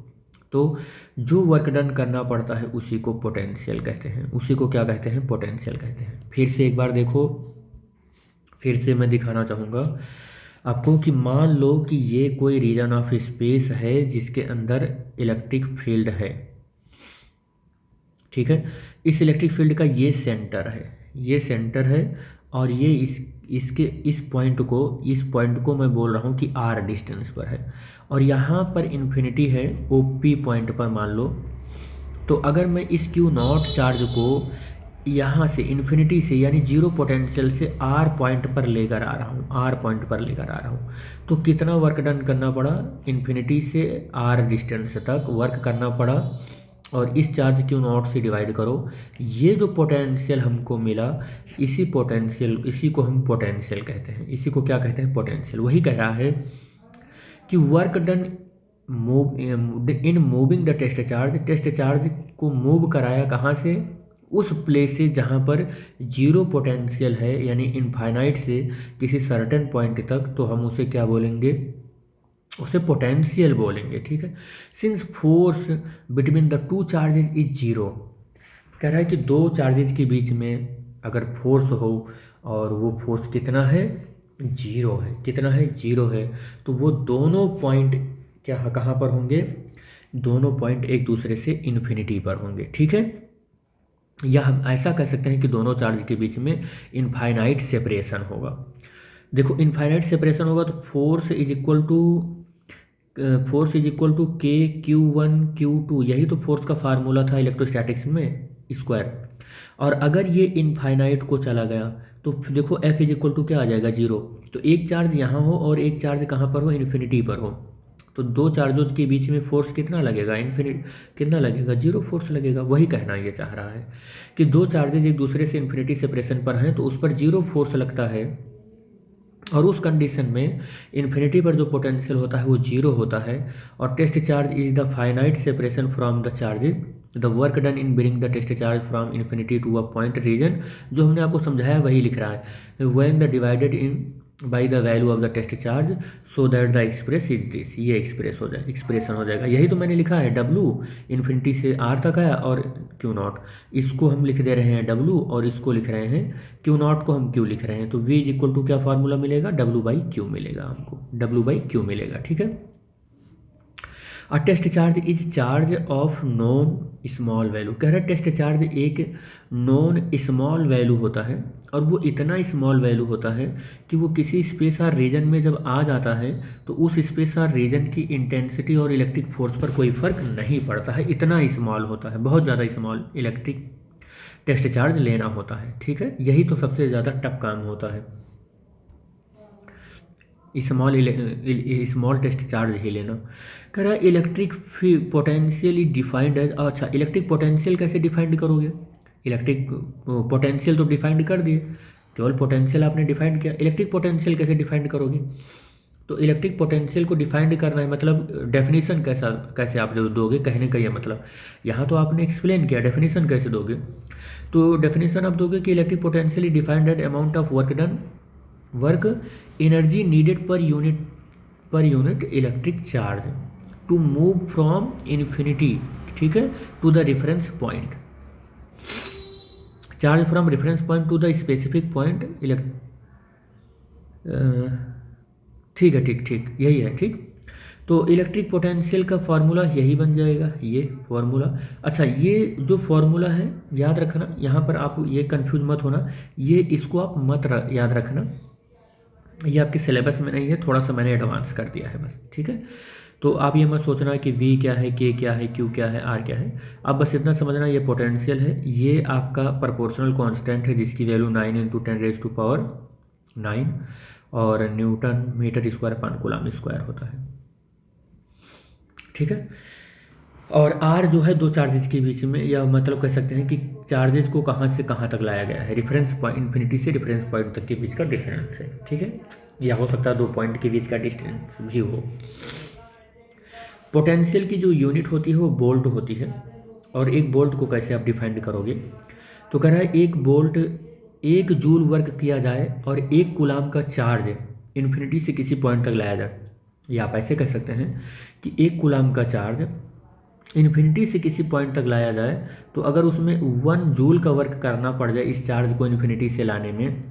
तो जो वर्क डन करना पड़ता है उसी को पोटेंशियल कहते हैं। उसी को क्या कहते हैं? पोटेंशियल कहते हैं। फिर से एक बार देखो, फिर से मैं दिखाना चाहूँगा आपको कि मान लो कि ये कोई रीजन ऑफ स्पेस है जिसके अंदर इलेक्ट्रिक फील्ड है। ठीक है, इस इलेक्ट्रिक फील्ड का ये सेंटर है, ये सेंटर है, और ये इसके इस पॉइंट को मैं बोल रहा हूँ कि आर डिस्टेंस पर है, और यहाँ पर इन्फिनिटी है ओ पी पॉइंट पर मान लो। तो अगर मैं इस क्यू नॉट चार्ज को यहाँ से इन्फिनिटी से यानी जीरो पोटेंशियल से आर पॉइंट पर लेकर आ रहा हूँ, आर पॉइंट पर लेकर आ रहा हूँ, तो कितना वर्क डन करना पड़ा? इन्फिनिटी से आर डिस्टेंस तक वर्क करना पड़ा, और इस चार्ज क्यू नॉट से डिवाइड करो। ये जो पोटेंशियल हमको मिला, इसी को हम पोटेंशियल कहते हैं। इसी को क्या कहते हैं? पोटेंशियल। वही कह रहा है कि work done in moving the test charge को मूव कराया कहाँ से? उस प्लेस से जहाँ पर जीरो पोटेंशियल है, यानी इनफाइनाइट से किसी सर्टेन पॉइंट तक, तो हम उसे क्या बोलेंगे? उसे पोटेंशियल बोलेंगे। ठीक है, since force between the two charges is zero, कह रहा है कि दो चार्जेज के बीच में अगर फोर्स हो और वो फोर्स कितना है? जीरो है। कितना है? जीरो है। तो वो दोनों पॉइंट क्या कहाँ पर होंगे? दोनों पॉइंट एक दूसरे से इन्फिनिटी पर होंगे। ठीक है, या हम ऐसा कह सकते हैं कि दोनों चार्ज के बीच में इनफाइनाइट सेपरेशन होगा। देखो इनफाइनाइट सेपरेशन होगा तो फोर्स इज इक्वल टू के Q1 Q2, यही तो फोर्स का फार्मूला था इलेक्ट्रोस्टैटिक्स में, स्क्वायर। और अगर ये इनफाइनाइट को चला गया तो देखो F इज इक्वल टू क्या आ जाएगा? जीरो। तो एक चार्ज यहाँ हो और एक चार्ज कहाँ पर हो? इन्फिनिटी पर हो, तो दो चार्जों के बीच में फोर्स कितना लगेगा, इन्फिनिट कितना लगेगा, जीरो फोर्स लगेगा। वही कहना ये चाह रहा है कि दो चार्जेज एक दूसरे से इन्फिनिटी सेपरेशन पर हैं तो उस पर जीरो फोर्स लगता है, और उस कंडीशन में इन्फिनिटी पर जो पोटेंशियल होता है वो जीरो होता है। और test charge is the finite separation from the charges, the work done in bring the test charge from infinity to a point region. जो हमने आपको समझाया वही लिख रहा है, when the divided in by the value of the test charge so that the express is this, ये expression हो जाएगा। यही तो मैंने लिखा है, डब्लू इन्फिनिटी से आर तक आया और क्यू नॉट, इसको हम लिख दे रहे हैं डब्लू और इसको लिख रहे हैं क्यू नॉट को हम क्यू लिख रहे हैं। तो वी इज इक्वल टू क्या फार्मूला मिलेगा, डब्लू बाई क्यू मिलेगा, हमको डब्लू बाई क्यू मिलेगा। ठीक है। A test charge is charge of non small value, कह रहा है टेस्ट चार्ज एक नॉन स्मॉल वैल्यू होता है, और वो इतना स्मॉल वैल्यू होता है कि वो किसी स्पेस और रीजन में जब आ जाता है तो उस स्पेस और रीजन की इंटेंसिटी और इलेक्ट्रिक फोर्स पर कोई फर्क नहीं पड़ता है, इतना स्मॉल होता है, बहुत ज़्यादा स्मॉल इलेक्ट्रिक टेस्ट चार्ज लेना होता है। ठीक है, यही तो सबसे ज़्यादा टफ काम होता है, स्मॉल टेस्ट चार्ज ही लेना। कह रहा है इलेक्ट्रिक पोटेंशियल डिफाइंड एज, अच्छा इलेक्ट्रिक पोटेंशियल कैसे डिफाइंड करोगे, इलेक्ट्रिक पोटेंशियल तो डिफाइंड कर दिए, केवल पोटेंशियल आपने डिफाइंड किया, इलेक्ट्रिक पोटेंशियल कैसे डिफाइंड करोगे। तो इलेक्ट्रिक पोटेंशियल को डिफाइंड करना है, मतलब डेफिनेशन कैसे आप दोगे, कहने का ये मतलब, यहाँ तो आपने एक्सप्लेन किया, डेफिनेशन कैसे दोगे। तो डेफिनेशन आप दोगे कि electric potential is defined at amount of work done, work energy needed per unit electric charge to move from infinity, ठीक है, to the reference point, charge from reference point to the specific point ठीक है, ठीक यही है। ठीक, तो electric potential का फॉर्मूला यही बन जाएगा, ये फॉर्मूला। अच्छा, ये जो फॉर्मूला है याद रखना, यहाँ पर आप ये कंफ्यूज मत होना, ये इसको आप मत याद रखना, ये आपके सिलेबस में नहीं है, थोड़ा सा मैंने एडवांस कर दिया है बस। ठीक है, तो आप ये मत सोचना कि V क्या है, K क्या है, Q क्या है, R क्या है, आप बस इतना समझना ये पोटेंशियल है, ये आपका प्रोपोर्शनल कांस्टेंट है जिसकी वैल्यू 9 × 10⁹ और न्यूटन मीटर स्क्वायर पर कूलम स्क्वायर होता है। ठीक है, और R जो है दो चार्जेस के बीच में, या मतलब कह सकते हैं कि चार्जेस को कहाँ से कहाँ तक लाया गया है, रेफरेंस पॉइंट इन्फिनिटी से रेफरेंस पॉइंट तक के बीच का डिफरेंस है। ठीक है, या हो सकता है दो पॉइंट के बीच का डिस्टेंस भी हो। पोटेंशियल की जो यूनिट होती है वो वोल्ट होती है, और एक वोल्ट को कैसे आप डिफाइन करोगे, तो कह रहा है एक वोल्ट 1 जूल वर्क किया जाए और 1 कूलम का चार्ज इन्फिनिटी से किसी पॉइंट तक लाया जाए, या आप ऐसे कह सकते हैं कि 1 कूलम का चार्ज इन्फिनिटी से किसी पॉइंट तक लाया जाए, तो अगर उसमें 1 जूल का वर्क करना पड़ जाए इस चार्ज को इन्फिनिटी से लाने में,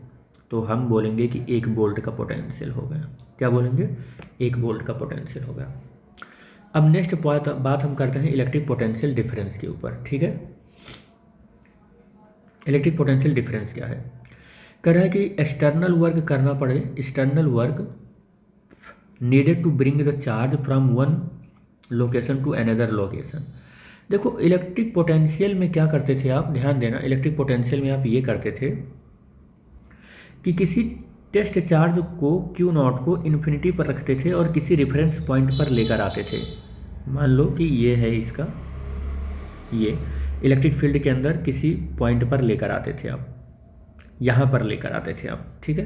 तो हम बोलेंगे कि 1 वोल्ट का पोटेंशियल हो गया। क्या बोलेंगे, 1 वोल्ट का पोटेंशियल हो गया। अब नेक्स्ट बात हम करते हैं इलेक्ट्रिक पोटेंशियल डिफरेंस के ऊपर। ठीक है, इलेक्ट्रिक पोटेंशियल डिफरेंस क्या है, कह रहा है कि एक्सटर्नल वर्क करना पड़े, external work needed to bring the charge from one location to another location. देखो इलेक्ट्रिक पोटेंशियल में क्या करते थे आप, ध्यान देना, इलेक्ट्रिक पोटेंशियल में आप ये करते थे कि किसी टेस्ट चार्ज को क्यू नॉट को इन्फिनिटी पर रखते थे और किसी रेफरेंस पॉइंट पर लेकर आते थे। मान लो कि ये है इसका, ये इलेक्ट्रिक फील्ड के अंदर किसी पॉइंट पर लेकर आते थे आप, यहाँ पर लेकर आते थे आप। ठीक है,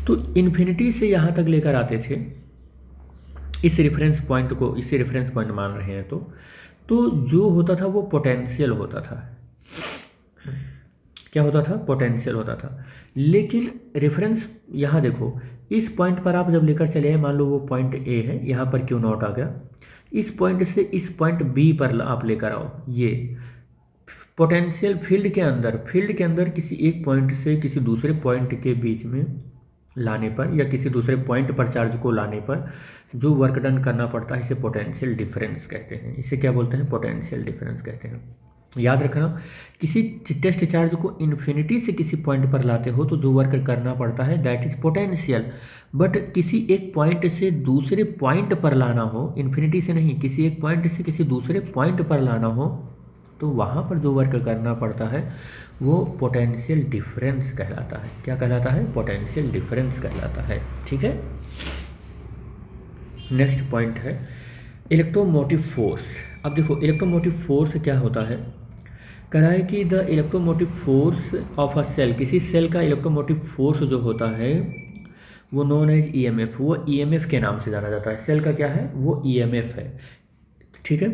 तो इन्फिनिटी से यहाँ तक लेकर आते थे, इस रेफरेंस पॉइंट को, इसे रेफरेंस पॉइंट मान रहे हैं तो जो होता था वो पोटेंशियल होता था। क्या होता था, पोटेंशियल होता था। लेकिन रेफरेंस यहाँ देखो, इस पॉइंट पर आप जब लेकर चले आए, मान लो वो पॉइंट ए है, यहाँ पर क्यू नॉट आ गया, इस पॉइंट से इस पॉइंट बी पर आप लेकर आओ, ये पोटेंशियल फील्ड के अंदर किसी एक पॉइंट से किसी दूसरे पॉइंट के बीच में लाने पर, या किसी दूसरे पॉइंट पर चार्ज को लाने पर जो वर्क डन करना पड़ता है, इसे पोटेंशियल डिफरेंस कहते हैं। इसे क्या बोलते हैं, पोटेंशियल डिफरेंस कहते हैं। याद रखना, किसी टेस्ट चार्ज को इन्फिनिटी से किसी पॉइंट पर लाते हो तो जो वर्क करना पड़ता है दैट इज पोटेंशियल, बट किसी एक पॉइंट से दूसरे पॉइंट पर लाना हो, इन्फिनिटी से नहीं, किसी एक पॉइंट से किसी दूसरे पॉइंट पर लाना हो, तो वहाँ पर जो वर्क करना पड़ता है वो पोटेंशियल डिफरेंस कहलाता है। क्या कहलाता है, पोटेंशियल डिफरेंस कहलाता है। ठीक है, नेक्स्ट पॉइंट है इलेक्ट्रोमोटिव फोर्स। अब देखो इलेक्ट्रोमोटिव फोर्स क्या होता है, कह रहा है कि the electromotive force of a cell, किसी सेल का इलेक्ट्रोमोटिव फोर्स जो होता है वो नोन एज ईएमएफ, वो ईएमएफ के नाम से जाना जाता है। सेल का क्या है, वो ईएमएफ है, ठीक है।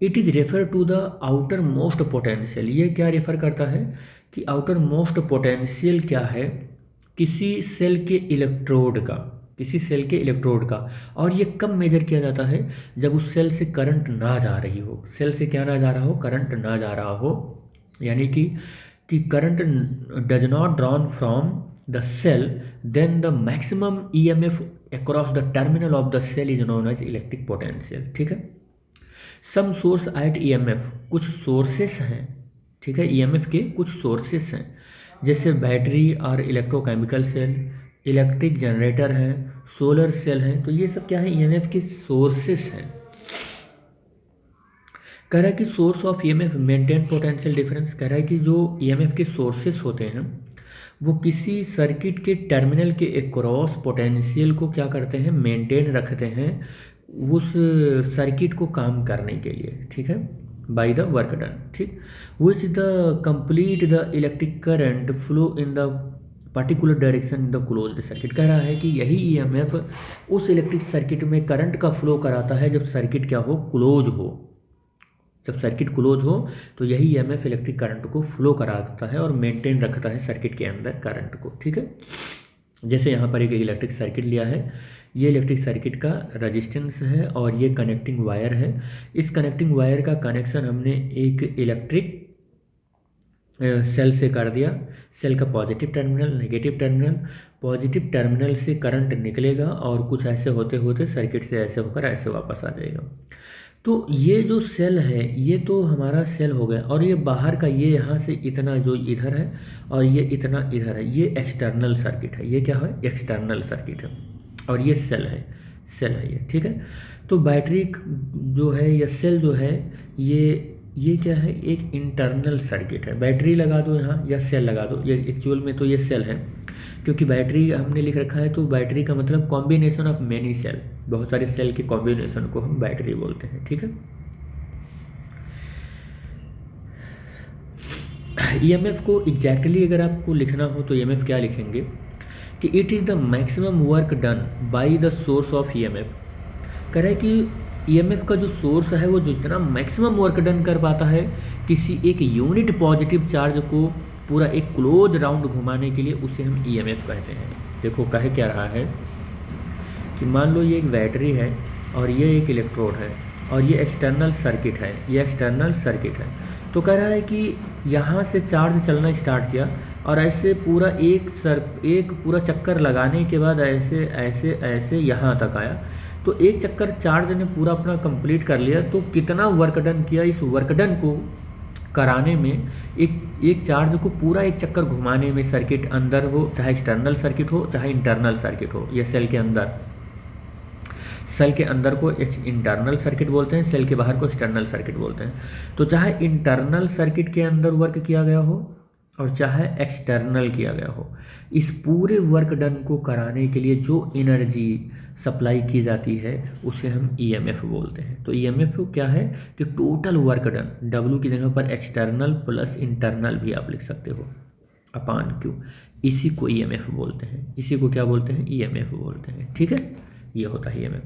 It is refer to the outermost potential, ये क्या रेफर करता है कि आउटर मोस्ट पोटेंशियल क्या है, किसी सेल के इलेक्ट्रोड का, किसी सेल के इलेक्ट्रोड का। और ये कब मेजर किया जाता है, जब उस सेल से करंट ना जा रही हो, सेल से क्या ना जा रहा हो, करंट ना जा रहा हो, यानी कि current does not drawn from the cell, then the maximum EMF across the terminal of the cell is known as electric potential, ठीक है। सम सोर्स एट ईएमएफ, कुछ सोर्सेस हैं, ठीक है, ईएमएफ के कुछ सोर्सेस हैं, जैसे बैटरी और इलेक्ट्रोकेमिकल सेल, इलेक्ट्रिक जनरेटर है, सोलर सेल है। तो ये सब क्या है, ईएमएफ के सोर्सेस हैं। कह रहा है कि source of EMF maintain potential difference, कह रहा है कि जो ईएमएफ के सोर्सेस होते हैं वो किसी सर्किट के टर्मिनल के अक्रॉस पोटेंशियल को क्या करते हैं, मेंटेन रखते हैं उस सर्किट को काम करने के लिए, ठीक है, बाय द वर्क डन, ठीक। Which the complete the electric current flow in the particular direction in the closed circuit. कह रहा है कि यही ईएमएफ उस इलेक्ट्रिक सर्किट में करंट का फ्लो कराता है जब सर्किट क्या हो, क्लोज हो। जब सर्किट क्लोज हो तो यही ईएमएफ इलेक्ट्रिक करंट को फ्लो कराता है और मेंटेन रखता है सर्किट के अंदर करंट को, ठीक है। जैसे यहाँ पर एक इलेक्ट्रिक सर्किट लिया है, ये इलेक्ट्रिक सर्किट का रजिस्टेंस है और ये कनेक्टिंग वायर है। इस कनेक्टिंग वायर का कनेक्शन हमने एक इलेक्ट्रिक सेल से कर दिया। सेल का positive terminal, negative terminal, positive terminal से करंट निकलेगा और कुछ ऐसे होते होते सर्किट से ऐसे होकर ऐसे वापस आ जाएगा। तो ये जो सेल है ये तो हमारा सेल हो गया, और ये बाहर का ये यहाँ से इतना जो इधर है और ये इतना इधर है, ये एक्सटर्नल सर्किट है। ये क्या है, एक्सटर्नल सर्किट है, और ये सेल है, सेल है ये, ठीक है। तो बैटरी जो है या सेल जो है ये क्या है, एक इंटरनल सर्किट है। बैटरी लगा दो यहाँ या सेल लगा दो, ये एक्चुअल में तो ये सेल है, क्योंकि बैटरी हमने लिख रखा है तो बैटरी का मतलब कॉम्बिनेशन ऑफ मेनी सेल, बहुत सारे सेल के कॉम्बिनेशन को हम बैटरी बोलते हैं, ठीक है। ईएमएफ को एग्जैक्टली अगर आपको लिखना हो तो ईएमएफ क्या लिखेंगे कि it is the maximum work done by the source of EMF. कह रहा है कि ईएमएफ का जो सोर्स है वो जितना मैक्सिमम वर्क डन कर पाता है किसी एक यूनिट पॉजिटिव चार्ज को पूरा एक क्लोज राउंड घुमाने के लिए, उसे हम ईएमएफ कहते हैं। देखो कहे क्या रहा है कि मान लो ये एक बैटरी है और ये एक इलेक्ट्रोड है और ये एक्सटर्नल सर्किट है, ये एक्सटर्नल सर्किट है। तो कह रहा है कि यहाँ से चार्ज चलना स्टार्ट किया और ऐसे पूरा एक पूरा चक्कर लगाने के बाद ऐसे ऐसे ऐसे यहाँ तक आया। तो एक चक्कर चार्ज ने पूरा अपना कंप्लीट कर लिया, तो कितना वर्क डन किया, इस वर्क डन को कराने में, एक चार्ज को पूरा एक चक्कर घुमाने में, सर्किट अंदर हो चाहे एक्सटर्नल सर्किट हो चाहे इंटरनल सर्किट हो, या सेल के अंदर, सेल के अंदर को इंटरनल सर्किट बोलते हैं, सेल के बाहर को एक्सटर्नल सर्किट बोलते हैं। तो चाहे इंटरनल सर्किट के अंदर वर्क किया गया हो और चाहे एक्सटर्नल किया गया हो, इस पूरे वर्क डन को कराने के लिए जो एनर्जी सप्लाई की जाती है उसे हम ईएमएफ बोलते हैं। तो ईएमएफ क्या है कि टोटल वर्क डन, डब्ल्यू की जगह पर एक्सटर्नल प्लस इंटरनल भी आप लिख सकते हो अपान क्यू, इसी को ईएमएफ बोलते हैं। इसी को क्या बोलते हैं, ईएमएफ बोलते हैं, ठीक है। ये होता है ईएमएफ।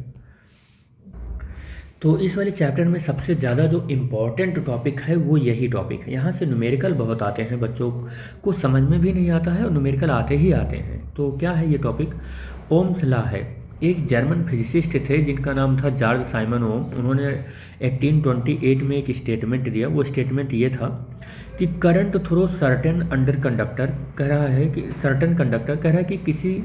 तो इस वाले चैप्टर में सबसे ज़्यादा जो इम्पॉर्टेंट टॉपिक है वो यही टॉपिक है। यहाँ से न्यूमेरिकल बहुत आते हैं, बच्चों को समझ में भी नहीं आता है और न्यूमेरिकल आते ही आते हैं। तो क्या है ये टॉपिक, ओम्स लॉ है। एक जर्मन फिजिसिस्ट थे जिनका नाम था जॉर्ज साइमन ओम। उन्होंने 1828 में एक स्टेटमेंट दिया। वो स्टेटमेंट ये था कि current through certain under conductor, कह रहा है कि सर्टेन कंडक्टर, कह रहा है कि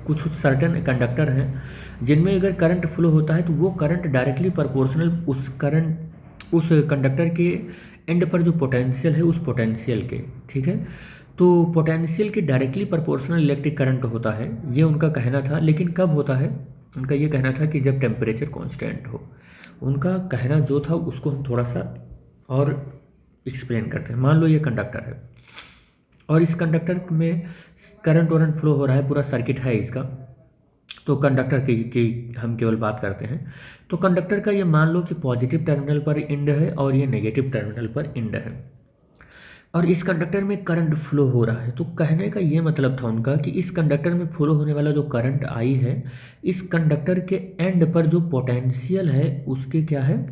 कुछ सर्टेन कंडक्टर हैं जिनमें अगर करंट फ्लो होता है तो वो करंट डायरेक्टली प्रोपोर्शनल उस कंडक्टर के एंड पर जो पोटेंशियल है उस पोटेंशियल के, ठीक है। तो पोटेंशियल के डायरेक्टली प्रोपोर्शनल इलेक्ट्रिक करंट होता है, ये उनका कहना था। लेकिन कब होता है, उनका ये कहना था कि जब टेम्परेचर कांस्टेंट हो। उनका कहना जो था उसको हम थोड़ा सा और एक्सप्लेन करते हैं। मान लो ये कंडक्टर है और इस कंडक्टर में करंट वरंट फ्लो हो रहा है, पूरा सर्किट है इसका, तो कंडक्टर की हम केवल बात करते हैं। तो कंडक्टर का ये मान लो कि पॉजिटिव टर्मिनल पर इंड है और ये नेगेटिव टर्मिनल पर इंड है, और इस कंडक्टर में करंट फ्लो हो रहा है। तो कहने का ये मतलब था उनका कि इस कंडक्टर में फ्लो होने वाला जो करंट आई है, इस कंडक्टर के एंड पर जो पोटेंशियल है उसके क्या है,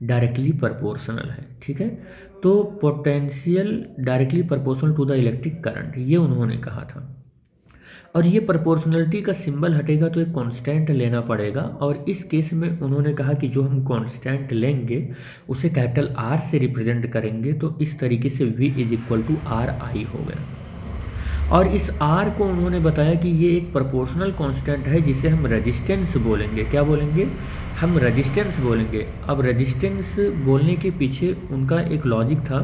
डायरेक्टली प्रोपोर्शनल है। ठीक है, तो potential directly proportional to the electric current, ये उन्होंने कहा था। और ये प्रोपोर्शनलिटी का सिंबल हटेगा तो एक कांस्टेंट लेना पड़ेगा, और इस केस में उन्होंने कहा कि जो हम कांस्टेंट लेंगे उसे कैपिटल आर से रिप्रेजेंट करेंगे। तो इस तरीके से V is equal to R I हो गया। और इस R को उन्होंने बताया कि ये एक प्रोपोर्शनल कांस्टेंट है जिसे हम रेजिस्टेंस बोलेंगे। क्या बोलेंगे, हम रेजिस्टेंस बोलेंगे। अब रेजिस्टेंस बोलने के पीछे उनका एक लॉजिक था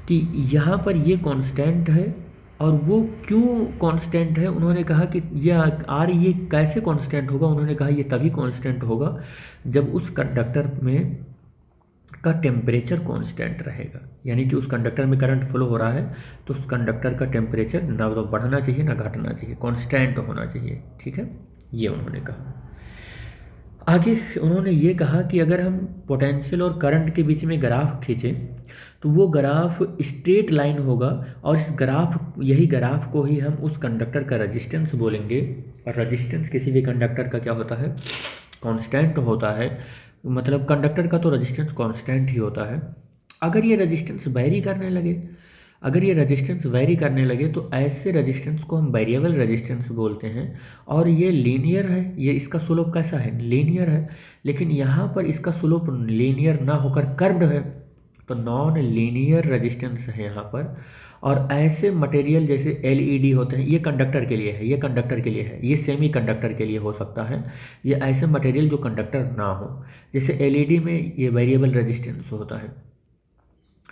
कि यहाँ पर ये कांस्टेंट है, और वो क्यों कांस्टेंट है, उन्होंने कहा कि यह R ये कैसे कांस्टेंट होगा। उन्होंने कहा ये तभी कांस्टेंट होगा जब उस कंडक्टर में का टेम्परेचर कांस्टेंट रहेगा, यानी कि उस कंडक्टर में करंट फ्लो हो रहा है तो उस कंडक्टर का टेम्परेचर ना तो बढ़ना चाहिए ना घटना चाहिए, कांस्टेंट होना चाहिए। ठीक है, ये उन्होंने कहा। आगे उन्होंने ये कहा कि अगर हम पोटेंशियल और करंट के बीच में ग्राफ खींचें तो वो ग्राफ स्ट्रेट लाइन होगा, और इस ग्राफ यही ग्राफ को ही हम उस कंडक्टर का रेजिस्टेंस बोलेंगे। और रेजिस्टेंस किसी भी कंडक्टर का क्या होता है, कांस्टेंट होता है। मतलब कंडक्टर का तो रेजिस्टेंस कांस्टेंट ही होता है। अगर ये रेजिस्टेंस वेरी करने लगे, अगर ये रेजिस्टेंस वेरी करने लगे तो ऐसे रेजिस्टेंस को हम वेरिएबल रेजिस्टेंस बोलते हैं। और ये लीनियर है, ये इसका स्लोप कैसा है, लीनियर है। लेकिन यहाँ पर इसका स्लोप लीनियर ना होकर कर्व्ड है, तो नॉन लीनियर रेजिस्टेंस है यहाँ पर। और ऐसे मटेरियल जैसे LED होते हैं, ये कंडक्टर के लिए है, ये कंडक्टर के लिए है, ये सेमी कंडक्टर के लिए हो सकता है। ये ऐसे मटेरियल जो कंडक्टर ना हो, जैसे LED में ये वेरिएबल रेजिस्टेंस होता है।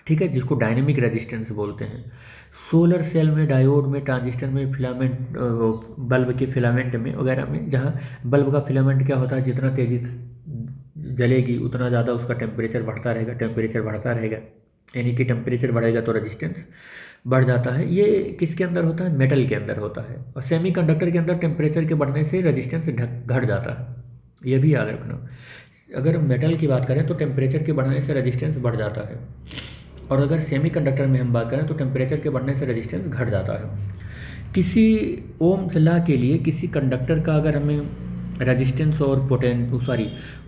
ठीक है, जिसको डायनेमिक रेजिस्टेंस बोलते हैं। सोलर सेल में, डायोड में, ट्रांजिस्टर में, फिलामेंट, बल्ब के फिलामेंट में वगैरह में, जहाँ बल्ब का फिलामेंट क्या होता है, जितना तेज़ी जलेगी उतना ज़्यादा उसका टेम्परेचर बढ़ता रहेगा, टेम्परेचर बढ़ता रहेगा, यानी कि टेम्परेचर बढ़ेगा तो रेजिस्टेंस बढ़ जाता है। ये किसके अंदर होता है, मेटल के अंदर होता है। और सेमी कंडक्टर के अंदर टेम्परेचर के बढ़ने से रेजिस्टेंस घट जाता है, ये भी याद रखना। अगर मेटल की बात करें तो टेम्परेचर के बढ़ने से रेजिस्टेंस बढ़ जाता है, और अगर सेमी कंडक्टर में हम बात करें तो टेम्परेचर के बढ़ने से रेजिस्टेंस घट जाता है। किसी ओम्स लॉ के लिए किसी कंडक्टर का अगर हमें रेजिस्टेंस और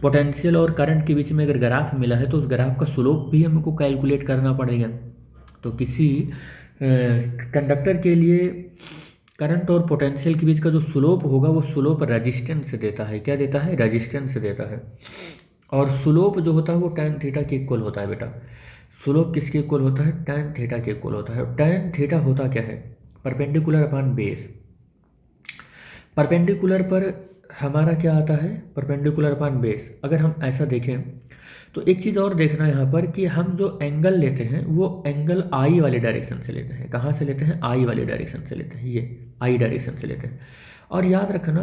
पोटेंशियल और करंट के बीच में अगर ग्राफ मिला है तो उस ग्राफ का स्लोप भी हमको कैलकुलेट करना पड़ेगा। तो किसी कंडक्टर के लिए करंट और पोटेंशियल के बीच का जो स्लोप होगा वो स्लोप रेजिस्टेंस देता है। क्या देता है, रेजिस्टेंस देता है। और स्लोप जो होता है वो tan थीटा के इक्वल होता है बेटा। स्लोप किसके इक्वल होता है, tan थीटा के इक्वल होता है। tan थीटा होता क्या है, परपेंडिकुलर अपॉन बेस। परपेंडिकुलर पर हमारा क्या आता है, परपेंडिकुलर अपॉन बेस। अगर हम ऐसा देखें तो एक चीज़ और देखना यहाँ पर कि हम जो एंगल लेते हैं वो एंगल आई वाले डायरेक्शन से लेते हैं। कहाँ से लेते हैं, आई वाले डायरेक्शन से लेते हैं, ये आई डायरेक्शन से लेते हैं। और याद रखना,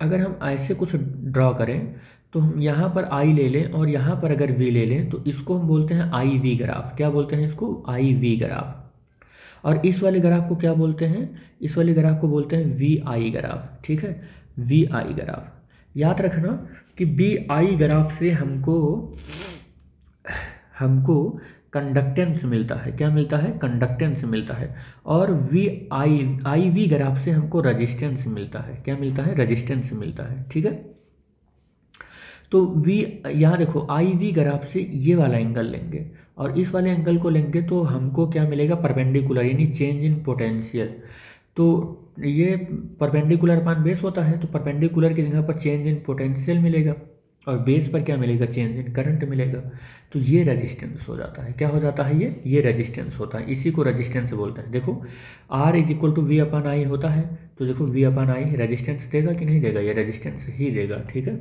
अगर हम ऐसे कुछ ड्रॉ करें तो हम यहाँ पर आई ले लें और यहाँ पर अगर वी ले लें तो इसको हम बोलते हैं आई वी ग्राफ। क्या बोलते हैं इसको, आई वी ग्राफ। और इस वाले ग्राफ को क्या बोलते हैं, इस वाले ग्राफ को बोलते हैं वी आई ग्राफ। ठीक है, वी आई ग्राफ। याद रखना कि वी आई ग्राफ से हमको कंडक्टेंस मिलता है। क्या मिलता है, कंडक्टेंस मिलता है। और आई वी ग्राफ से हमको रेजिस्टेंस मिलता है। क्या मिलता है, रेजिस्टेंस मिलता है। ठीक है, तो वी, यहाँ देखो आई वी ग्राफ से ये वाला एंगल लेंगे और इस वाले एंगल को लेंगे तो हमको क्या मिलेगा, परपेंडिकुलर, यानी चेंज इन पोटेंशियल। तो ये परपेंडिकुलर अपॉन बेस होता है, तो परपेंडिकुलर की जगह पर चेंज इन पोटेंशियल मिलेगा और बेस पर क्या मिलेगा, चेंज इन करंट मिलेगा। तो ये रेजिस्टेंस हो जाता है। क्या हो जाता है, ये रेजिस्टेंस होता है। इसी को रेजिस्टेंस बोलते हैं। देखो R is equal to V upon I होता है, तो देखो वी अपॉन आई रेजिस्टेंस देगा कि नहीं देगा, ये रेजिस्टेंस ही देगा। ठीक है,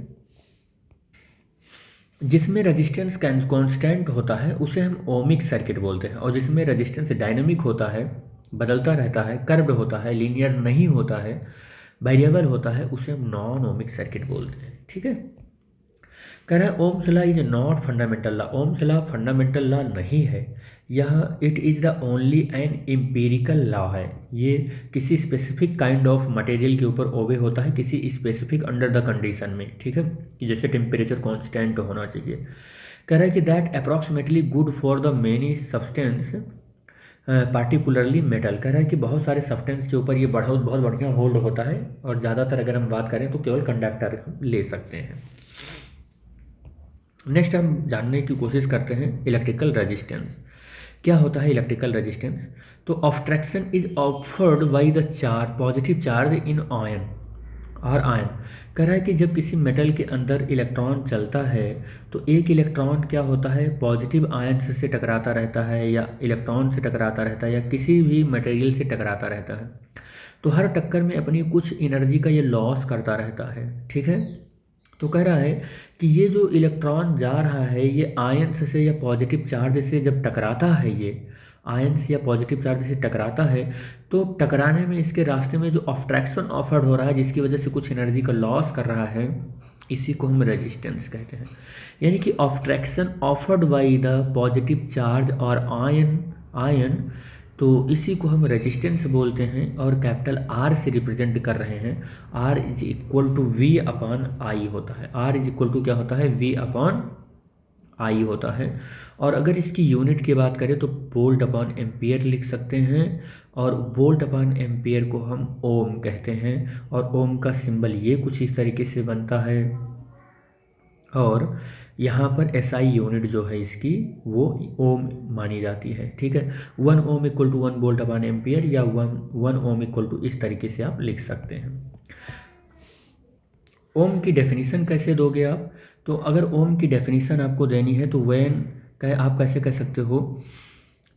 जिसमें रेजिस्टेंस कांस्टेंट होता है उसे हम ओमिक सर्किट बोलते हैं, और जिसमें रेजिस्टेंस डायनामिक होता है, बदलता रहता है, कर्व्ड होता है, लीनियर नहीं होता है, वेरिएबल होता है, उसे हम नॉन ओमिक सर्किट बोलते हैं। ठीक है, कह रहा है Ohm's law is not fundamental law. Ohm's law fundamental law नहीं है, यह it is the only an empirical law है। ये किसी स्पेसिफिक काइंड ऑफ मटेरियल के ऊपर ओबे होता है, किसी स्पेसिफिक अंडर द कंडीशन में, ठीक है, कि जैसे टेम्परेचर कांस्टेंट होना चाहिए। कह रहा है कि that approximately good for the many substance particularly metal. कह रहा है कि बहुत सारे सब्सटेंस के ऊपर ये बहुत बढ़िया होल्ड होता है, और ज़्यादातर अगर हम बात करें तो केवल कंडक्टर ले सकते हैं। नेक्स्ट हम जानने की कोशिश करते हैं इलेक्ट्रिकल रेजिस्टेंस। क्या होता है इलेक्ट्रिकल रेजिस्टेंस? तो obstruction is offered by the charge, positive charge in ion और आयन। कह रहा है कि जब किसी मेटल के अंदर इलेक्ट्रॉन चलता है तो एक इलेक्ट्रॉन क्या होता है, पॉजिटिव आयन से टकराता रहता है, या इलेक्ट्रॉन से टकराता रहता है, या किसी भी मटेरियल से टकराता रहता है। तो हर टक्कर में अपनी कुछ एनर्जी का ये लॉस करता रहता है, ठीक है। तो कह रहा है कि ये जो इलेक्ट्रॉन जा रहा है ये आयन्स से या पॉजिटिव चार्ज से जब टकराता है, ये आयन्स या पॉजिटिव चार्ज से टकराता है, तो टकराने में इसके रास्ते में जो ऑब्स्ट्रक्शन ऑफर्ड हो रहा है, जिसकी वजह से कुछ एनर्जी का लॉस कर रहा है, इसी को हम रेजिस्टेंस कहते हैं। यानी कि obstruction offered by the positive charge और आयन, तो इसी को हम रेजिस्टेंस बोलते हैं, और कैपिटल आर से रिप्रेजेंट कर रहे हैं। R is equal to V upon I होता है। आर इज इक्वल टू क्या होता है, वी अपॉन आई होता है। और अगर इसकी यूनिट की बात करें तो वोल्ट अपॉन एम्पियर लिख सकते हैं, और वोल्ट अपॉन एम्पियर को हम ओम कहते हैं, और ओम का सिंबल ये कुछ इस तरीके से बनता है। और यहाँ पर एसआई यूनिट जो है इसकी वो ओम मानी जाती है, ठीक है। 1 ohm equal to 1 volt upon ampere, या 1 ओम इक्वल टू, इस तरीके से आप लिख सकते हैं। ओम की डेफिनेशन कैसे दोगे आप? तो अगर ओम की डेफिनेशन आपको देनी है तो आप कैसे कह सकते हो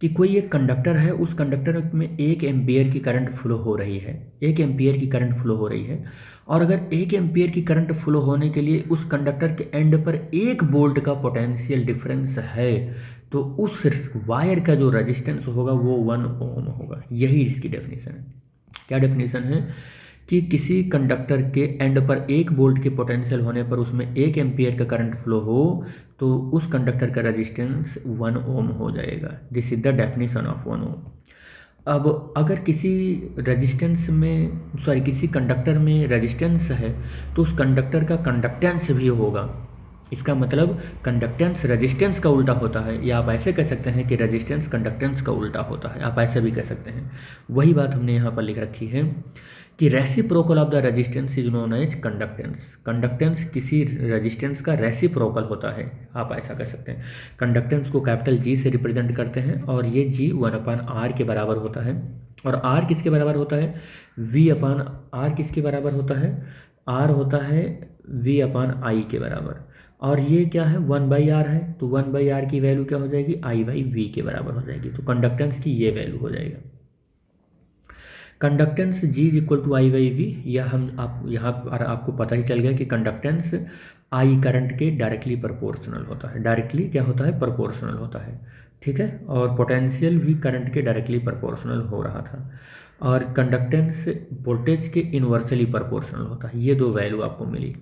कि कोई एक कंडक्टर है, उस कंडक्टर में 1 एम्पियर की करंट फ्लो हो रही है, 1 एम्पियर की करंट फ्लो हो रही है, और अगर 1 एम्पियर की करंट फ्लो होने के लिए उस कंडक्टर के एंड पर 1 वोल्ट का पोटेंशियल डिफरेंस है, तो उस वायर का जो रेजिस्टेंस होगा वो 1 ओम होगा। यही इसकी डेफिनेशन है। क्या डेफिनेशन है कि किसी कंडक्टर के एंड पर 1 वोल्ट के पोटेंशियल होने पर उसमें 1 एम्पियर का करंट फ्लो हो, तो उस कंडक्टर का रेजिस्टेंस 1 ओम हो जाएगा। This is the definition of 1 ओम। अब अगर किसी कंडक्टर में रेजिस्टेंस है, तो उस कंडक्टर का कंडक्टेंस भी होगा। इसका मतलब कंडक्टेंस रेजिस्टेंस का उल्टा होता है, या आप ऐसे कह सकते हैं कि रेजिस्टेंस कंडक्टेंस का उल्टा होता है, आप ऐसे भी कह सकते हैं। वही बात हमने यहाँ पर लिख रखी है कि reciprocal of the resistance is known as conductance. Conductance किसी रेजिस्टेंस का रेसिप्रोकल होता है, आप ऐसा कह सकते हैं। कंडक्टेंस को कैपिटल जी से रिप्रेजेंट करते हैं, और ये जी 1/r के बराबर होता है। और r किसके बराबर होता है, v/r किसके बराबर होता है, r होता है v/i के बराबर। और ये क्या है, 1/r है, तो 1/r की वैल्यू क्या हो जाएगी, i/v के बराबर हो जाएगी। तो कंडक्टेंस की ये वैल्यू हो जाएगा। Conductance G is equal to I/V, या यहाँ पर आपको पता ही चल गया कि कंडक्टेंस I करंट के डायरेक्टली प्रोपोर्शनल होता है। डायरेक्टली क्या होता है, प्रोपोर्शनल होता है, ठीक है। और पोटेंशियल भी करंट के डायरेक्टली प्रोपोर्शनल हो रहा था, और कंडक्टेंस वोल्टेज के इन्वर्सली प्रोपोर्शनल होता है। ये 2 वैल्यू आपको मिली,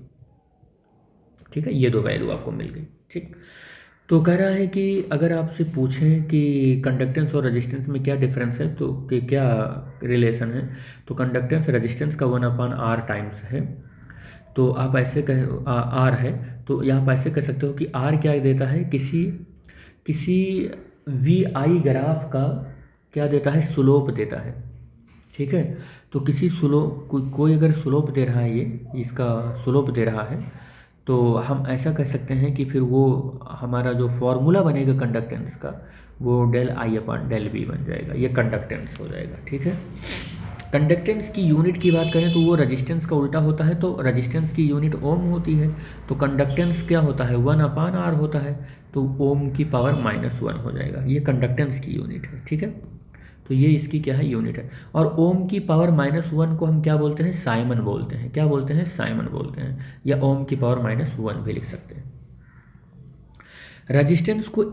ठीक है, ये 2 वैल्यू आपको मिल गई, ठीक। तो कह रहा है कि अगर आपसे पूछें कि कंडक्टेंस और रेजिस्टेंस में क्या डिफरेंस है, तो कि क्या रिलेशन है, तो कंडक्टेंस रेजिस्टेंस का 1/r टाइम्स है। तो आप ऐसे r है, तो यहाँ आप ऐसे कह सकते हो कि r क्या देता है, किसी vi ग्राफ का क्या देता है, स्लोप देता है, ठीक है। तो किसी कोई अगर स्लोप दे रहा है, ये इसका स्लोप दे रहा है, तो हम ऐसा कह सकते हैं कि फिर वो हमारा जो फॉर्मूला बनेगा कंडक्टेंस का, वो ΔI/ΔV बन जाएगा, ये कंडक्टेंस हो जाएगा, ठीक है। कंडक्टेंस की यूनिट की बात करें तो वो रेजिस्टेंस का उल्टा होता है, तो रेजिस्टेंस की यूनिट ओम होती है, तो कंडक्टेंस क्या होता है, 1/r होता है, तो ओम की पावर -1 हो जाएगा। ये कंडक्टेंस की यूनिट है, ठीक है। तो ये इसकी क्या है, यूनिट है। और ओम की पावर -1 को हम क्या बोलते हैं, साइमन बोलते हैं। क्या बोलते हैं, साइमन बोलते हैं, या ओम की पावर -1 भी लिख सकते हैं। रेजिस्टेंस को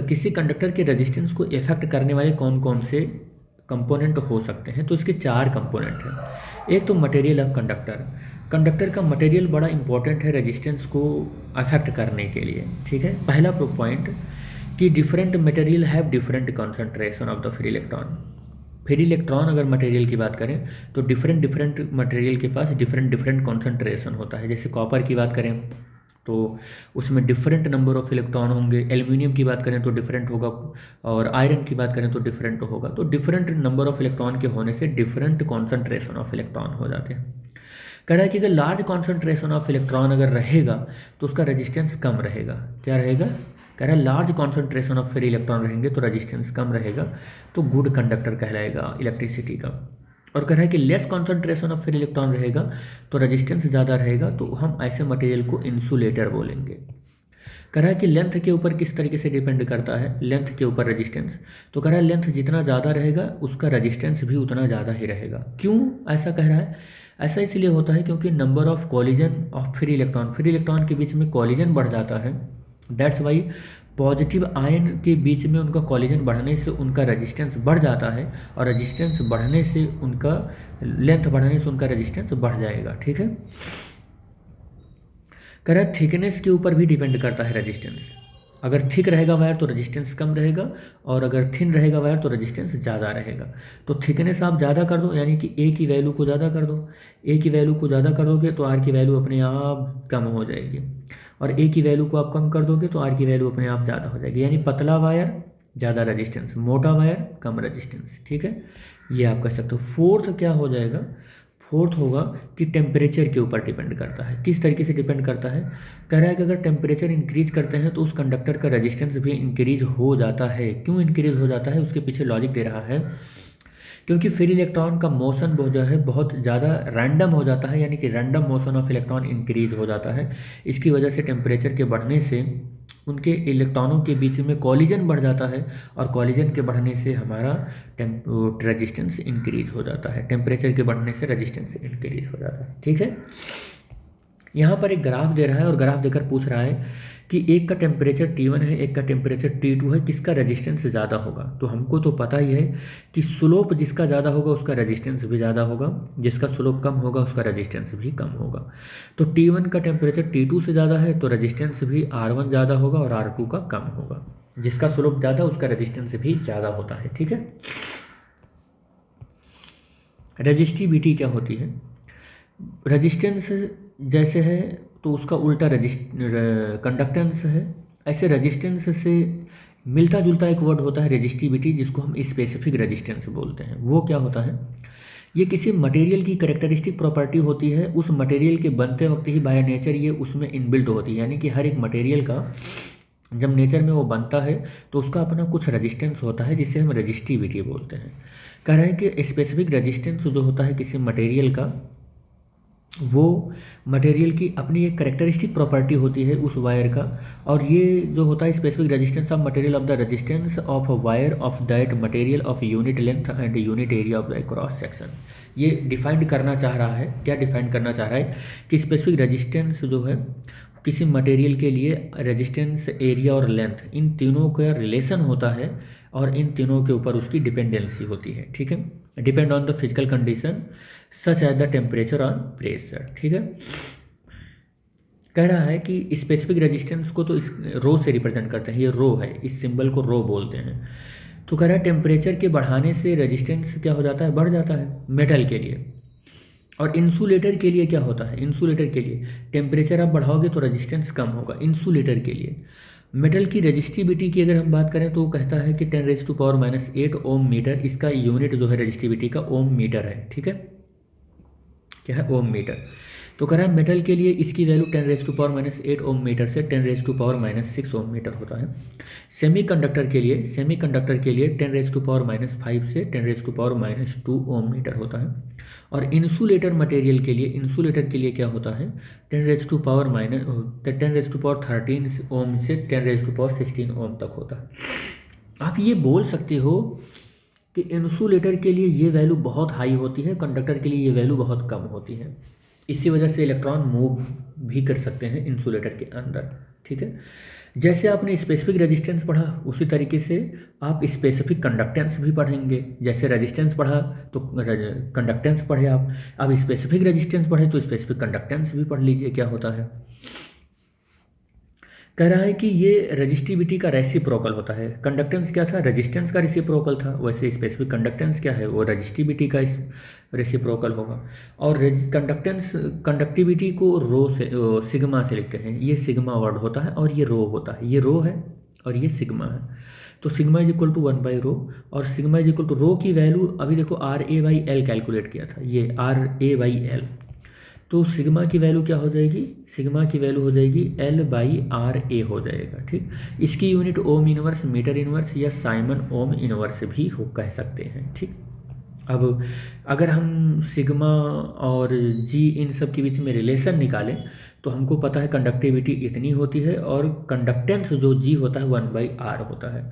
किसी कंडक्टर के रेजिस्टेंस को इफेक्ट करने वाले कौन कौन से कंपोनेंट हो सकते हैं, तो इसके 4 कंपोनेंट हैं। एक तो मटेरियल ऑफ कंडक्टर, कंडक्टर का मटेरियल बड़ा इंपॉर्टेंट है रेजिस्टेंस को अफेक्ट करने के लिए, ठीक है। पहला पॉइंट कि different material have different concentration of the free electron. Free electron अगर मटेरियल की बात करें तो डिफरेंट मटेरियल के पास डिफरेंट कॉन्सेंट्रेशन होता है। जैसे कॉपर की बात करें तो उसमें डिफरेंट नंबर ऑफ इलेक्ट्रॉन होंगे, एल्यूमिनियम की बात करें तो डिफरेंट होगा, और आयरन की बात करें तो डिफरेंट होगा। तो डिफरेंट नंबर ऑफ इलेक्ट्रॉन के होने से डिफरेंट कॉन्सेंट्रेशन ऑफ इलेक्ट्रॉन हो जाते हैं। कह रहा है कि अगर लार्ज कॉन्सेंट्रेशन ऑफ इलेक्ट्रॉन अगर रहेगा तो उसका रेजिस्टेंस कम रहेगा। क्या रहेगा? कह रहा है large concentration of free electron रहेंगे तो रेजिस्टेंस कम रहेगा, तो गुड कंडक्टर कहलाएगा इलेक्ट्रिसिटी का। और कह रहा है कि less concentration of free electron रहेगा तो रेजिस्टेंस ज़्यादा रहेगा, तो हम ऐसे मटेरियल को इंसुलेटर बोलेंगे। कह रहा है कि लेंथ के ऊपर किस तरीके से डिपेंड करता है, लेंथ के ऊपर रेजिस्टेंस। तो कह रहा है लेंथ जितना ज़्यादा रहेगा उसका रेजिस्टेंस भी उतना ज़्यादा ही रहेगा। क्यों ऐसा कह रहा है? ऐसा इसलिए होता है क्योंकि number of collision of free electron के बीच में कॉलिजन बढ़ जाता है। दैट्स वाई पॉजिटिव आयन के बीच में उनका कॉलिजन बढ़ने से उनका रेजिस्टेंस बढ़ जाता है, और रेजिस्टेंस बढ़ने से उनका लेंथ बढ़ने से उनका रेजिस्टेंस बढ़ जाएगा, ठीक है। कह रहा है थिकनेस के ऊपर भी डिपेंड करता है रेजिस्टेंस। अगर थिक रहेगा वायर तो रेजिस्टेंस कम रहेगा, और अगर थिन रहेगा वायर तो रेजिस्टेंस ज़्यादा रहेगा। तो थिकनेस आप ज़्यादा कर दो, यानी कि ए की वैल्यू को ज़्यादा कर दो। ए की वैल्यू को ज़्यादा कर दोगे तो आर की वैल्यू अपने आप कम हो जाएगी, और ए की वैल्यू को आप कम कर दोगे तो आर की वैल्यू अपने आप ज़्यादा हो जाएगी। यानी पतला वायर ज़्यादा रेजिस्टेंस, मोटा वायर कम रेजिस्टेंस, ठीक है। ये आप कह सकते हो। फोर्थ क्या हो जाएगा? फोर्थ होगा कि टेम्परेचर के ऊपर डिपेंड करता है। किस तरीके से डिपेंड करता है? कह रहा है कि अगर टेम्परेचर इंक्रीज करते हैं तो उस कंडक्टर का रेजिस्टेंस भी इंक्रीज हो जाता है। क्यों इंक्रीज हो जाता है? उसके पीछे लॉजिक दे रहा है, क्योंकि फ्री इलेक्ट्रॉन का मोशन जो है बहुत ज़्यादा रैंडम हो जाता है, यानी कि random motion of electron increase हो जाता है। इसकी वजह से टेम्परेचर के बढ़ने से उनके इलेक्ट्रॉनों के बीच में कॉलिजन बढ़ जाता है, और कॉलिजन के बढ़ने से हमारा रेजिस्टेंस इंक्रीज हो जाता है। टेम्परेचर के बढ़ने से रेजिस्टेंस इंक्रीज हो जाता है, ठीक है। यहाँ पर एक ग्राफ दे रहा है, और ग्राफ देकर पूछ रहा है कि एक का टेम्परेचर T1 है, एक का टेम्परेचर T2 है, किसका रेजिस्टेंस ज़्यादा होगा। तो हमको तो पता ही है कि स्लोप जिसका ज़्यादा होगा उसका रेजिस्टेंस भी ज़्यादा होगा, जिसका स्लोप कम होगा उसका रेजिस्टेंस भी कम होगा। तो T1 का टेम्परेचर T2 से ज़्यादा है तो रेजिस्टेंस भी R1 ज़्यादा होगा और R2 का कम होगा। जिसका स्लोप ज़्यादा उसका रेजिस्टेंस भी ज़्यादा होता है, ठीक है। रेजिस्टिविटी क्या होती है? रेजिस्टेंस जैसे है तो उसका उल्टा कंडक्टेंस है। ऐसे रेजिस्टेंस से मिलता जुलता एक वर्ड होता है रेजिस्टिविटी, जिसको हम स्पेसिफिक रेजिस्टेंस बोलते हैं। वो क्या होता है? ये किसी मटेरियल की कैरेक्टरिस्टिक प्रॉपर्टी होती है, उस मटेरियल के बनते वक्त ही बाय नेचर ये उसमें इनबिल्ट होती है। यानी कि हर एक मटेरियल का जब नेचर में वो बनता है तो उसका अपना कुछ रेजिस्टेंस होता है, जिसे हम रेजिस्टिविटी बोलते हैं। कह रहे हैं कि स्पेसिफिक रेजिस्टेंस जो होता है किसी मटेरियल का, वो मटेरियल की अपनी एक करेक्टरिस्टिक प्रॉपर्टी होती है उस वायर का, और ये जो होता है specific resistance of material of the resistance of a wire of that material of unit length and unit area of the cross section. ये डिफाइंड करना चाह रहा है, क्या डिफाइंड करना चाह रहा है कि स्पेसिफिक रेजिस्टेंस जो है किसी मटेरियल के लिए रेजिस्टेंस, एरिया और लेंथ, इन तीनों का रिलेशन होता है, और इन तीनों के ऊपर उसकी डिपेंडेंसी होती है, ठीक है। Depend on the physical condition such as the temperature और प्रेशर, ठीक है। कह रहा है कि स्पेसिफिक रेजिस्टेंस को तो इस रो से रिप्रेजेंट करते हैं, ये रो है, इस सिंबल को रो बोलते हैं। तो कह रहा है टेम्परेचर के बढ़ाने से रेजिस्टेंस क्या हो जाता है? बढ़ जाता है मेटल के लिए। और इंसुलेटर के लिए क्या होता है? इंसुलेटर के लिए टेम्परेचर आप बढ़ाओगे तो रेजिस्टेंस कम होगा। इंसुलेटर के लिए मेटल की रेजिस्टिविटी की अगर हम बात करें तो वो कहता है कि 10⁻⁸ ओम मीटर, इसका यूनिट जो है रेजिस्टिविटी का ओम मीटर है, ठीक है। क्या है? ओम मीटर। तो कह रहा है मेटल के लिए इसकी वैल्यू 10⁻⁸ ओम मीटर से 10⁻⁻6 ओम मीटर होता है। सेमीकंडक्टर के लिए 10⁻5 से 10⁻2 ओम मीटर होता है। और इंसुलेटर मटेरियल के लिए क्या होता है? 10⁻13 ओम से 10⁻16 ओम तक होता है। आप ये बोल सकते हो कि इंसुलेटर के लिए ये वैल्यू बहुत हाई होती है, कंडक्टर के लिए ये वैल्यू बहुत कम होती है। इसी वजह से इलेक्ट्रॉन मूव भी कर सकते हैं इंसुलेटर के अंदर, ठीक है। जैसे आपने स्पेसिफिक रेजिस्टेंस पढ़ा उसी तरीके से आप स्पेसिफिक कंडक्टेंस भी पढ़ेंगे। जैसे रेजिस्टेंस पढ़ा तो कंडक्टेंस पढ़े आप, अब स्पेसिफिक रेजिस्टेंस पढ़े तो स्पेसिफिक कंडक्टेंस भी पढ़ लीजिए क्या होता है। कह रहा है कि ये रेजिस्टिविटी का रेसिप्रोकल होता है। कंडक्टेंस क्या था, रेजिस्टेंस का रेसिप्रोकल था, वैसे स्पेसिफिक कंडक्टेंस क्या है, वो रेजिस्टिविटी का रेसिप्रोकल होगा। और कंडक्टेंस कंडक्टिविटी को रो से सिग्मा से लिखते हैं, ये सिग्मा वर्ड होता है और ये रो होता है, ये रो है और ये सिग्मा है। तो सिग्मा इज इक्वल टू 1/रो, और सिग्मा इज इक्वल टू रो की वैल्यू अभी देखो RA/L कैलकुलेट किया था, ये RA/L। तो सिग्मा की वैल्यू क्या हो जाएगी, सिग्मा की वैल्यू हो जाएगी L/RA हो जाएगा। ठीक, इसकी unit ohm inverse, metre inverse या साइमन ओम इनवर्स भी हो कह सकते हैं। ठीक, अब अगर हम सिग्मा और जी इन सब के बीच में रिलेशन निकालें तो हमको पता है कंडक्टिविटी इतनी होती है और कंडक्टेंस जो जी होता है 1/R होता है।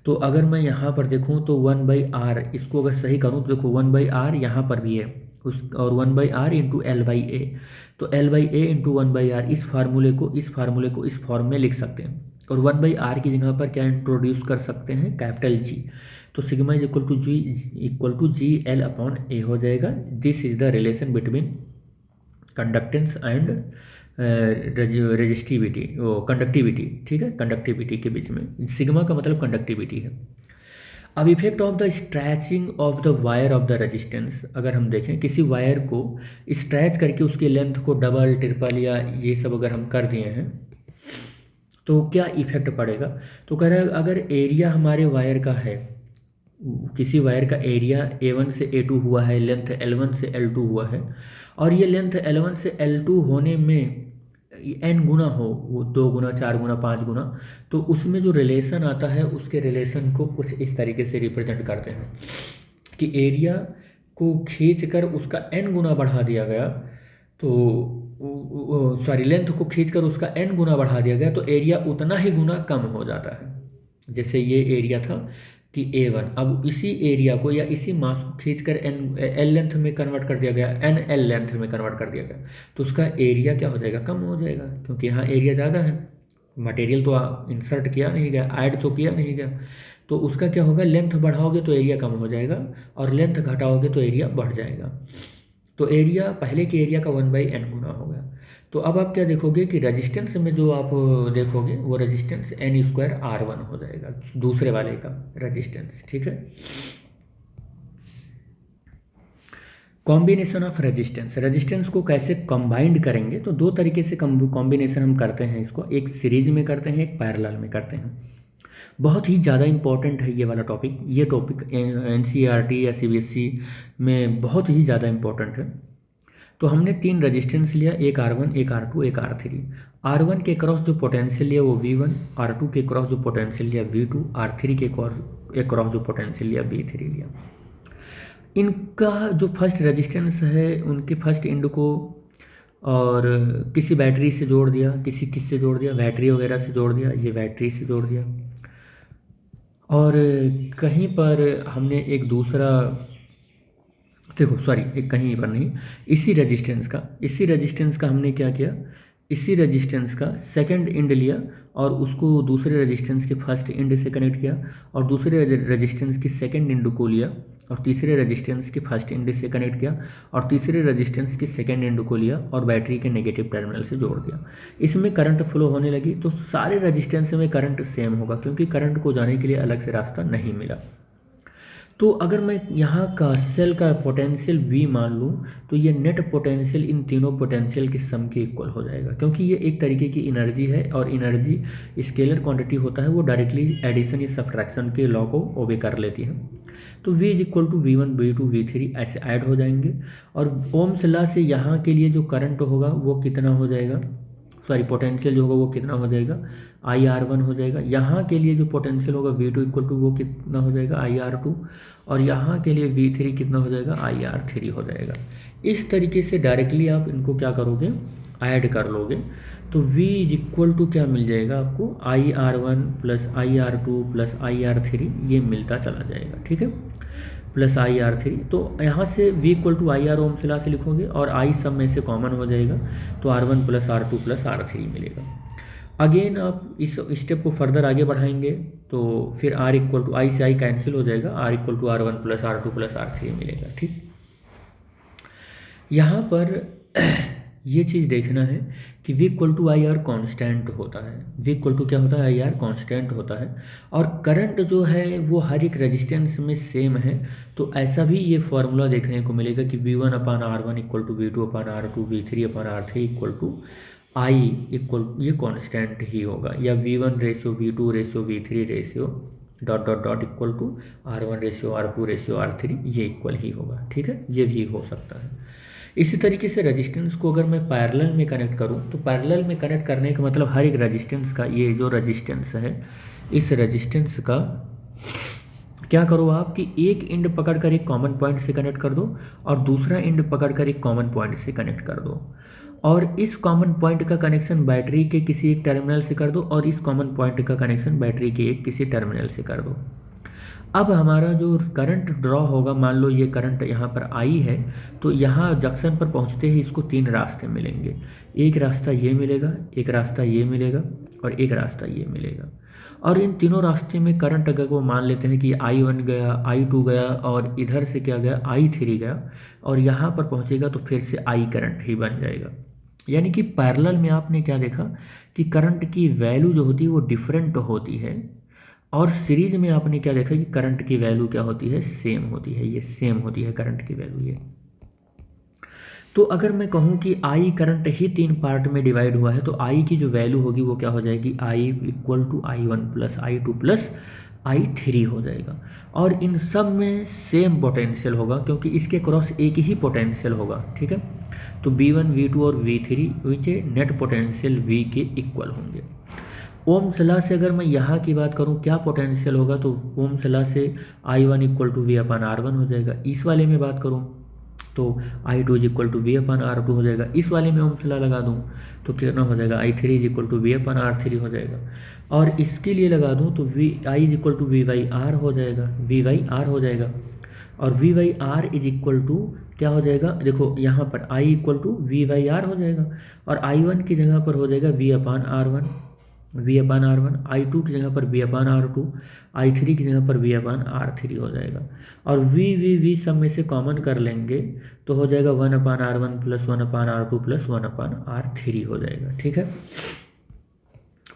तो अगर मैं यहाँ पर देखूँ तो 1/R, इसको अगर सही करूँ तो देखो 1/R यहाँ पर भी है उस, और 1/R इंटू L/A, तो L/A इंटू 1/R इस फार्मूले को इस फॉर्म में लिख सकते हैं। और 1/R की जगह पर क्या इंट्रोड्यूस कर सकते हैं, कैपिटल G। तो sigma is equal to G L/A हो जाएगा। This is the relation between conductance and resistivity, conductivity. ठीक है, कंडक्टिविटी के बीच में सिग्मा का मतलब कंडक्टिविटी है। अब effect of the stretching of the wire of the resistance, अगर हम देखें किसी वायर को स्ट्रैच करके उसकी लेंथ को डबल ट्रिपल या ये सब अगर हम कर दिए हैं तो क्या इफेक्ट पड़ेगा। तो कह रहा है अगर एरिया हमारे वायर का है, किसी वायर का एरिया A1 से A2 हुआ है, लेंथ L1 से L2 हुआ है, और ये लेंथ L1 से L2 होने में n गुना हो, वो 2 गुना 4 गुना 5 गुना, तो उसमें जो रिलेशन आता है उसके रिलेशन को कुछ इस तरीके से रिप्रेजेंट करते हैं कि एरिया को खींच कर उसका n गुना बढ़ा दिया गया, तो सॉरी लेंथ को खींच कर उसका n गुना बढ़ा दिया गया तो एरिया उतना ही गुना कम हो जाता है। जैसे ये एरिया था कि A1, अब इसी एरिया को या इसी मास को खींचकर L लेंथ में कन्वर्ट कर दिया गया, NL लेंथ में कन्वर्ट कर दिया गया, तो उसका एरिया क्या हो जाएगा, कम हो जाएगा, क्योंकि यहाँ एरिया ज़्यादा है, मटेरियल तो इंसर्ट किया नहीं गया, ऐड तो किया नहीं गया, तो उसका क्या होगा, लेंथ बढ़ाओगे तो एरिया कम हो जाएगा और लेंथ घटाओगे तो एरिया बढ़ जाएगा। तो एरिया पहले के एरिया का 1/n गुना होगा। तो अब आप क्या देखोगे कि रेजिस्टेंस में जो आप देखोगे वो रेजिस्टेंस n² R1 हो जाएगा, दूसरे वाले का रेजिस्टेंस। ठीक है, कॉम्बिनेशन ऑफ रेजिस्टेंस, रेजिस्टेंस को कैसे कंबाइंड करेंगे, तो दो तरीके से कॉम्बिनेशन हम करते हैं इसको, एक सीरीज में करते हैं, एक पैरेलल में करते हैं। बहुत ही ज़्यादा इंपॉर्टेंट है ये वाला टॉपिक, ये टॉपिक NCERT या CBSE में बहुत ही ज़्यादा इंपॉर्टेंट है। तो हमने 3 रेजिस्टेंस लिया, एक R1, एक R2, एक R3। R1 के क्रॉस जो पोटेंशियल लिया वो V1, R2 के क्रॉस जो पोटेंशियल लिया V2, R3 के क्रॉस जो पोटेंशियल लिया V3 लिया। इनका जो फर्स्ट रेजिस्टेंस है उनके फर्स्ट एंड को और किसी बैटरी से जोड़ दिया, किसी किस से जोड़ दिया, बैटरी वगैरह से जोड़ दिया, ये बैटरी से जोड़ दिया, और कहीं पर हमने एक दूसरा, देखो सॉरी एक कहीं पर नहीं, इसी रेजिस्टेंस का हमने क्या किया, इसी रेजिस्टेंस का सेकंड एंड लिया और उसको दूसरे रेजिस्टेंस के फर्स्ट एंड से कनेक्ट किया, और दूसरे रेजिस्टेंस की सेकंड एंड को लिया और तीसरे रेजिस्टेंस के फर्स्ट एंड से कनेक्ट किया, और तीसरे रेजिस्टेंस की सेकंड एंड को लिया और बैटरी के नेगेटिव टर्मिनल से जोड़ दिया। इसमें करंट फ्लो होने लगी, तो सारे रेजिस्टेंस में करंट सेम होगा क्योंकि करंट को जाने के लिए अलग से रास्ता नहीं मिला। तो अगर मैं यहाँ का सेल का पोटेंशियल V मान लूँ तो ये नेट पोटेंशियल इन तीनों पोटेंशियल के सम के इक्वल हो जाएगा, क्योंकि ये एक तरीके की एनर्जी है और एनर्जी स्केलर क्वांटिटी होता है, वो डायरेक्टली एडिशन या सब्ट्रैक्शन के लॉ को ओबे कर लेती है। तो V is equal to V1, V2, V3 ऐसे ऐड हो जाएंगे, और ओम्स लॉ से यहाँ के लिए जो करंट होगा वो कितना हो जाएगा, सॉरी पोटेंशियल जो होगा वो कितना हो जाएगा, IR1 हो जाएगा। यहाँ के लिए जो पोटेंशियल होगा V2 इक्वल टू वो कितना हो जाएगा, IR2, और यहाँ के लिए V3 कितना हो जाएगा, IR3 हो जाएगा। इस तरीके से डायरेक्टली आप इनको क्या करोगे, ऐड कर लोगे, तो V इज इक्वल टू क्या मिल जाएगा आपको, IR1 plus IR2 plus IR3, ये मिलता चला जाएगा। ठीक है, प्लस IR3, तो यहाँ से V equal to IR ohm's law से लिखोगे और I सब में से कॉमन हो जाएगा, तो R1 plus R2 plus R3 मिलेगा। अगेन आप इस स्टेप को फर्दर आगे बढ़ाएंगे तो फिर R इक्वल टू आई से आई कैंसिल हो जाएगा, R equal to R1 plus R2 plus R3 मिलेगा। ठीक, यहाँ पर ये चीज़ देखना है कि V equal to I R constant होता है, V इक्वल टू क्या होता है, आई आर कॉन्स्टेंट होता है, और करंट जो है वो हर एक रेजिस्टेंस में सेम है। तो ऐसा भी ये फॉर्मूला देखने को मिलेगा कि V1 upon R1 equal to V2 upon R2 V3 upon R3 equal to I equal, ये कॉन्स्टेंट ही होगा, या V1 ratio V2 ratio V3 ratio dot dot dot equal to R1 ratio R2 ratio R3, ये equal ही होगा। ठीक है, ये भी हो सकता है। इसी तरीके से रेजिस्टेंस को अगर मैं पैरेलल में कनेक्ट करूं तो पैरेलल में कनेक्ट करने का मतलब हर एक रेजिस्टेंस का, ये जो रेजिस्टेंस है इस रेजिस्टेंस का क्या करो आप कि एक एंड पकड़कर एक कॉमन पॉइंट से कनेक्ट कर दो और दूसरा एंड पकड़कर एक कॉमन पॉइंट से कनेक्ट कर दो, और इस कॉमन पॉइंट का कनेक्शन बैटरी के किसी एक टर्मिनल से कर दो और इस कॉमन पॉइंट का कनेक्शन बैटरी के एक किसी टर्मिनल से कर दो। अब हमारा जो करंट ड्रॉ होगा, मान लो ये करंट यहाँ पर आई है, तो यहाँ जंक्शन पर पहुँचते ही इसको तीन रास्ते मिलेंगे, एक रास्ता ये मिलेगा, एक रास्ता ये मिलेगा और एक रास्ता ये मिलेगा। और इन तीनों रास्ते में करंट अगर वो मान लेते हैं कि I1 गया, I2 गया और इधर से क्या गया, I3 गया, और यहाँ पर पहुँचेगा तो फिर से I करंट ही बन जाएगा। यानी कि पैरेलल में आपने क्या देखा कि करंट की वैल्यू जो होती है वो डिफरेंट होती है, और सीरीज में आपने क्या देखा कि करंट की वैल्यू क्या होती है, सेम होती है, ये सेम होती है करंट की वैल्यू ये। तो अगर मैं कहूँ कि आई करंट ही तीन पार्ट में डिवाइड हुआ है तो आई की जो वैल्यू होगी वो क्या हो जाएगी, I equal to I1 plus I2 plus I3 हो जाएगा, और इन सब में सेम पोटेंशियल होगा क्योंकि इसके क्रॉस एक ही पोटेंशियल होगा। ठीक है, तो V1 V2 और V3 के नेट पोटेंशियल V के इक्वल होंगे। ओम्स लॉ से अगर मैं यहाँ की बात करूँ क्या पोटेंशियल होगा, तो ओम्स लॉ से I1 equal to V upon R1 हो जाएगा। इस वाले में बात करूँ तो I2 is equal to V upon R2 हो जाएगा। इस वाले में ओम्स लॉ लगा दूँ तो कितना हो जाएगा, I3 is equal to V upon R3 हो जाएगा। और इसके लिए लगा दूँ तो I is equal to V by R हो जाएगा, V बाई R हो जाएगा, और V by R is equal to क्या हो जाएगा, देखो यहाँ पर I equal to V by R हो जाएगा, और I1 की जगह पर हो जाएगा V अपान R1, V अपान R1, I2 की जगह पर V अपान R2, I3 की जगह पर V अपान R3 हो जाएगा, और V सब में से कॉमन कर लेंगे तो हो जाएगा 1 अपान R1 प्लस 1 अपान R2 प्लस 1 अपान R3 हो जाएगा। ठीक है,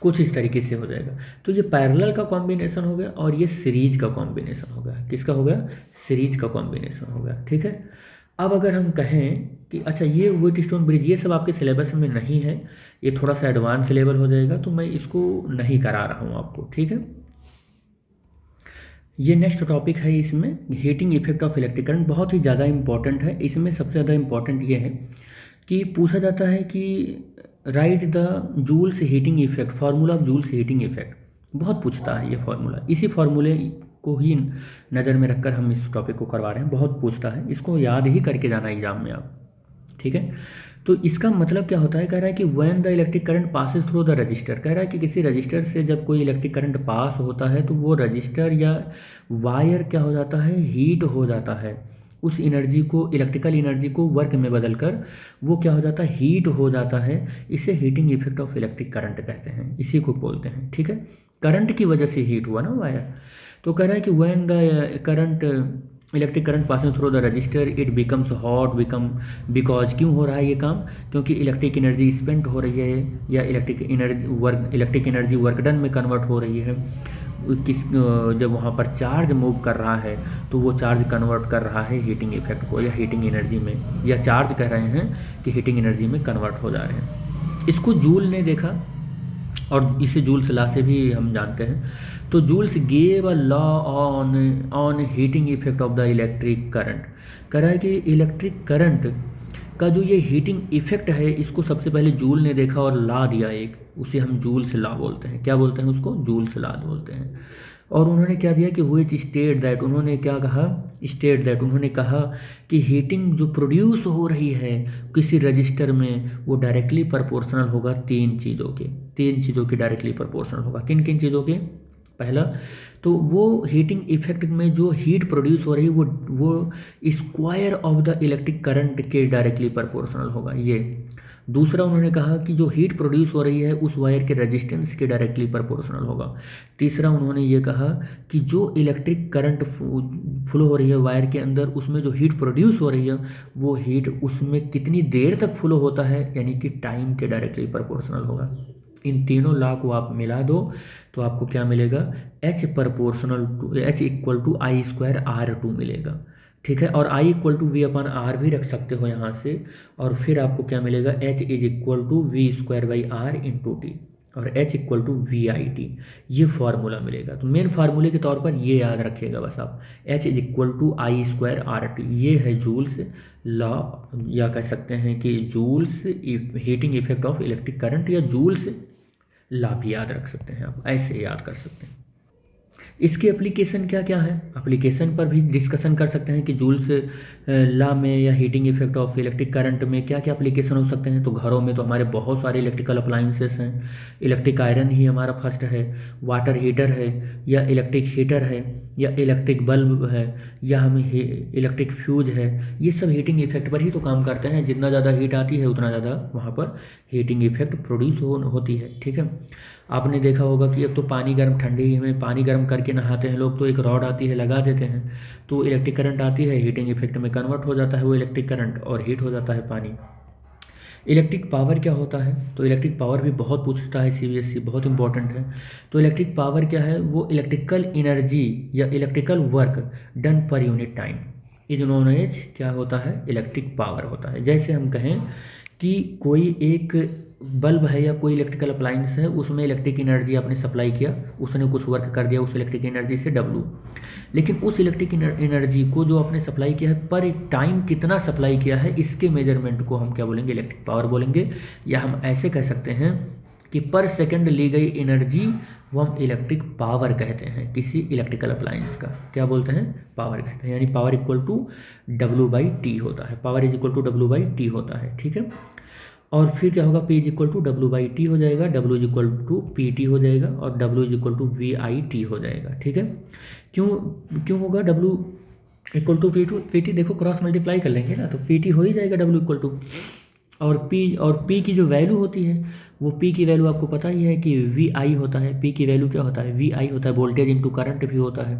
कुछ इस तरीके से हो जाएगा। तो ये पैरेलल का कॉम्बिनेशन हो गया और ये सीरीज का कॉम्बिनेशन हो गया। किसका हो गया, सीरीज का कॉम्बिनेशन हो गया। ठीक है, अब अगर हम कहें कि अच्छा ये व्हीटस्टोन ब्रिज, ये सब आपके सिलेबस में नहीं है, ये थोड़ा सा एडवांस लेवल हो जाएगा तो मैं इसको नहीं करा रहा हूँ आपको। ठीक है, ये नेक्स्ट टॉपिक है, इसमें heating effect of electric current बहुत ही ज़्यादा इंपॉर्टेंट है। इसमें सबसे ज़्यादा इंपॉर्टेंट ये है कि पूछा जाता है कि write the Joule's heating effect, formula of Joule's heating effect, बहुत पूछता है ये फार्मूला। इसी फार्मूले को ही नज़र में रखकर हम इस टॉपिक को करवा रहे हैं, बहुत पूछता है, इसको याद ही करके जाना एग्जाम में आप। ठीक है, तो इसका मतलब क्या होता है, कह रहा है कि when the electric current passes through the register, कह रहा है कि किसी रजिस्टर से जब कोई इलेक्ट्रिक करंट पास होता है तो वो रजिस्टर या वायर क्या हो जाता है, हीट हो जाता है, उस एनर्जी को, इलेक्ट्रिकल एनर्जी को वर्क में बदलकर वो क्या हो जाता है, हीट हो जाता है। इसे heating effect of electric current कहते हैं, इसी को बोलते हैं। ठीक है, करंट की वजह से हीट हुआ ना वायर, तो कह रहा है कि when the current electric current passing through the register it becomes hot because, क्यों हो रहा है ये काम, क्योंकि इलेक्ट्रिक एनर्जी स्पेंट हो रही है या इलेक्ट्रिक एनर्जी वर्क डन में कन्वर्ट हो रही है। जब वहाँ पर चार्ज मूव कर रहा है तो वो चार्ज कन्वर्ट कर रहा है हीटिंग इफेक्ट को या हीटिंग एनर्जी में, या चार्ज कह रहे हैं कि हीटिंग एनर्जी में कन्वर्ट हो जा रहे हैं। इसको जूल ने देखा और इसे जूल्स लॉ से भी हम जानते हैं। तो Joule's gave a law on heating effect of the electric current, कह रहा है कि इलेक्ट्रिक करंट का जो ये हीटिंग इफेक्ट है इसको सबसे पहले जूल ने देखा और लॉ दिया एक, उसे हम जूल्स लॉ बोलते हैं। क्या बोलते हैं उसको, जूल्स लॉ बोलते हैं। और उन्होंने क्या दिया कि व्हिच स्टेट दैट, उन्होंने क्या कहा, स्टेट दैट, उन्होंने कहा कि हीटिंग जो प्रोड्यूस हो रही है किसी रजिस्टर में वो डायरेक्टली प्रोपोर्शनल होगा तीन चीज़ों के डायरेक्टली प्रोपोर्शनल होगा। किन किन चीज़ों के, पहला तो वो हीटिंग इफेक्ट में जो हीट प्रोड्यूस हो रही है वो square of the electric current के डायरेक्टली प्रोपोर्शनल होगा ये। दूसरा उन्होंने कहा कि जो हीट प्रोड्यूस हो रही है उस वायर के रेजिस्टेंस के डायरेक्टली प्रोपोर्शनल होगा। तीसरा उन्होंने ये कहा कि जो इलेक्ट्रिक करंट फ्लो हो रही है वायर के अंदर, उसमें जो हीट प्रोड्यूस हो रही है वो हीट उसमें कितनी देर तक फ्लो होता है, यानी कि टाइम के डायरेक्टली प्रोपोर्शनल होगा। इन तीनों लॉ को आप मिला दो तो आपको क्या मिलेगा, H proportional to H equal to I square R2 मिलेगा। ठीक है, और I equal to V upon R भी रख सकते हो यहाँ से, और फिर आपको क्या मिलेगा, H is equal to V square by R into T, और H equal to V I T, ये फार्मूला मिलेगा। तो मेन फार्मूले के तौर पर ये याद रखिएगा बस आप, H is equal to I square R T, ये है जूल्स लॉ, या कह सकते हैं कि Joule's heating effect of electric current, या जूल्स लॉ भी याद रख सकते हैं आप, ऐसे याद कर सकते हैं। इसके एप्लीकेशन क्या क्या है, एप्लीकेशन पर भी डिस्कशन कर सकते हैं कि जूल्स लॉ में या heating effect of electric current में क्या क्या एप्लीकेशन हो सकते हैं। तो घरों में तो हमारे बहुत सारे इलेक्ट्रिकल अप्लाइंसेस हैं, इलेक्ट्रिक आयरन ही हमारा फर्स्ट है, वाटर हीटर है, या इलेक्ट्रिक हीटर है, या इलेक्ट्रिक बल्ब है, या हमें इलेक्ट्रिक फ्यूज है। ये सब हीटिंग इफेक्ट पर ही तो काम करते हैं, जितना ज़्यादा हीट आती है उतना ज़्यादा वहाँ पर हीटिंग इफेक्ट प्रोड्यूस होती है। ठीक है, आपने देखा होगा कि अब तो पानी गर्म, ठंडी में पानी गर्म करके नहाते हैं लोग, तो एक रॉड आती है लगा देते हैं, तो इलेक्ट्रिक करंट आती है, हीटिंग इफेक्ट में कन्वर्ट हो जाता है वो इलेक्ट्रिक करंट, और हीट हो जाता है पानी। इलेक्ट्रिक पावर क्या होता है, तो इलेक्ट्रिक पावर भी बहुत पूछता है CBSE, बहुत इंपॉर्टेंट है। तो इलेक्ट्रिक पावर क्या है, वो इलेक्ट्रिकल एनर्जी या electrical work done per unit time is known as क्या होता है, इलेक्ट्रिक पावर होता है। जैसे हम कहें कि कोई एक बल्ब है या कोई इलेक्ट्रिकल अप्लाइंस है, उसमें इलेक्ट्रिक एनर्जी आपने सप्लाई किया, उसने कुछ वर्क कर दिया उस इलेक्ट्रिक एनर्जी से W, लेकिन उस इलेक्ट्रिक एनर्जी को जो आपने सप्लाई किया है पर टाइम कितना सप्लाई किया है, इसके मेजरमेंट को हम क्या बोलेंगे, इलेक्ट्रिक पावर बोलेंगे। या हम ऐसे कह सकते हैं कि पर सेकंड ली गई एनर्जी वो हम इलेक्ट्रिक पावर कहते हैं, किसी इलेक्ट्रिकल अप्लायंस का क्या बोलते हैं, पावर कहते हैं। यानी पावर इक्वल टू W/T होता है, power is equal to W/T होता है। ठीक है, और फिर क्या होगा, P is equal to W/T हो जाएगा, W is equal to PT हो जाएगा, और W is equal to VIT हो जाएगा। ठीक है, क्यों होगा W इक्वल टू PT, देखो क्रॉस मल्टीप्लाई कर लेंगे ना तो PT हो ही जाएगा W इक्वल टू, और P की जो वैल्यू होती है वो P की वैल्यू आपको पता ही है कि VI होता है। P की वैल्यू क्या होता है, VI होता है, वोल्टेज इंटू करंट भी होता है।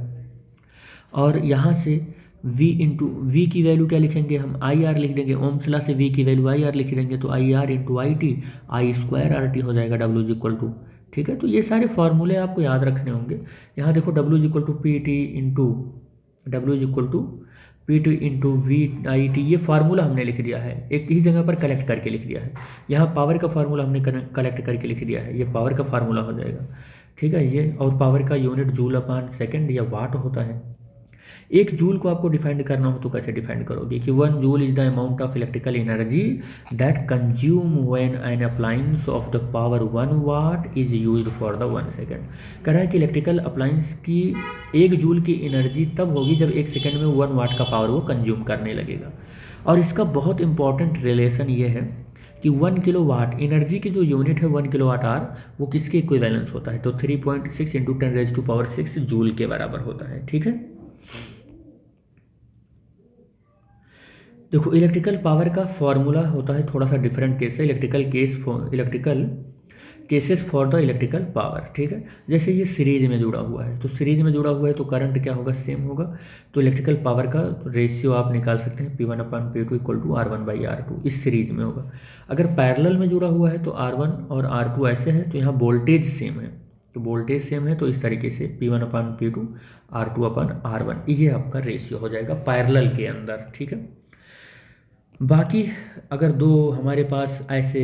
और यहाँ से V की वैल्यू क्या लिखेंगे हम, IR लिख देंगे, ओम्स लॉ से V की वैल्यू IR लिख देंगे, तो IR into IT I square RT हो जाएगा, W इज इक्वल टू। ठीक है, तो ये सारे फॉर्मूले आपको याद रखने होंगे। यहाँ देखो W is equal to PT into W is equal to PT into VIT, ये फार्मूला हमने लिख दिया है, एक ही जगह पर कलेक्ट करके लिख दिया है। यहाँ पावर का फार्मूला हमने कलेक्ट करके लिख दिया है, ये पावर का फार्मूला हो जाएगा। ठीक है, ये और पावर का यूनिट जूल अपॉन सेकंड या वाट होता है। एक जूल को आपको डिफाइंड करना हो तो कैसे डिफाइंड करोगे कि 1 joule is the amount of electrical energy that consume when an appliance of the power 1 what is used for the 1 second. कह रहा है कि इलेक्ट्रिकल अप्लायंस की 1 जूल की एनर्जी तब होगी जब 1 सेकेंड में 1 वाट का पावर वो कंज्यूम करने लगेगा। और इसका बहुत इंपॉर्टेंट रिलेशन ये है कि 1 किलोवाट एनर्जी की जो यूनिट है 1 किलोवाट आवर, वो किसके इक्विवेलेंस होता है, तो 3.6 इंटू 10⁻⁶ जूल के बराबर होता है। ठीक है, देखो इलेक्ट्रिकल पावर का फॉर्मूला होता है थोड़ा सा डिफरेंट केस है, electrical cases for the electrical power. ठीक है, जैसे ये सीरीज में जुड़ा हुआ है, तो सीरीज में जुड़ा हुआ है तो करंट क्या होगा, सेम होगा। तो इलेक्ट्रिकल पावर का रेशियो आप निकाल सकते हैं P1/P2 इक्वल टू R1/R2, इस सीरीज में होगा। अगर पैरेलल में जुड़ा हुआ है तो R1 और R2 ऐसे है, तो यहाँ वोल्टेज सेम है, तो वोल्टेज सेम है, तो इस तरीके से P1/P2 R2/R1, ये आपका रेशियो हो जाएगा पैरेलल के अंदर। ठीक है, बाकी अगर दो हमारे पास ऐसे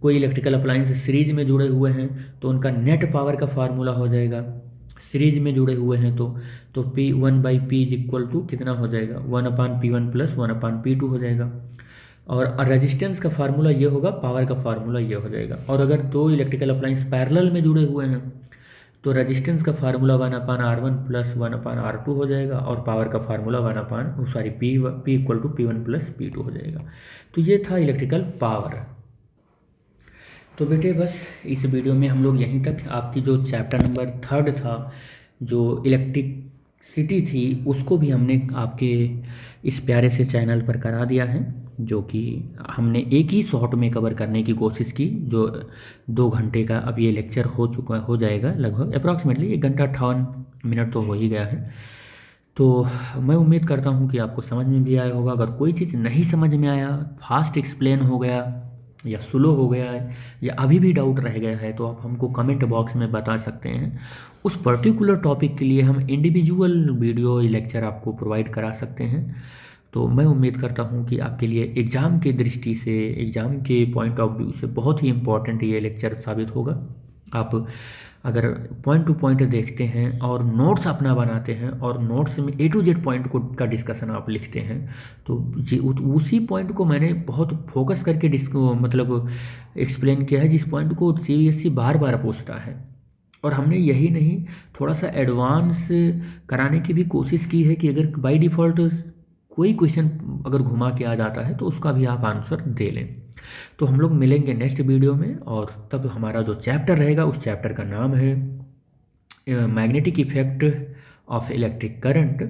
कोई इलेक्ट्रिकल अप्लायंस सीरीज में जुड़े हुए हैं तो उनका नेट पावर का फार्मूला हो जाएगा, सीरीज में जुड़े हुए हैं तो P1/P इज इक्वल टू कितना हो जाएगा, 1/P1 प्लस 1/P2 हो जाएगा। और रेजिस्टेंस का फार्मूला ये होगा, पावर का फार्मूला ये हो जाएगा। और अगर दो इलेक्ट्रिकल अप्लायंस पैरेलल में जुड़े हुए हैं तो रेजिस्टेंस का फार्मूला 1/R1 प्लस 1/R2 हो जाएगा, और पावर का formula P equal to P1 plus P2 हो जाएगा। तो ये था इलेक्ट्रिकल पावर। तो बेटे बस इस वीडियो में हम लोग यहीं तक, आपकी जो चैप्टर नंबर 3 था जो इलेक्ट्रिसिटी थी उसको भी हमने आपके इस प्यारे से चैनल पर करा दिया है। जो कि हमने एक ही शॉट में कवर करने की कोशिश की, जो 2 घंटे का अब ये लेक्चर हो जाएगा लगभग अप्रॉक्सीमेटली 1 घंटा 58 मिनट तो हो ही गया है। तो मैं उम्मीद करता हूँ कि आपको समझ में भी आया होगा। अगर कोई चीज़ नहीं समझ में आया, फास्ट एक्सप्लेन हो गया या स्लो हो गया है या अभी भी डाउट रह गया है, तो आप हमको कमेंट बॉक्स में बता सकते हैं। उस पर्टिकुलर टॉपिक के लिए हम इंडिविजुअल वीडियो लेक्चर आपको प्रोवाइड करा सकते हैं। तो मैं उम्मीद करता हूँ कि आपके लिए एग्ज़ाम के दृष्टि से, एग्ज़ाम के पॉइंट ऑफ व्यू से बहुत ही इम्पोर्टेंट ये लेक्चर साबित होगा। आप अगर पॉइंट टू पॉइंट देखते हैं और नोट्स अपना बनाते हैं और नोट्स में A to Z पॉइंट को का डिस्कशन आप लिखते हैं, तो उसी पॉइंट को मैंने बहुत फोकस करके मतलब एक्सप्लेन किया है, जिस पॉइंट को CBSE बार बार पूछता है। और हमने यही नहीं, थोड़ा सा एडवांस कराने की भी कोशिश की है कि अगर बाय डिफ़ॉल्ट कोई क्वेश्चन अगर घुमा के आ जाता है तो उसका भी आप आंसर दे लें। तो हम लोग मिलेंगे नेक्स्ट वीडियो में, और तब हमारा जो चैप्टर रहेगा उस चैप्टर का नाम है magnetic effect of electric current.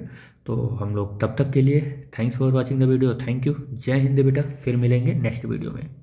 तो हम लोग तब तक के लिए thanks for watching the video. Thank you. जय हिंद बेटा। फिर मिलेंगे नेक्स्ट वीडियो में।